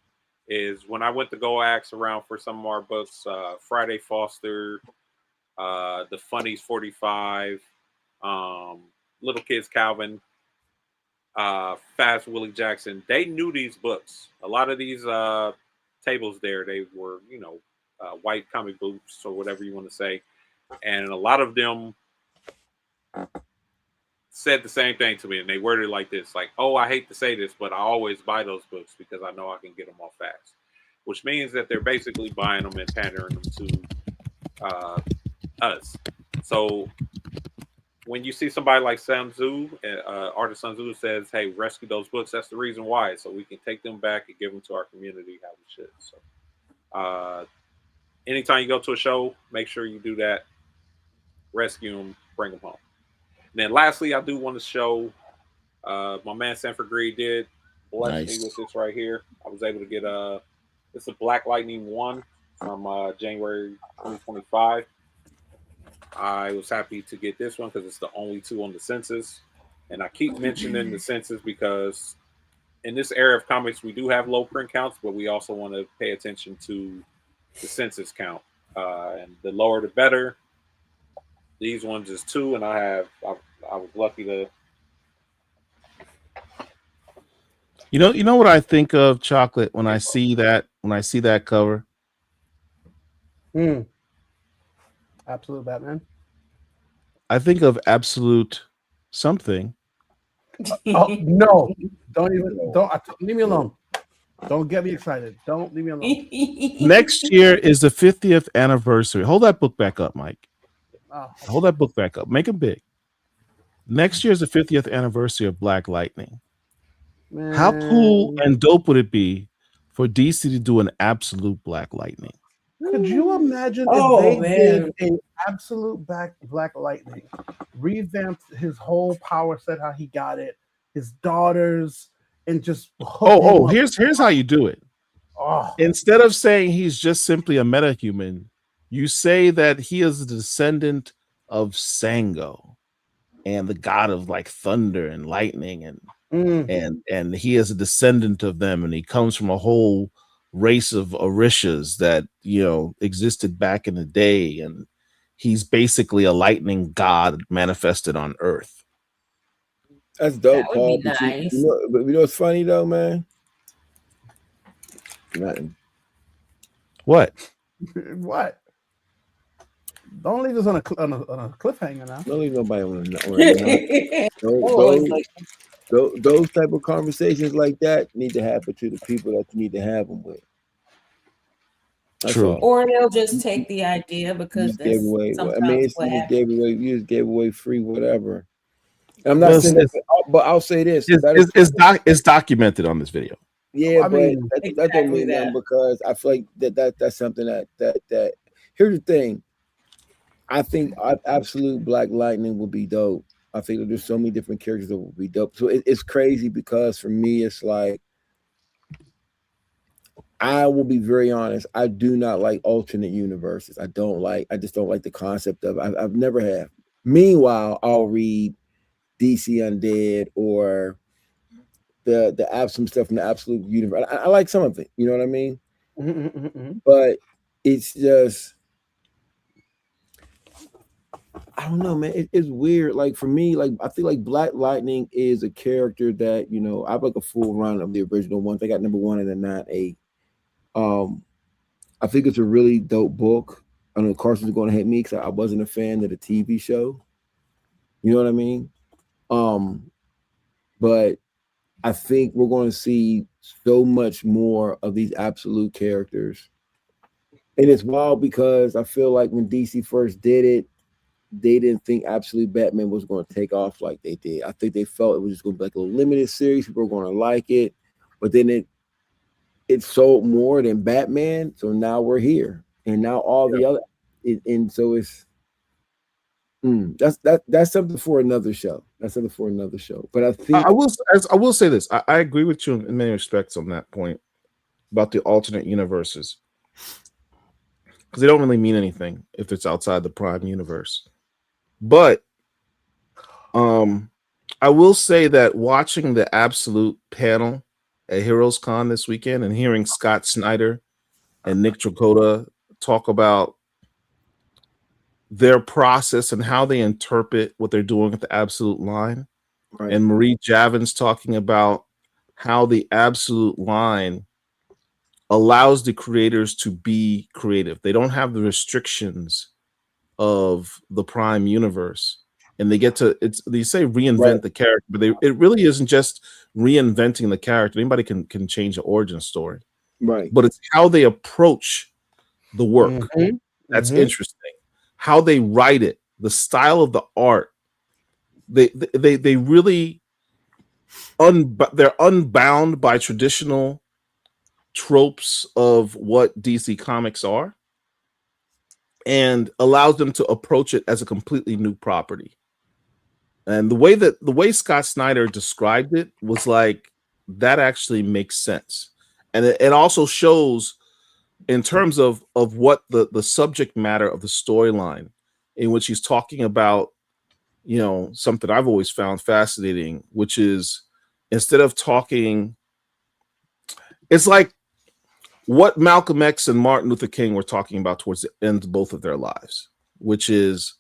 is when I went to go ask around for some of our books, Friday Foster, The Funnies 45, Little Kids Calvin, Fast Willie Jackson, they knew these books. A lot of these tables there, they were, white comic books or whatever you want to say. And a lot of them said the same thing to me, and they worded it like this, like, oh, I hate to say this, but I always buy those books because I know I can get them off fast, which means that they're basically buying them and pandering them to us. So when you see somebody like Sun Tzu, artist Sun Tzu says, hey, rescue those books, that's the reason why, so we can take them back and give them to our community how we should. So anytime you go to a show, make sure you do that. Rescue them, bring them home. And then lastly, I do want to show my man Sanford Greed did bless me with this right here. I was able to get it's a Black Lightning 1 from January 2025. I was happy to get this one because it's the only 2 on the census. And I keep mentioning the census because in this era of comics, we do have low print counts, but we also want to pay attention to the census count. And the lower the better. These ones is 2, and I was lucky to. You know what I think of, Chocolate, when I see that cover? Absolute Batman. I think of Absolute something. Oh no! Leave me alone. Don't get me excited. Don't leave me alone. Next year is the 50th anniversary. Hold that book back up, Mike. Hold that book back up. Make it big. Next year is the 50th anniversary of Black Lightning. Man. How cool and dope would it be for DC to do an Absolute Black Lightning? Could you imagine if they did an Absolute Black Lightning, revamped his whole power set, how he got it, his daughters, and just here's how you do it. Instead of saying he's just simply a metahuman, you say that he is a descendant of Sango and the god of like thunder and lightning, and he is a descendant of them, and he comes from a whole race of Orishas that existed back in the day, and he's basically a lightning god manifested on Earth. That's dope, Paul. Nice. You know what's funny though, man? Nothing. What? What? Don't leave us on a cliffhanger now. Don't leave nobody on those type of conversations like that need to happen to the people that you need to have them with. That's True. all. Or they'll just take the idea because that's sometimes what happens. You just gave away free whatever. I'm not saying that, but I'll say this: it's documented on this video. Yeah, I but mean, that don't mean nothing because I feel like that's something that. Here's the thing. I think absolute Black Lightning will be dope. I think that there's so many different characters that will be dope. So it's crazy because for me, it's like I will be very honest. I do not like alternate universes. I don't like. I just don't like the concept of. I've never have. Meanwhile, I'll read DC Undead or the absolute stuff from the absolute universe. I like some of it. You know what I mean? But it's just I don't know, man. It's weird. Like for me, like I feel like Black Lightning is a character that I have like a full run of the original ones. I got number 1 and a 9/8. I think it's a really dope book. I know Carson's going to hate me because I wasn't a fan of the TV show. You know what I mean? But I think we're going to see so much more of these absolute characters. And it's wild because I feel like when DC first did it, they didn't think Absolute Batman was going to take off like they did. I think they felt it was just going to be like a limited series. People were going to like it. But then it sold more than Batman. So now we're here. And now all the other and so it's that's something for another show. That's something for another show. But I think I will say this. I agree with you in many respects on that point about the alternate universes. Because they don't really mean anything if it's outside the Prime universe. But I will say that watching the Absolute panel at Heroescon this weekend and hearing Scott Snyder and Nick Tricota talk about their process and how they interpret what they're doing with the Absolute line, right. And Marie Javins talking about how the Absolute line allows the creators to be creative. They don't have the restrictions of the Prime universe, and they get to they say reinvent the character, but it really isn't just reinventing the character. Anybody can change the origin story, right? But it's how they approach the work that's interesting. How they write it, the style of the art. They really they're unbound by traditional tropes of what DC Comics are, and allows them to approach it as a completely new property. And the way Scott Snyder described it was like that actually makes sense, and it also shows in terms of what the subject matter of the storyline, in which he's talking about, something I've always found fascinating, which is instead of talking, it's like what Malcolm X and Martin Luther King were talking about towards the end of both of their lives, which is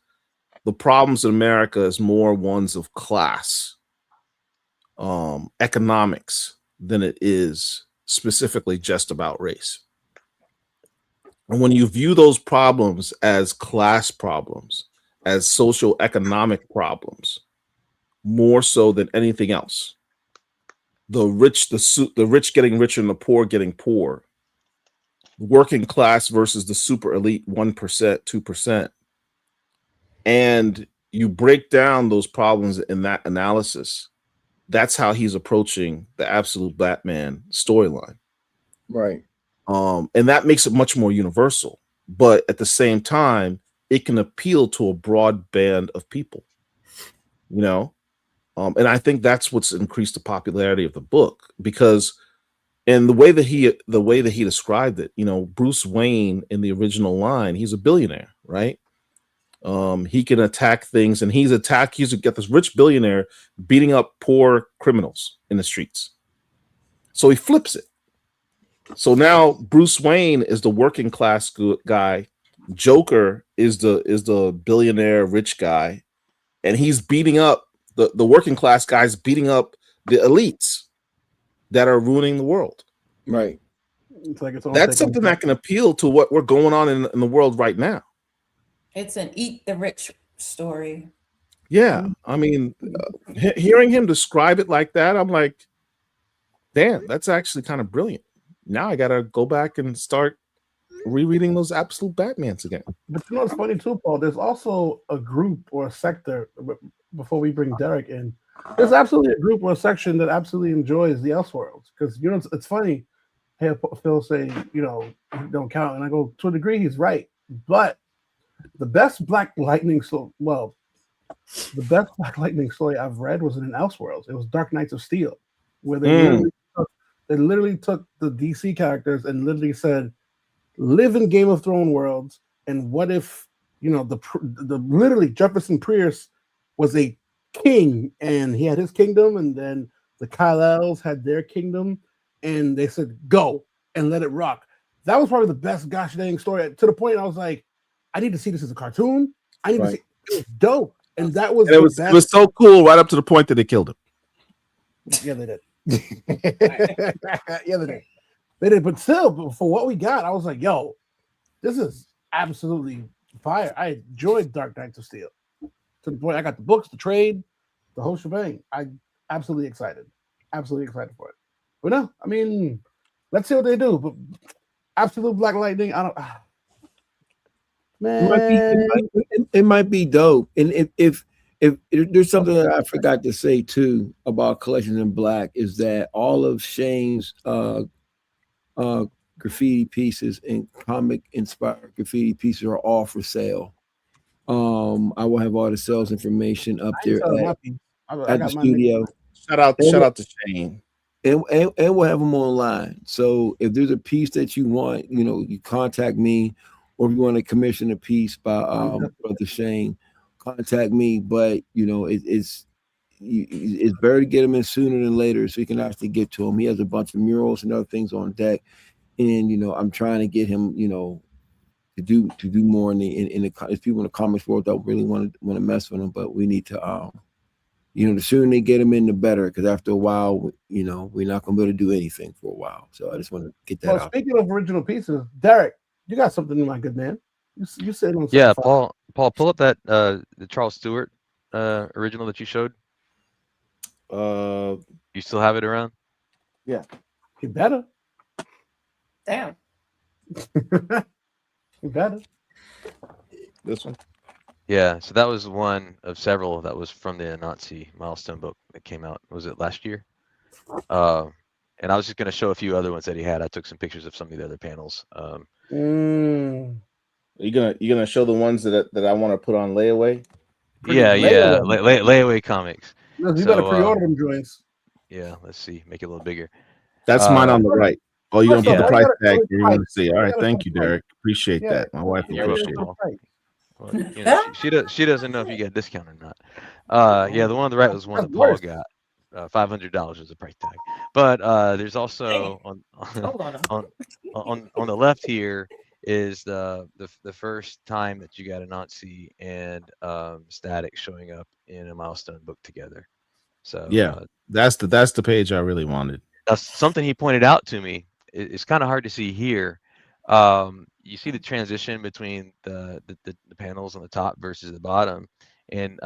the problems in America is more ones of class, economics, than it is specifically just about race. And when you view those problems as class problems, as social economic problems, more so than anything else, the rich getting richer and the poor getting poor, working class versus the super elite 1%, 2%, and you break down those problems in that analysis, that's how he's approaching the Absolute Batman storyline. Right. And that makes it much more universal. But at the same time, it can appeal to a broad band of people, and I think that's what's increased the popularity of the book, because and the way that he described it, Bruce Wayne in the original line, he's a billionaire, right? He can attack things, and he's got this rich billionaire beating up poor criminals in the streets. So he flips it. So now Bruce Wayne is the working class guy. Joker is the billionaire rich guy, and he's beating up the working class guys, beating up the elites that are ruining the world. Right. It's like that's something that can appeal to what we're going on in the world right now. It's an eat the rich story. Yeah, I mean, hearing him describe it like that, I'm like, damn, that's actually kind of brilliant. Now I gotta go back and start rereading those Absolute Batmans again. But it's funny too, Paul. There's also a group or a sector, before we bring Derek in, There's absolutely a group or a section that absolutely enjoys the Elseworlds because it's funny. Hey, Phil say don't count, and I go to a degree he's right, but the best Black Lightning story I've read was in Elseworlds. It was Dark Knights of Steel, where they literally took the DC characters and literally said, live in Game of Thrones worlds, and what if the literally Jefferson Pierce was a king and he had his kingdom, and then the Kal-Els had their kingdom, and they said go and let it rock. That was probably the best gosh dang story, to the point I was like, I need to see this as a cartoon. I need to see it was dope. And that was it was so cool right up to the point that they killed him. Yeah, they did. Yeah, they did. They did, but still, for what we got, I was like, yo, this is absolutely fire. I enjoyed Dark Knights of Steel. To the point I got the books, the trade, the whole shebang. I absolutely excited. Absolutely excited for it. But no, I mean, let's see what they do. But absolute Black Lightning, I don't man. It might be dope. And if there's something that I forgot to say too about Collections in Black, is that all of Shane's graffiti pieces and comic inspired graffiti pieces are all for sale. I will have all the sales information up there at the studio. Shout out to Shane. And we'll have them online. So if there's a piece that you want, you contact me, or if you want to commission a piece by Brother Shane, contact me. But it's better to get him in sooner than later, so you can actually get to him. He has a bunch of murals and other things on deck, and I'm trying to get him, to do more in the people in the comics world don't really want to mess with him, but we need to the sooner they get him in, the better, because after a while, we're not going to be able to do anything for a while. So I just want to get that out. Speaking of original pieces, Derek, you got something, my good man. You said on yeah, Paul, pull up that the Charles Stewart original that you showed. You still have it around? Yeah, you better. Damn. You better. This one. Yeah, so that was one of several that was from the Nazi milestone book that came out. Was it last year? And I was just going to show a few other ones that he had. I took some pictures of some of the other panels. You gonna show the ones that I want to put on layaway? Layaway comics. You better pre-order them joints. Yeah, let's see. Make it a little bigger. That's mine on the right. Oh, you're gonna put the price tag here. You want to see? All right, thank you, Derek. Appreciate that. My wife appreciates it. Well, she doesn't know if you get a discount or not. Yeah, the one on the right was one that Paul got. $500 is the price tag. But there's also on the left here is the first time that you got a Nazi and Static showing up in a milestone book together. So yeah, that's the page I really wanted. Something he pointed out to me. It's kind of hard to see here. You see the transition between the panels on the top versus the bottom, and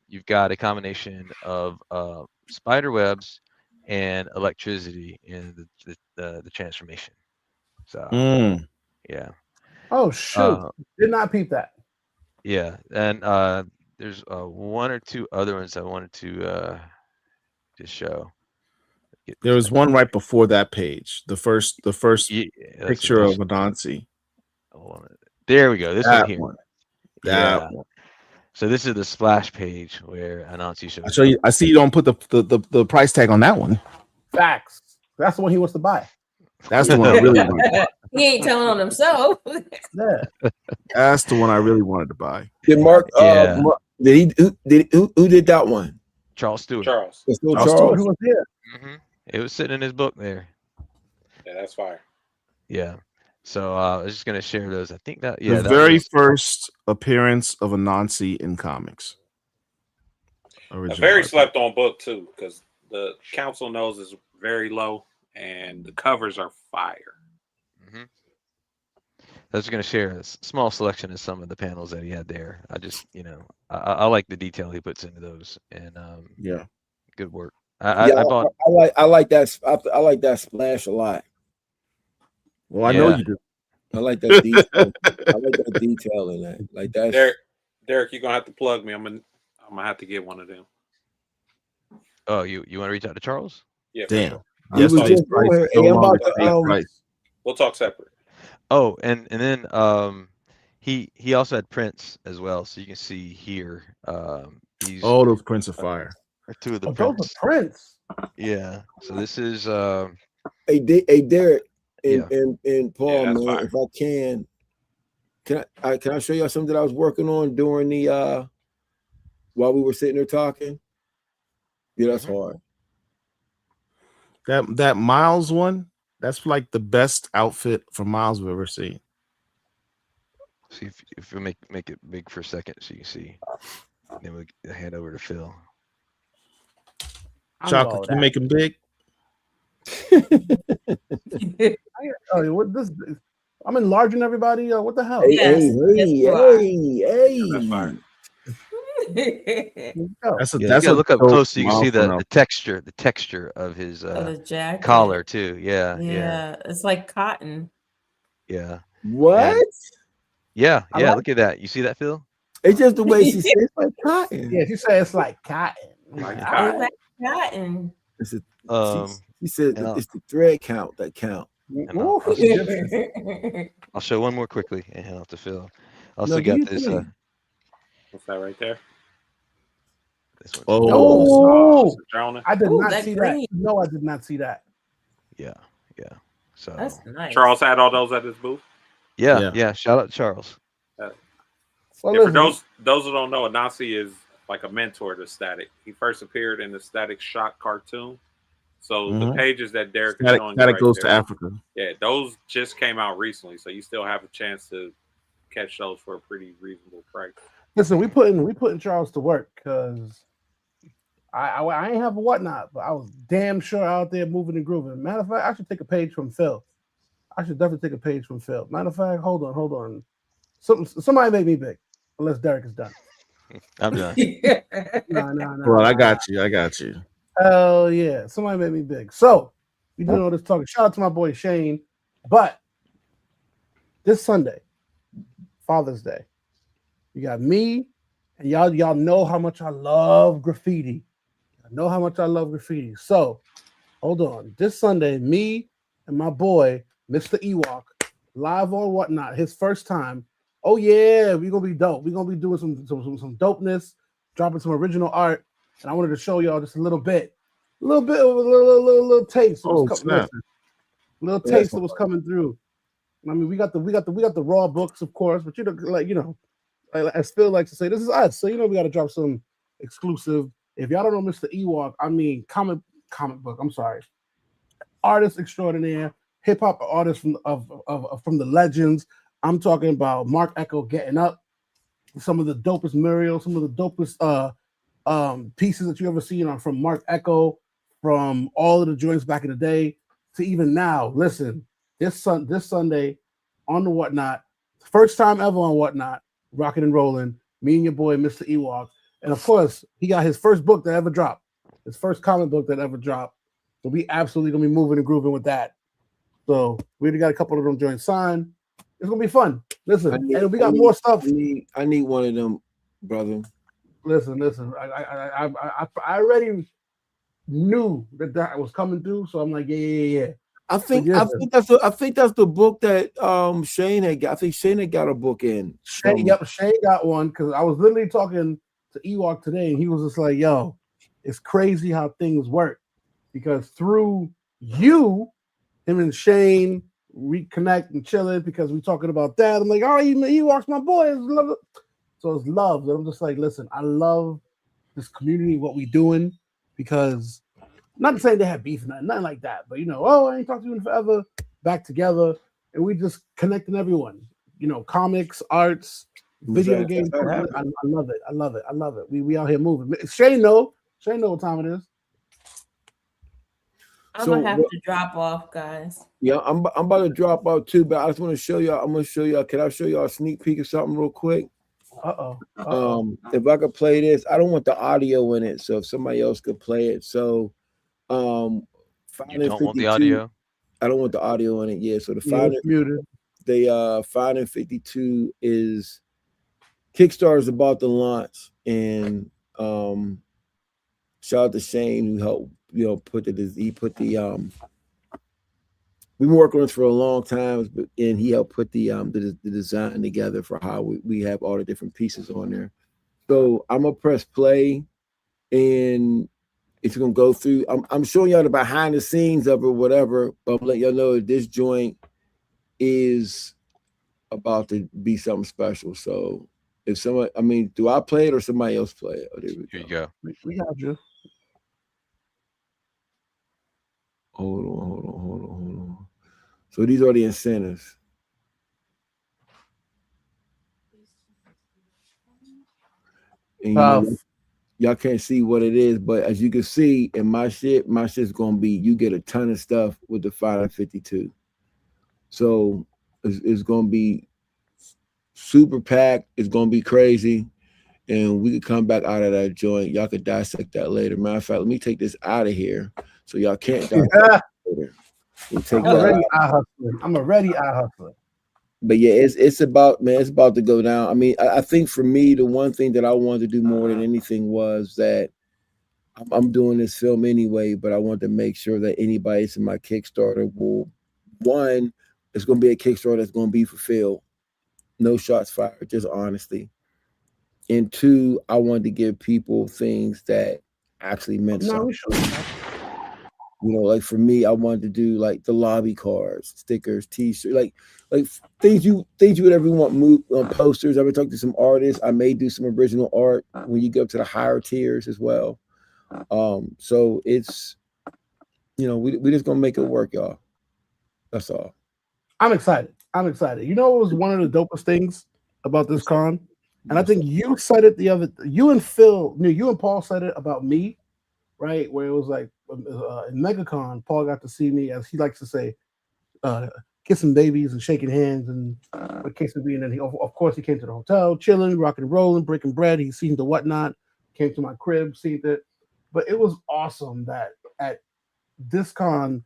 you've got a combination of spider webs and electricity in the transformation. So yeah. Oh shoot! Did not peep that. Yeah, and there's one or two other ones I wanted to show. There was one right before that page. The first picture of Anansi. There we go. This that one here. One. That one. So this is the splash page where Anansi shows. I see you don't put the price tag on that one. Facts. That's the one he wants to buy. That's the one I really wanted. He ain't telling on himself. Yeah. That's the one I really wanted to buy. Did Mark? Who did that one? Charles Stewart. Charles. Stewart, who was here? It was sitting in his book there. Yeah, that's fire. Yeah. So I was just gonna share those. I think that the very first appearance of Anansi in comics. A very slept on book too, because the council knows is very low and the covers are fire. I was going to share a small selection of some of the panels that he had there. I just, I like the detail he puts into those, and yeah, good work. I like that. I like that splash a lot. Well, I know you do. I like that detail. I like that detail in that. Like that. Derek, you're gonna have to plug me. I'm gonna have to get one of them. Oh, you want to reach out to Charles? Yeah. Damn. Sure. He was just on here. Hey, I'm about to, we'll talk separate. Oh, and then he also had prints as well, so you can see here. These those prints are fire. are two of the Those prints. are prints. Yeah. So this is hey Derek yeah. and Paul, Yeah, man, fire. if I can I show y'all something that I was working on during the while we were sitting there talking? Yeah, that's hard. That Miles one, that's like the best outfit for Miles we've ever seen. See if we make it big for a second so you can see. Then we'll hand over to Phil. Chocolate, can you make him big? What this? I'm enlarging everybody. What the hell? Hey. That's fire. That's you gotta look up close so you can see the texture of his jacket. collar too. Yeah. It's like cotton. Yeah. What? Yeah. Look at that. You see that, Phil? It's just the way she says it's like cotton. Yeah, she said it's like cotton. Like cotton. It's she said it's the thread count that count. I'll show one more quickly and hand off to Phil. Also got this. What's that right there? This one. Oh, I did not that's see green. that. No, I did not see that. Yeah. So that's nice. Charles had all those at his booth. Yeah. Shout out to Charles. For those who don't know, Anansi is like a mentor to Static. He first appeared in the Static Shock cartoon. So the pages that Derek is showing Static right goes there, to Africa. Yeah, those just came out recently, so you still have a chance to catch those for a pretty reasonable price. Listen, we putting Charles to work because I ain't have a whatnot, but I was damn sure out there moving and grooving. Matter of fact, I should take a page from Phil. I should definitely take a page from Phil. Matter of fact, hold on. Somebody make me big, unless Derek is done. I'm done. No. Well, I got you. Hell yeah. Somebody made me big. So we doing all this talking. Shout out to my boy Shane. But this Sunday, Father's Day, you got me, and y'all know how much I love graffiti. So hold on. This Sunday, me and my boy, Mr. Ewok, live on Whatnot, his first time. Oh yeah, we're gonna be dope. We're gonna be doing some dopeness, dropping some original art. And I wanted to show y'all just a little bit of a little taste. Little taste that was coming through. I mean, we got the raw books, of course, but as Phil likes to say, this is us. So we got to drop some exclusive. If y'all don't know Mr. Ewok, I mean comic book. I'm sorry, artist extraordinaire, hip hop artist from the legends. I'm talking about Mark Echo getting up, some of the dopest murals, some of the dopest pieces that you ever seen from Mark Echo, from all of the joints back in the day to even now. Listen, this Sunday on the Whatnot, first time ever on Whatnot, rocking and rolling. Me and your boy, Mr. Ewok, and of course, he got his first book that ever dropped, his first comic book that ever dropped. So we absolutely gonna be moving and grooving with that. So we already got a couple of them joints signed. It's gonna be fun. Listen, and we got more stuff. I need one of them, brother. Listen. I already knew that was coming through, so I'm like, yeah. I think that's the book that Shane had got. I think Shane had got a book in. Shane got one because I was literally talking to Ewok today, and he was just like, "Yo, it's crazy how things work because through you, him and Shane reconnect and chilling because we're talking about that. I'm like, oh, Ewok's my boy. So it's love. And I'm just like, listen, I love this community, what we doing, because not saying they have beef, nothing like that, but I ain't talked to you in forever, back together, and we just connecting everyone. Comics, arts, video games. I love it. We out here moving. Shane know what time it is. I'm gonna have to drop off, guys. Yeah, I'm about to drop out too, but I just want to show y'all. I'm gonna show y'all. Can I show y'all a sneak peek of something real quick? If I could play this, I don't want the audio in it, so if somebody else could play it. So, you don't want the audio? I don't want the audio in it. Yeah. So the 5 and 52 is Kickstarter is about to launch, and Shout out to Shane who helped, put the we've been working on this for a long time, and he helped put the design together for how we have all the different pieces on there. So I'm gonna press play, and it's gonna go through. I'm showing y'all the behind the scenes of it, whatever. But I'm letting y'all know that this joint is about to be something special. So if someone, do I play it or somebody else play it? Oh, there we go. Here you go. We got you. Hold on. So these are the incentives. And y'all can't see what it is, but as you can see in my shit's gonna be, you get a ton of stuff with the 552. So it's gonna be super packed. It's gonna be crazy, and we could come back out of that joint. Y'all could dissect that later. Matter of fact, let me take this out of here so y'all can't dissect later. I'm already eye hustling. But yeah, it's about, man, it's about to go down. I think for me, the one thing that I wanted to do more than anything was that I'm doing this film anyway, but I wanted to make sure that anybody that's in my Kickstarter will, one, it's going to be a Kickstarter that's going to be fulfilled. No shots fired, just honesty. And two, I wanted to give people things that actually meant something. Like for me, I wanted to do like the lobby cards, stickers, T-shirts, like things you would ever want. Posters. I've been talking to some artists. I may do some original art when you go up to the higher tiers as well. So it's, we just gonna make it work, y'all. That's all. I'm excited. You know what was one of the dopest things about this con? And I think you said it you and Paul said it about me, right? Where it was like in MegaCon, Paul got to see me, as he likes to say, kissing babies and shaking hands and quesadilla. And of course, he came to the hotel, chilling, rocking and rolling, breaking bread. He seen the whatnot, came to my crib, seen it. But it was awesome that at this con,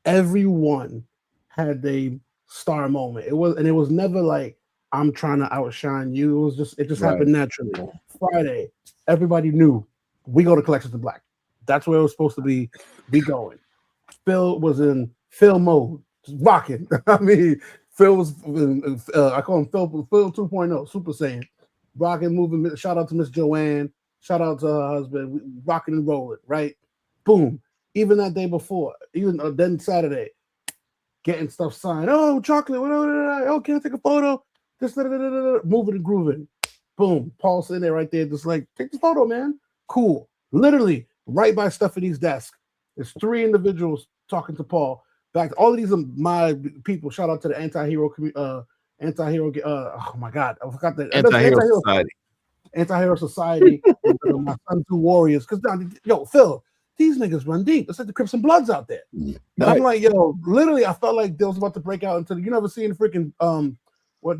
everyone had a star moment. It was never like I'm trying to outshine you. It just happened naturally. Friday, everybody knew we go to Collections of Black. That's where it was supposed to be. We going. Phil was in Phil mode, just rocking. Phil was I call him Phil 2.0, Super Saiyan, rocking, moving. Shout out to Miss Joanne. Shout out to her husband. Rocking and rolling. Right. Boom. Even that day before, even then Saturday, getting stuff signed. Oh, chocolate. Oh, can I take a photo? Just moving and grooving. Boom. Paul sitting there right there, just like, take the photo, man. Cool. Literally right by Stephanie's desk. There's 3 individuals talking to Paul. Back, all of these are my people. Shout out to the anti-hero. Oh my God, I forgot that. Anti-hero society. Anti-hero society. My Sun 2 warriors. Because Phil, these niggas run deep. It's like the Crips and Bloods out there. Right. I'm like, literally, I felt like they was about to break out into you never seen freaking what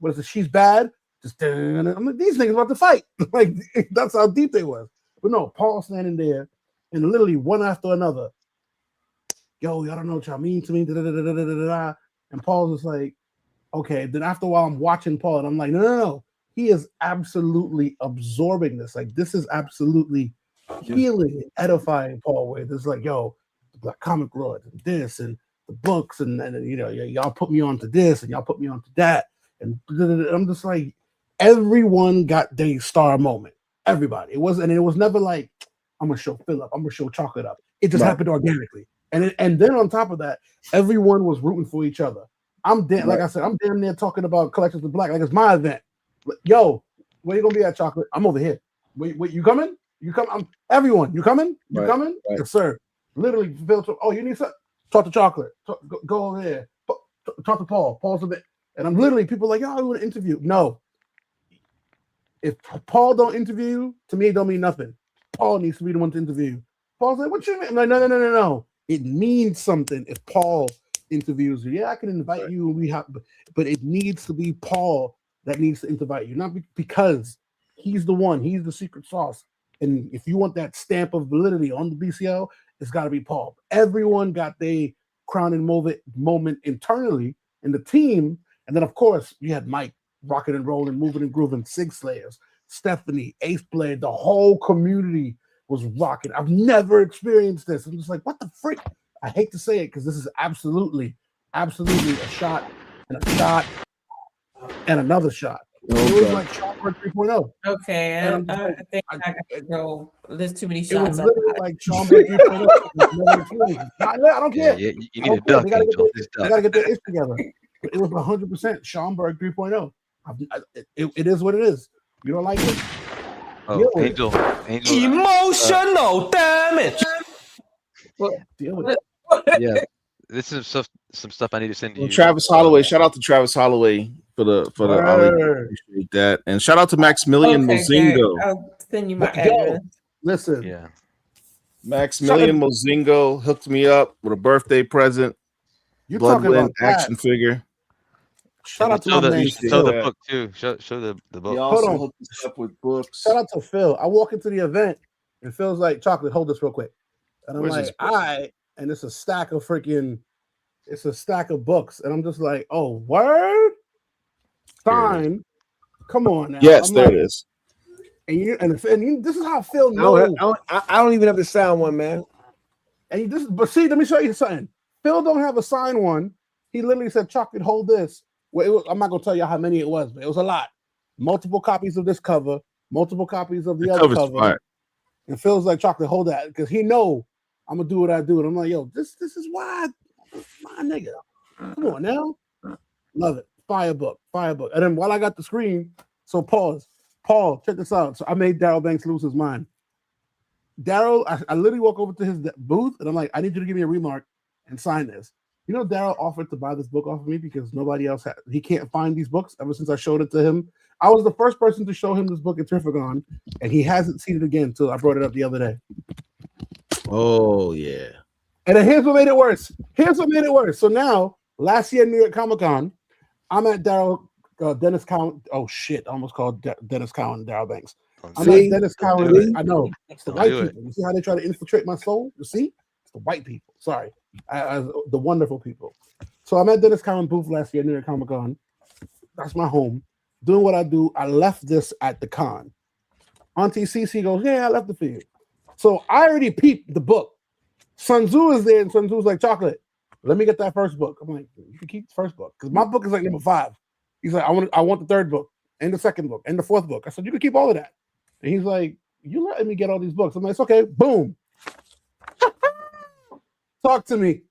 is it? She's bad. Just I'm like, these niggas about to fight. Like that's how deep they was. But no, Paul standing there, and literally one after another. Y'all don't know what y'all mean to me. And Paul's just like, okay. Then after a while, I'm watching Paul, and I'm like, no. He is absolutely absorbing this. Like this is absolutely healing and edifying Paul. Where there's like, the Black Comic Lord, and this, and the books, and y'all put me on to this, and y'all put me on to that, and I'm just like, everyone got their star moment. Everybody. It was never like I'm gonna show Phil up, I'm gonna show Chocolate up. It just happened organically, and then on top of that, everyone was rooting for each other. Like I said, I'm damn near talking about Collections of Black like it's my event. Yo, where you gonna be at, Chocolate? I'm over here. Wait, you coming? You come? Everyone, you coming? You coming? Right. Yes, sir. Literally, Phil. You need something? Talk to Chocolate. Go over there. Talk to Paul. Paul's a bit. And I'm literally, people like, I want to interview. No. If Paul don't interview you, to me, it don't mean nothing. Paul needs to be the one to interview you. Paul's like, what you mean? I'm like, no. It means something if Paul interviews you. Yeah, I can invite you. But it needs to be Paul that needs to invite you, not because he's the one. He's the secret sauce. And if you want that stamp of validity on the BCL, it's got to be Paul. Everyone got their crowning moment internally in the team. And then, of course, you had Mike rocking and rolling, moving and grooving, Sig Slayers, Stephanie, Ace Blade, the whole community was rocking. I've never experienced this. I'm just like, what the frick? I hate to say it because this is absolutely a shot and a shot and another shot. It was like Schomburg 3.0. Okay, And I think I got to go. There's too many It shots. was literally like Schomburg 3.0. I don't care. Yeah, you I need a don't care. duck, Angel. Just They duck. got to get their ish together. But it was 100% Schomburg 3.0. It is what it is. You don't like it? Oh, Angel. Emotional damage. Deal with it. Yeah, this is some stuff I need to send to you. Travis Holloway, shout out to Travis Holloway for the Ali. Appreciate that, and shout out to Maximilian Mozingo. I'll send you my address. Listen, Yeah, Maximilian Mozingo hooked me up with a birthday present. You're Bloodwind talking about action figure. Shout out to my man. Show the book too. Show the book. He also hooked us up with books. Shout out to Phil. I walk into the event and Phil's like, "Chocolate, hold this real quick," and I'm like, and it's a stack of books, and I'm just like, "Oh, word, sign, come on now." Yes, I'm there like, it is. And this is how Phil knows. I don't even have the sound one, man. And but see, let me show you something. Phil don't have a signed one. He literally said, "Chocolate, hold this." Well, I'm not gonna tell you how many it was, but it was a lot. Multiple copies of this cover, multiple copies of the other cover. Fire. And Phil's like, "Chocolate, hold that," because he know I'm gonna do what I do. And I'm like, "Yo, this is why, my nigga. Come on now, love it. Fire book. And then while I got the screen, so Paul, check this out. So I made Daryl Banks lose his mind. Daryl, I literally walk over to his booth and I'm like, "I need you to give me a remark and sign this." You know, Daryl offered to buy this book off of me because nobody else he can't find these books ever since I showed it to him. I was the first person to show him this book at Heroescon, and he hasn't seen it again until I brought it up the other day. Oh, yeah. And then here's what made it worse. So now, last year, New York Comic Con, I'm at Dennis Cowan. Oh, shit. I almost called Dennis Cowan Daryl Banks. I'm at Dennis Cowan. I know. It's the white people. You see how they try to infiltrate my soul? You see? It's the white people. Sorry. The wonderful people. So I'm at Dennis Cowan booth last year, New York Comic Con. That's my home. Doing what I do. I left this at the con. Auntie Cece goes, "Yeah, I left it for you." So I already peeped the book. Sun Tzu is there, and Sun Tzu's like, "Chocolate, let me get that first book." I'm like, "You can keep the first book because my book is like number 5." He's like, I want the third book and the second book and the fourth book." I said, "You can keep all of that." And he's like, "You letting me get all these books?" I'm like, "It's okay." Boom. Talk to me.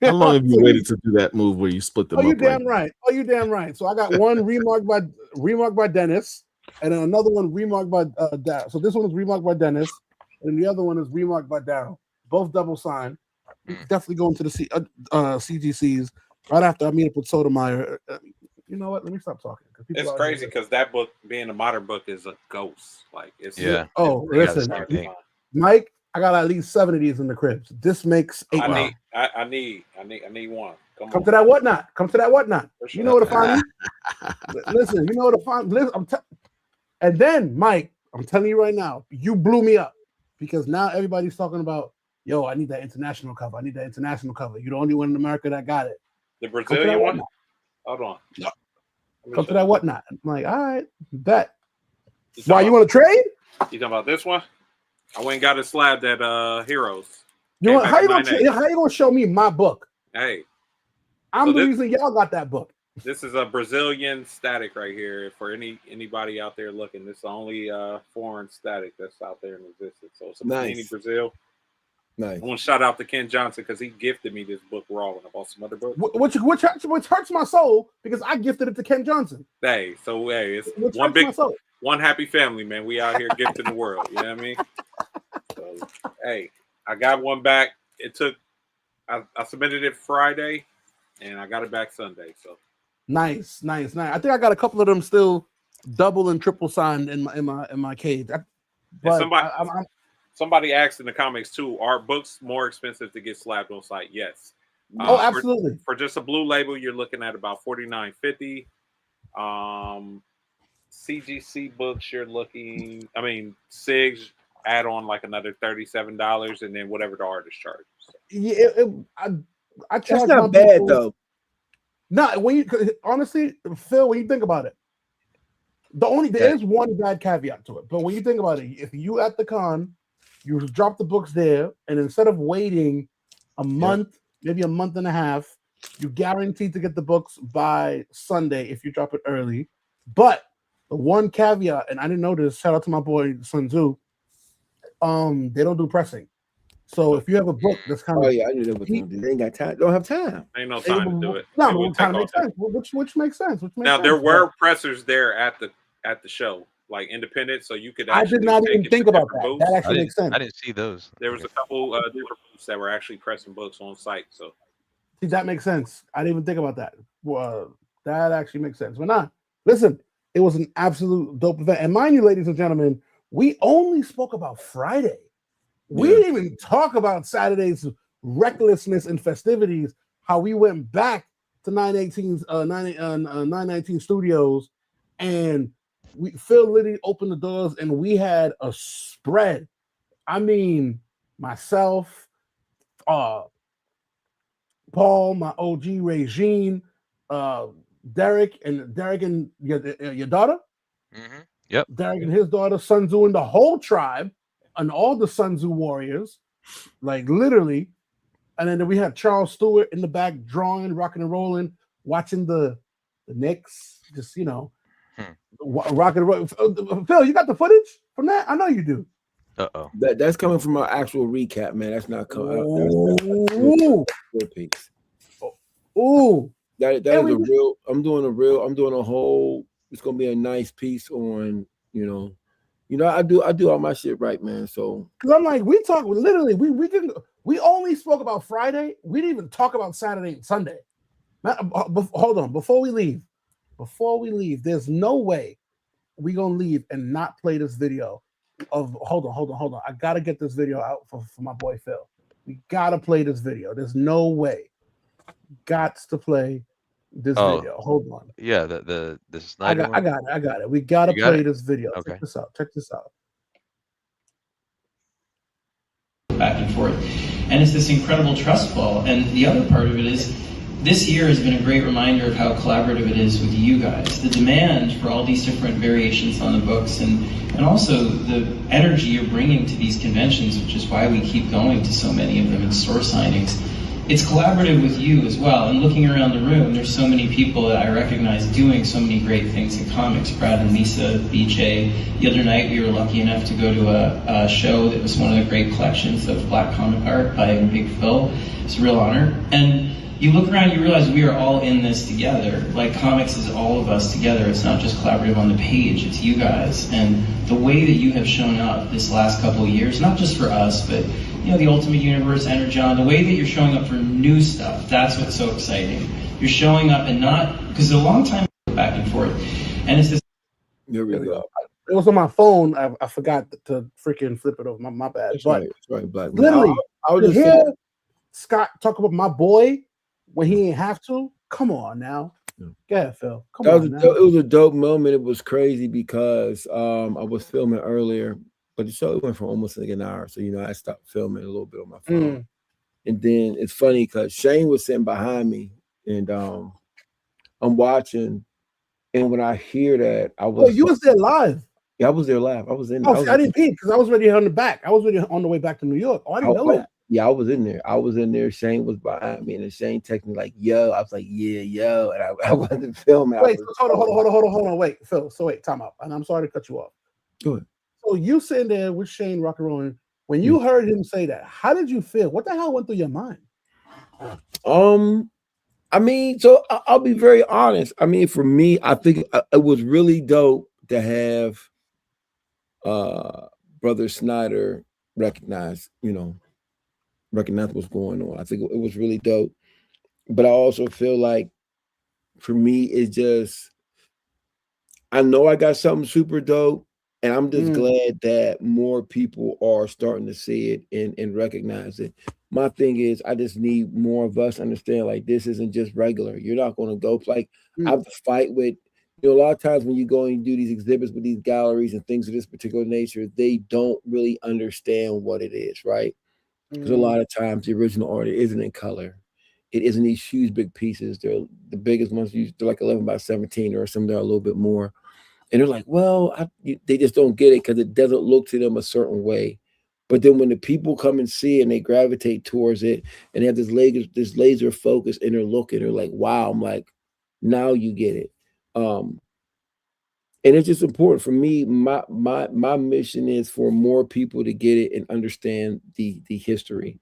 How long have you waited to do that move where you split them up? You damn right. You damn right. So I got one remarked by Dennis, and then another one remarked by Daryl. So this one is remarked by Dennis, and the other one is remarked by Daryl. Both double signed. Definitely going to the CGCs right after I meet up with Sotomayor. You know what? Let me stop talking. It's crazy because that book, being a modern book, is a ghost. Like it's listen, Mike. I got at least 7 of these in the cribs. This makes 8. I need one. Come to that whatnot. Sure. You know where to find me. Listen, you know where to find. Listen, and then Mike, I'm telling you right now, you blew me up because now everybody's talking about, "Yo, I need that international cover. You're the only one in America that got it." The Brazilian one. Hold on. Come to that whatnot. I'm like, all right, bet. Why you want to trade? You talking about this one? I went and got it slabbed at Heroes. How you gonna show me my book? Hey, I'm the reason y'all got that book. This is a Brazilian static right here. For anybody out there looking, this is the only foreign static that's out there in existence. So it's a Panini Brazil. Nice. I want to shout out to Ken Johnson because he gifted me this book raw when I bought some other books. Which hurts my soul because I gifted it to Ken Johnson. Hey, it's one happy family, man. We out here gifting the world. You know what I mean? So, hey, I got one back. I submitted it Friday, and I got it back Sunday. So nice. I think I got a couple of them still double and triple signed in my cage. Somebody asked in the comments too: are books more expensive to get slapped on site? Yes. Absolutely. For just a blue label, you're looking at about $49.50. CGC books, you're looking. I mean, SIGs add on like another $37, and then whatever the artist charges. Yeah, I charge. That's not bad though. No, honestly, Phil, when you think about it, There is one bad caveat to it, but when you think about it, if you at the con, you drop the books there, and instead of waiting a month, maybe a month and a half, you guaranteed to get the books by Sunday if you drop it early. But the one caveat, and I didn't know this, shout out to my boy Sun Tzu, they don't do pressing. So if you have a book that's kind of I knew that was they ain't got time, don't have time. Ain't no time to do it. No, it kind of makes sense. Which makes sense. Now there were pressers there at the show, like independent, so you could. I did not even think about that. Booths. That actually makes sense. I didn't see those. There was a couple different booths that were actually pressing books on site. So see, that makes sense. I didn't even think about that. That actually makes sense. But nah, listen, it was an absolute dope event. And mind you, ladies and gentlemen, we only spoke about Friday. We didn't even talk about Saturday's recklessness and festivities, how we went back to 919 Studios, and Phil literally opened the doors, and we had a spread. I mean, myself, Paul, my OG Regine, Derek and your daughter. Mm-hmm. Yep. Derek and his daughter, Sun Tzu, and the whole tribe, and all the Sun Tzu warriors, like literally. And then we had Charles Stewart in the back drawing, rocking and rolling, watching the Knicks, just rocking and rolling. Phil, you got the footage from that? I know you do. That's coming from our actual recap, man. That's not coming. That's piece. Ooh. That is a real. I'm doing a whole. It's gonna be a nice piece on. I do all my shit right, man. So because I'm like, we talk literally. We only spoke about Friday. We didn't even talk about Saturday and Sunday. Hold on, before we leave, there's no way we're gonna leave and not play this video. Hold on. I gotta get this video out for my boy Phil. We gotta play this video. There's no way. Gots to play this video. Hold on. Yeah, the Snyder I got it. We gotta play this video. Okay. Check this out. Back and forth. And it's this incredible trust fall. And the other part of it is this year has been a great reminder of how collaborative it is with you guys. The demand for all these different variations on the books and also the energy you're bringing to these conventions, which is why we keep going to so many of them in store signings. It's collaborative with you as well. And looking around the room, there's so many people that I recognize doing so many great things in comics. Brad and Lisa, BJ. The other night, we were lucky enough to go to a show that was one of the great collections of Black comic art by Big Phil. It's a real honor. And you look around, you realize we are all in this together. Like, comics is all of us together. It's not just collaborative on the page, it's you guys. And the way that you have shown up this last couple of years, not just for us, but the Ultimate Universe, Energon, the way that you're showing up for new stuff, that's what's so exciting. You're showing up and not, because a long time back and forth, and it's this. There we go. It was on my phone. I forgot to freaking flip it over. My bad. That's but right. That's right, Black. literally, I was just hear saying. Scott talk about my boy when he ain't have to. Come on now. Go ahead, Phil. Come on now. It was a dope moment. It was crazy because I was filming earlier. But the show went for almost like an hour. So, I stopped filming a little bit on my phone. And then it's funny because Shane was sitting behind me and I'm watching. And when I hear that, I was. Oh, you was there live? Yeah, I was there live. I was in. I didn't peek because I was already on the back. I was already on the way back to New York. Oh, I didn't know that. Yeah, I was in there. Shane was behind me, and then Shane texted me like, "Yo," I was like, "Yeah, yo," and I wasn't filming. Wait, hold on. Wait, Phil. So wait, time out. And I'm sorry to cut you off. Go ahead. So you sitting there with Shane rock and rolling. When you heard him say that, how did you feel? What the hell went through your mind? I mean, so I'll be very honest. I mean, for me, I think it was really dope to have Brother Snyder recognize what's going on. I think it was really dope. But I also feel like for me, it's just, I know I got something super dope. And I'm just glad that more people are starting to see it and recognize it. My thing is, I just need more of us understand, like, this isn't just regular. You're not going to go, like, I have to fight with, a lot of times when you go and do these exhibits with these galleries and things of this particular nature, they don't really understand what it is, right? Because a lot of times the original art isn't in color. It isn't these huge, big pieces. They're the biggest ones, they're like 11 by 17 or some that are a little bit more. And they're like, well, they just don't get it because it doesn't look to them a certain way. But then when the people come and see it and they gravitate towards it and they have this laser focus and they're looking, they're like, wow, I'm like, now you get it. And it's just important for me. My mission is for more people to get it and understand the history.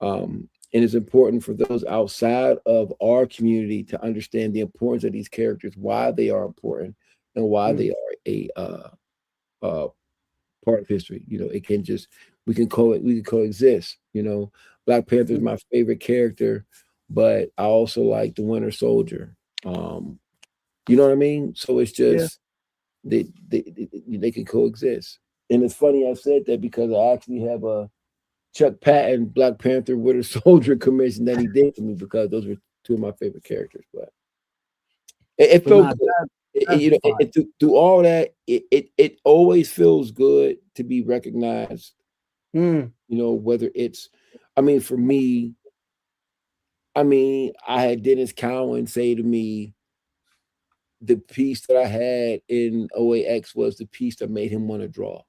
And it's important for those outside of our community to understand the importance of these characters, why they are important, and why they are a part of history. It can just we can coexist. Black Panther is my favorite character, but I also like the Winter Soldier. You know what I mean? So it's just they can coexist. And it's funny I said that because I actually have a Chuck Patton Black Panther Winter Soldier commission that he did to me because those were two of my favorite characters. But it felt good. Through all that, it always feels good to be recognized. Whether it's, for me, I had Dennis Cowan say to me, the piece that I had in OAX was the piece that made him want to draw.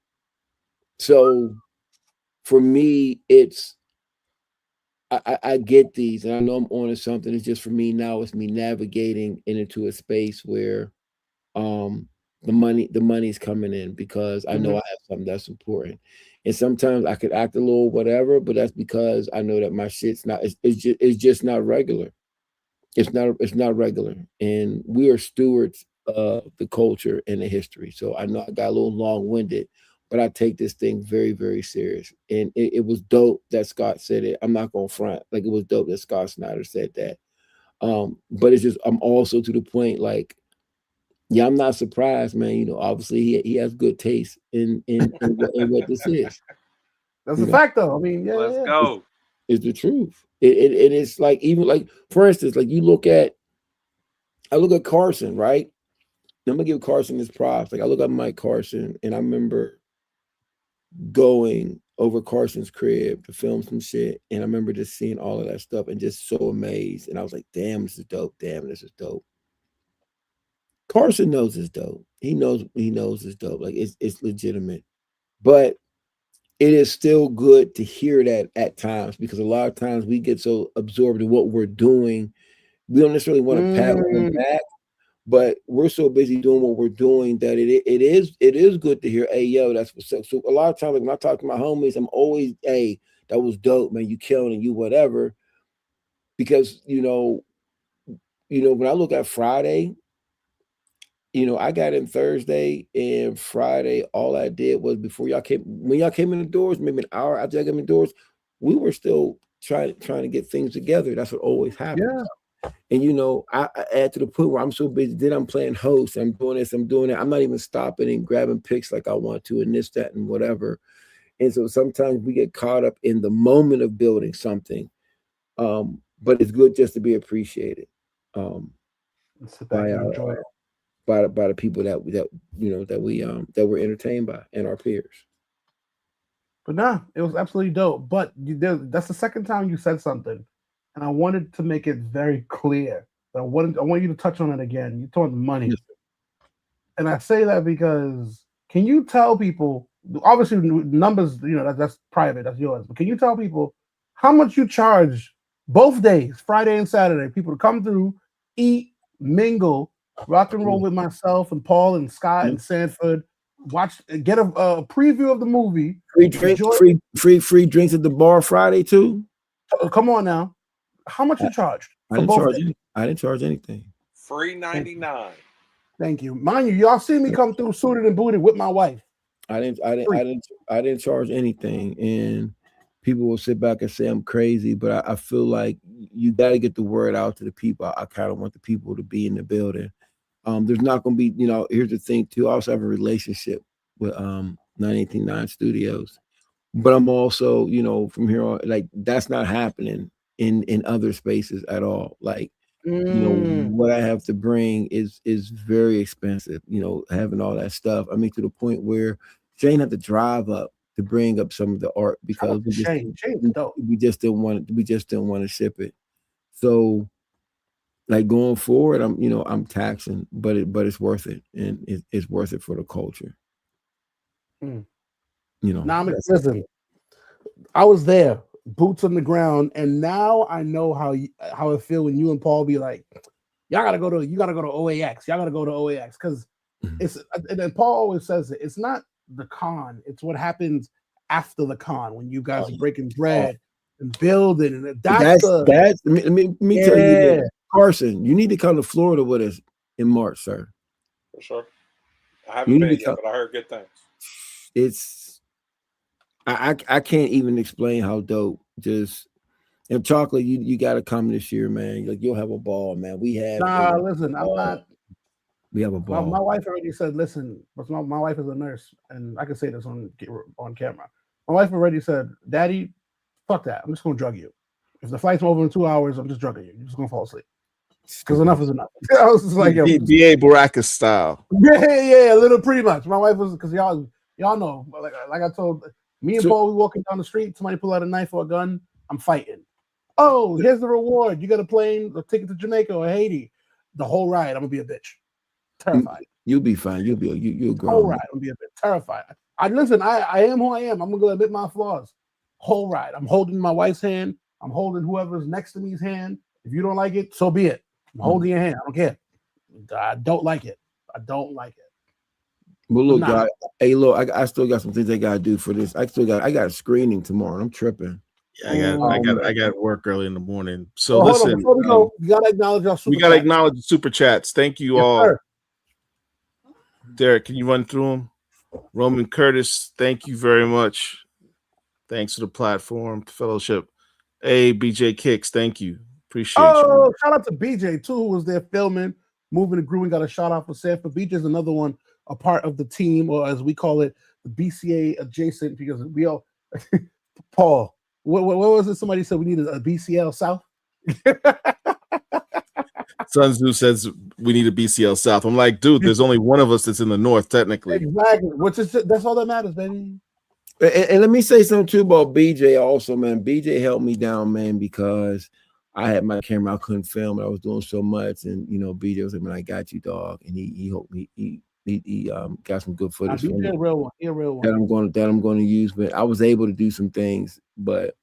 So for me, it's I get these, and I know I'm on to something. It's just for me now. It's me navigating into a space where the money's coming in because I know I have something that's important. And sometimes I could act a little whatever, but that's because I know that my shit's not. It's just not regular. It's not regular, and we are stewards of the culture and the history. So I know I got a little long-winded, but I take this thing very, very serious. And it was dope that Scott said it. I'm not gonna front. Like, it was dope that Scott Snyder said that. But it's just I'm also to the point, like, yeah, I'm not surprised, man. Obviously he has good taste in what this is. That's a fact, though. Let's go. It's the truth. It's like, even like, for instance, like I look at Carson, right? I'm gonna give Carson his props. Like, I look at Mike Carson, and I remember going over Carson's crib to film some shit, and I remember just seeing all of that stuff and just so amazed. And I was like, damn, this is dope. Damn, this is dope. Carson knows it's dope. He knows it's dope. Like, it's legitimate. But it is still good to hear that at times, because a lot of times we get so absorbed in what we're doing, we don't necessarily want to pat one back, but we're so busy doing what we're doing that it is good to hear, hey, yo, that's what's up. So a lot of times, like, when I talk to my homies, I'm always, hey, that was dope, man, you killing and you whatever. Because when I look at Friday, I got in Thursday and Friday. All I did was, when y'all came in the doors, maybe an hour after I came in the doors, we were still trying to get things together. That's what always happens. And I add to the point where I'm so busy. Then I'm playing host. I'm doing this. I'm doing that. I'm not even stopping and grabbing pics like I want to, and this, that, and whatever. And so sometimes we get caught up in the moment of building something. But it's good just to be appreciated. Sit back and enjoy it. By the people that we're entertained by, and our peers. But nah, it was absolutely dope. But that's the second time you said something, and I wanted to make it very clear. I want you to touch on it again. You talked money, and I say that because, can you tell people? Obviously, numbers, that's private, that's yours. But can you tell people how much you charge both days, Friday and Saturday, people to come through, eat, mingle, rock and roll with myself and Paul and Scott and Sanford, get a preview of the movie. Free drinks, free drinks at the bar Friday too. Come on now, how much you charged? I didn't charge anything. Free 99. Thank you. Mind you, y'all see me come through suited and booted with my wife. I didn't charge anything, and people will sit back and say I'm crazy, but I feel like you got to get the word out to the people. I kind of want the people to be in the building. There's not going to be, here's the thing too. I also have a relationship with 989 Studios, but I'm also, from here on, like, that's not happening in other spaces at all. Like, what I have to bring is very expensive, having all that stuff. I mean, to the point where Shane had to drive up to bring up some of the art because we just didn't want to ship it. So like going forward, I'm taxing, but it's worth it, and it's worth it for the culture. Now, listen, I was there, boots on the ground, and now I know how it feel when you and Paul be like, you gotta go to OAX, y'all gotta go to OAX, because it's, and then Paul always says it's not the con, it's what happens after the con when you guys are breaking bread and building, and that's let me tell you this, Carson, you need to come to Florida with us in March, sir. For sure. I haven't been yet, but I heard good things. It's I can't even explain how dope. And Chocolate, you got to come this year, man. Like, you'll have a ball, man. Listen, I'm not. We have a ball. My wife already said, listen, my wife is a nurse, and I can say this on camera. My wife already said, Daddy, fuck that. I'm just going to drug you. If the flight's over in 2 hours, I'm just drugging you. You're just going to fall asleep. Because enough is enough. I was just like, B.A. Baracus style. Yeah, a little pretty much. My wife was, because y'all know, like I told, me and Paul, we walking down the street, somebody pull out a knife or a gun, I'm fighting. Oh, here's the reward. You got a plane, a ticket to Jamaica or Haiti. The whole ride, I'm gonna be a bitch. Terrified. You'll be fine. You'll grow. Whole ride, I'm gonna be a bit terrified. I am who I am. I'm gonna admit my flaws. Whole ride. I'm holding my wife's hand. I'm holding whoever's next to me's hand. If you don't like it, so be it. I'm holding your hand. I don't care. I don't like it. Well, look, guys. Hey, look, I still got some things I gotta do for this. I got a screening tomorrow. I'm tripping. Yeah, I got work early in the morning. So listen, before we go, you gotta acknowledge our super. We gotta acknowledge the super chats. Thank you all. Sir. Derek, can you run through them? Roman Curtis, thank you very much. Thanks for the platform, fellowship. Hey, BJ Kicks, thank you. Appreciate you. Shout out to BJ too, who was there filming, moving and grooving. Got a shout out for Sanford. BJ is another one, a part of the team, or as we call it, the BCA adjacent, because we all Paul. What was it? Somebody said we needed a BCL South. Sun Tzu says we need a BCL South. I'm like, dude, there's only one of us that's in the North, technically. Exactly. That's all that matters, baby. And let me say something too about BJ also, man. BJ helped me down, man, because I had my camera, I couldn't film it. I was doing so much, and BJ was like, "Man, I got you, dog," and he helped me. He got some good footage. He's a real one. He's a real one. That I'm going to use, but I was able to do some things, but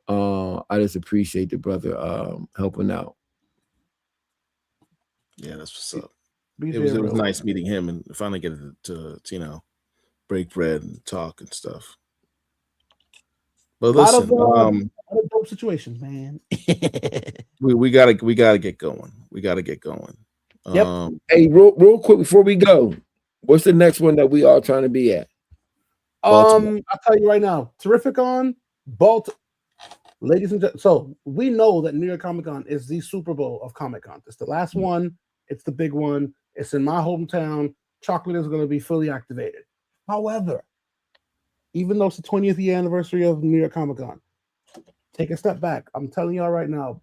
I just appreciate the brother helping out. Yeah, that's what's up. It was nice meeting him and finally get to break bread and talk and stuff. But listen, a lot of dope situations, man. we gotta get going. We gotta get going. Yep. Hey, real quick before we go, what's the next one that we are trying to be at? I'll tell you right now, Terrificon, ladies and gentlemen. So we know that New York Comic Con is the Super Bowl of Comic Con. It's the last one. It's the big one. It's in my hometown. Chocolate is going to be fully activated. However, even though it's the 20th year anniversary of New York Comic Con, take a step back. I'm telling y'all right now,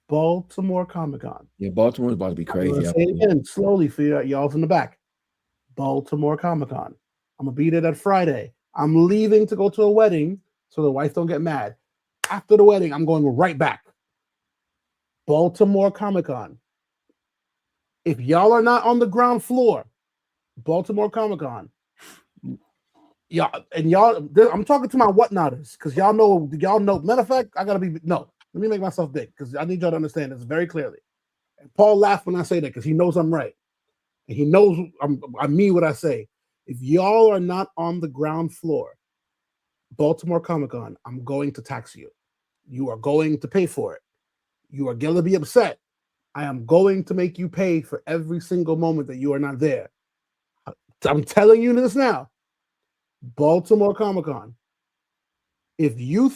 Baltimore Comic Con. Yeah, Baltimore's about to be crazy. Say it again slowly for y'all in the back. Baltimore Comic Con. I'm gonna be there that Friday. I'm leaving to go to a wedding, so the wife don't get mad. After the wedding, I'm going right back. Baltimore Comic Con. If y'all are not on the ground floor, Baltimore Comic Con. I'm talking to my whatnotters, because y'all know. Matter of fact, let me make myself big, because I need y'all to understand this very clearly. And Paul laughed when I say that, because he knows I'm right. And he knows I mean what I say. If y'all are not on the ground floor, Baltimore Comic Con, I'm going to tax you. You are going to pay for it. You are going to be upset. I am going to make you pay for every single moment that you are not there. I'm telling you this now. Baltimore Comic Con. If you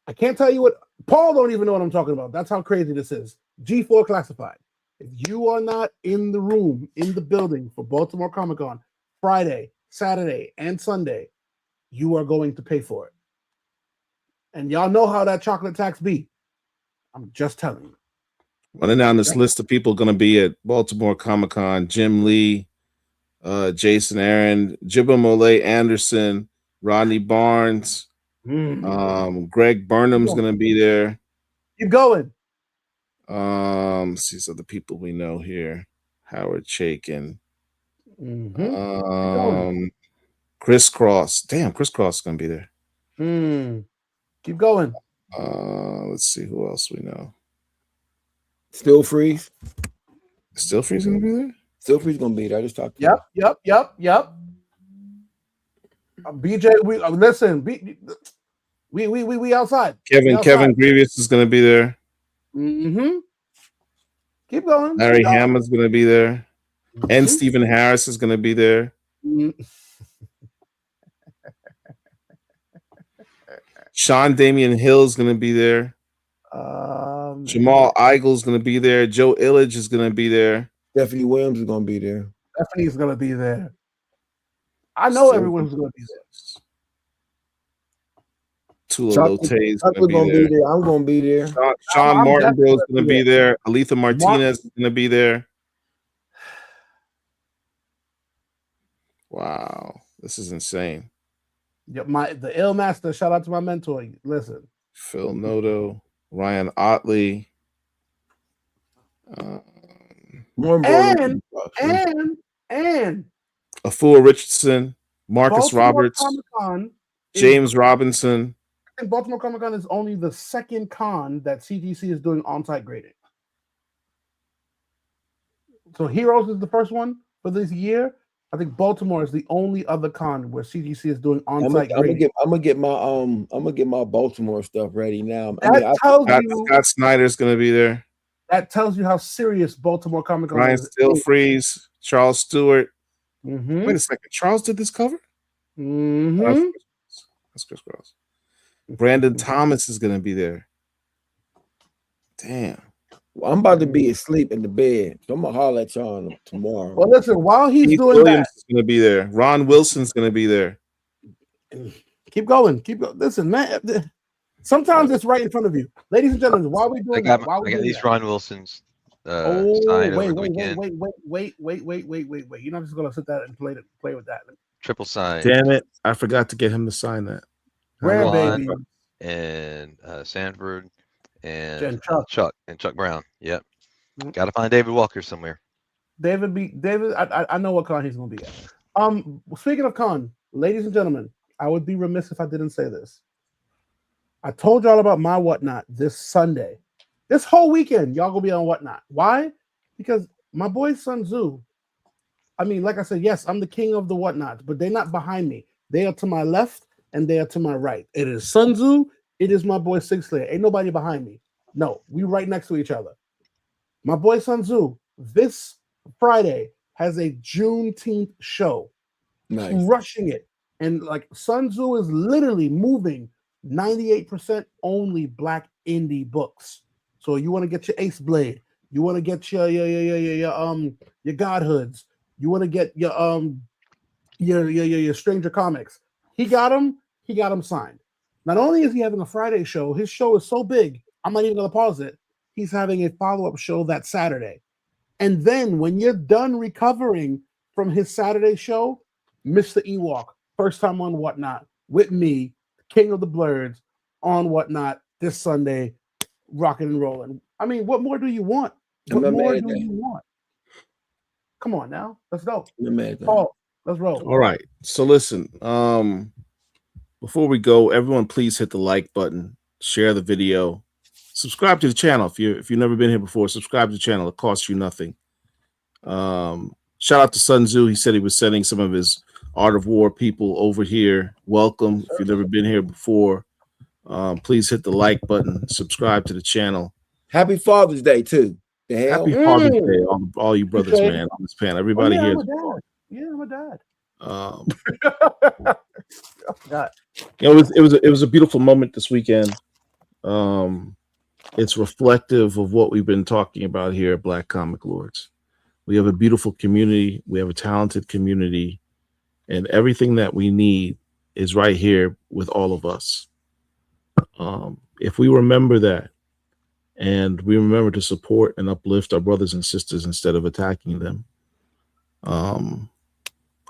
I can't tell you what Paul don't even know what I'm talking about. That's how crazy this is. G4 classified. If you are not in the room, in the building for Baltimore Comic Con Friday, Saturday, and Sunday, you are going to pay for it. And y'all know how that chocolate tax be. I'm just telling you. Running down this list of people going to be at Baltimore Comic Con: Jim Lee, Jason Aaron, Jibba Mole Anderson, Rodney Barnes, Greg Burnham's going to be there. Keep going. See some of the people we know here. Howard Chaykin. Mm-hmm. Crisscross. Damn, Crisscross is gonna be there. Keep going. Let's see who else we know. Still Freeze. Still Freeze gonna be there? Still Freeze gonna be there. I just talked to Yep. BJ, listen. We outside. Kevin Grievous is gonna be there. Mm-hmm. Keep going. Larry Hammer's gonna be there. And Stephen Harris is gonna be there. Sean Damian Hill is gonna be there. Jamal Eigel's gonna be there. Joe Illidge is gonna be there. Stephanie Williams is gonna be there. Stephanie's gonna be there. I know everyone's gonna be there. Tula Lote is gonna be there. I'm gonna be there. Sean Martinbro is gonna be there. Aletha Martinez is gonna be there. Wow, this is insane. Yeah, the Ill Master. Shout out to my mentor. Listen, Phil Noto, Ryan Otley, and Afua Richardson, Marcus Baltimore Roberts, Comic-Con James Robinson. I think Baltimore Comic-Con is only the second con that CTC is doing on-site grading. So Heroes is the first one for this year. I think Baltimore is the only other con where CTC is doing on-site grading. I'm gonna get my Baltimore stuff ready now. Scott Snyder's gonna be there. That tells you how serious Baltimore Comic-Con Ryan is. Stillfreeze, Charles Stewart. Mm-hmm. Wait a second, Charles did this cover? Mm-hmm. That's Chris Cross. Brandon Thomas is gonna be there. Damn. Well, I'm about to be asleep in the bed, so I'm gonna holler at y'all tomorrow. Well, listen, while he's Keith doing Williams is gonna be there. Ron Wilson's gonna be there. Keep going. Listen, man. Sometimes it's right in front of you, ladies and gentlemen. While we doing I got these Ron Wilson's. Sign over the weekend. Wait. You're not just gonna sit there and play with that. Triple sign. Damn it! I forgot to get him to sign that. Where, baby? And Sanford And Chuck Brown. Yep. Got to find David Walker somewhere. David. I know what con he's gonna be at. Speaking of con, ladies and gentlemen, I would be remiss if I didn't say this. I told y'all about my whatnot this Sunday. This whole weekend, y'all gonna be on whatnot. Why? Because my boy Sun Tzu. I mean, like I said, yes, I'm the king of the whatnots, but they're not behind me. They are to my left and they are to my right. It is Sun Tzu. It is my boy Six Slayer. Ain't nobody behind me. No, we right next to each other. My boy Sun Tzu this Friday has a Juneteenth show. Nice. Rushing it. And like Sun Tzu is literally moving 98% only Black indie books. So you want to get your Ace Blade, you want to get your Godhoods, you want to get your Stranger Comics. He got them signed. Not only is he having a Friday show, his show is so big, I'm not even gonna pause it. He's having a follow-up show that Saturday. And then when you're done recovering from his Saturday show, Mr. Ewok, first time on Whatnot, with me, King of the Blurs, on Whatnot this Sunday, rocking and rolling. I mean, what more do you want? What more do you want? Come on now, let's go. Paul, let's roll. All right. So listen, before we go, everyone please hit the like button, share the video, subscribe to the channel. If you've never been here before, subscribe to the channel. It costs you nothing. Shout out to Sun Tzu. He said he was sending some of his Art of War people over here. Welcome. If you've never been here before, please hit the like button, subscribe to the channel. Happy Father's Day too. The hell? Happy Father's Day, all you brothers, man, on this panel. Everybody here. I'm a dad. It was a beautiful moment this weekend. It's reflective of what we've been talking about here at Black Comic Lords. We have a beautiful community. We have a talented community, and everything that we need is right here with all of us. If we remember that, and we remember to support and uplift our brothers and sisters instead of attacking them,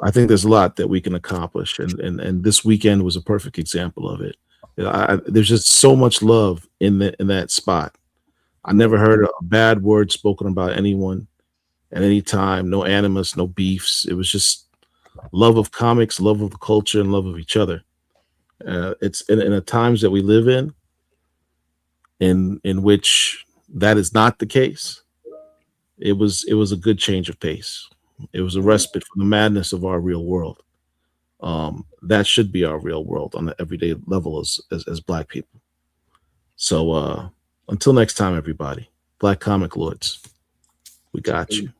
I think there's a lot that we can accomplish, and this weekend was a perfect example of it. There's just so much love in that spot. I never heard a bad word spoken about anyone at any time. No animus, no beefs. It was just love of comics, love of the culture, and love of each other. It's in the times that we live in which that is not the case. It was a good change of pace. It was a respite from the madness of our real world. That should be our real world on the everyday level as Black people. So until next time, everybody, Black Comic Lords, we got you.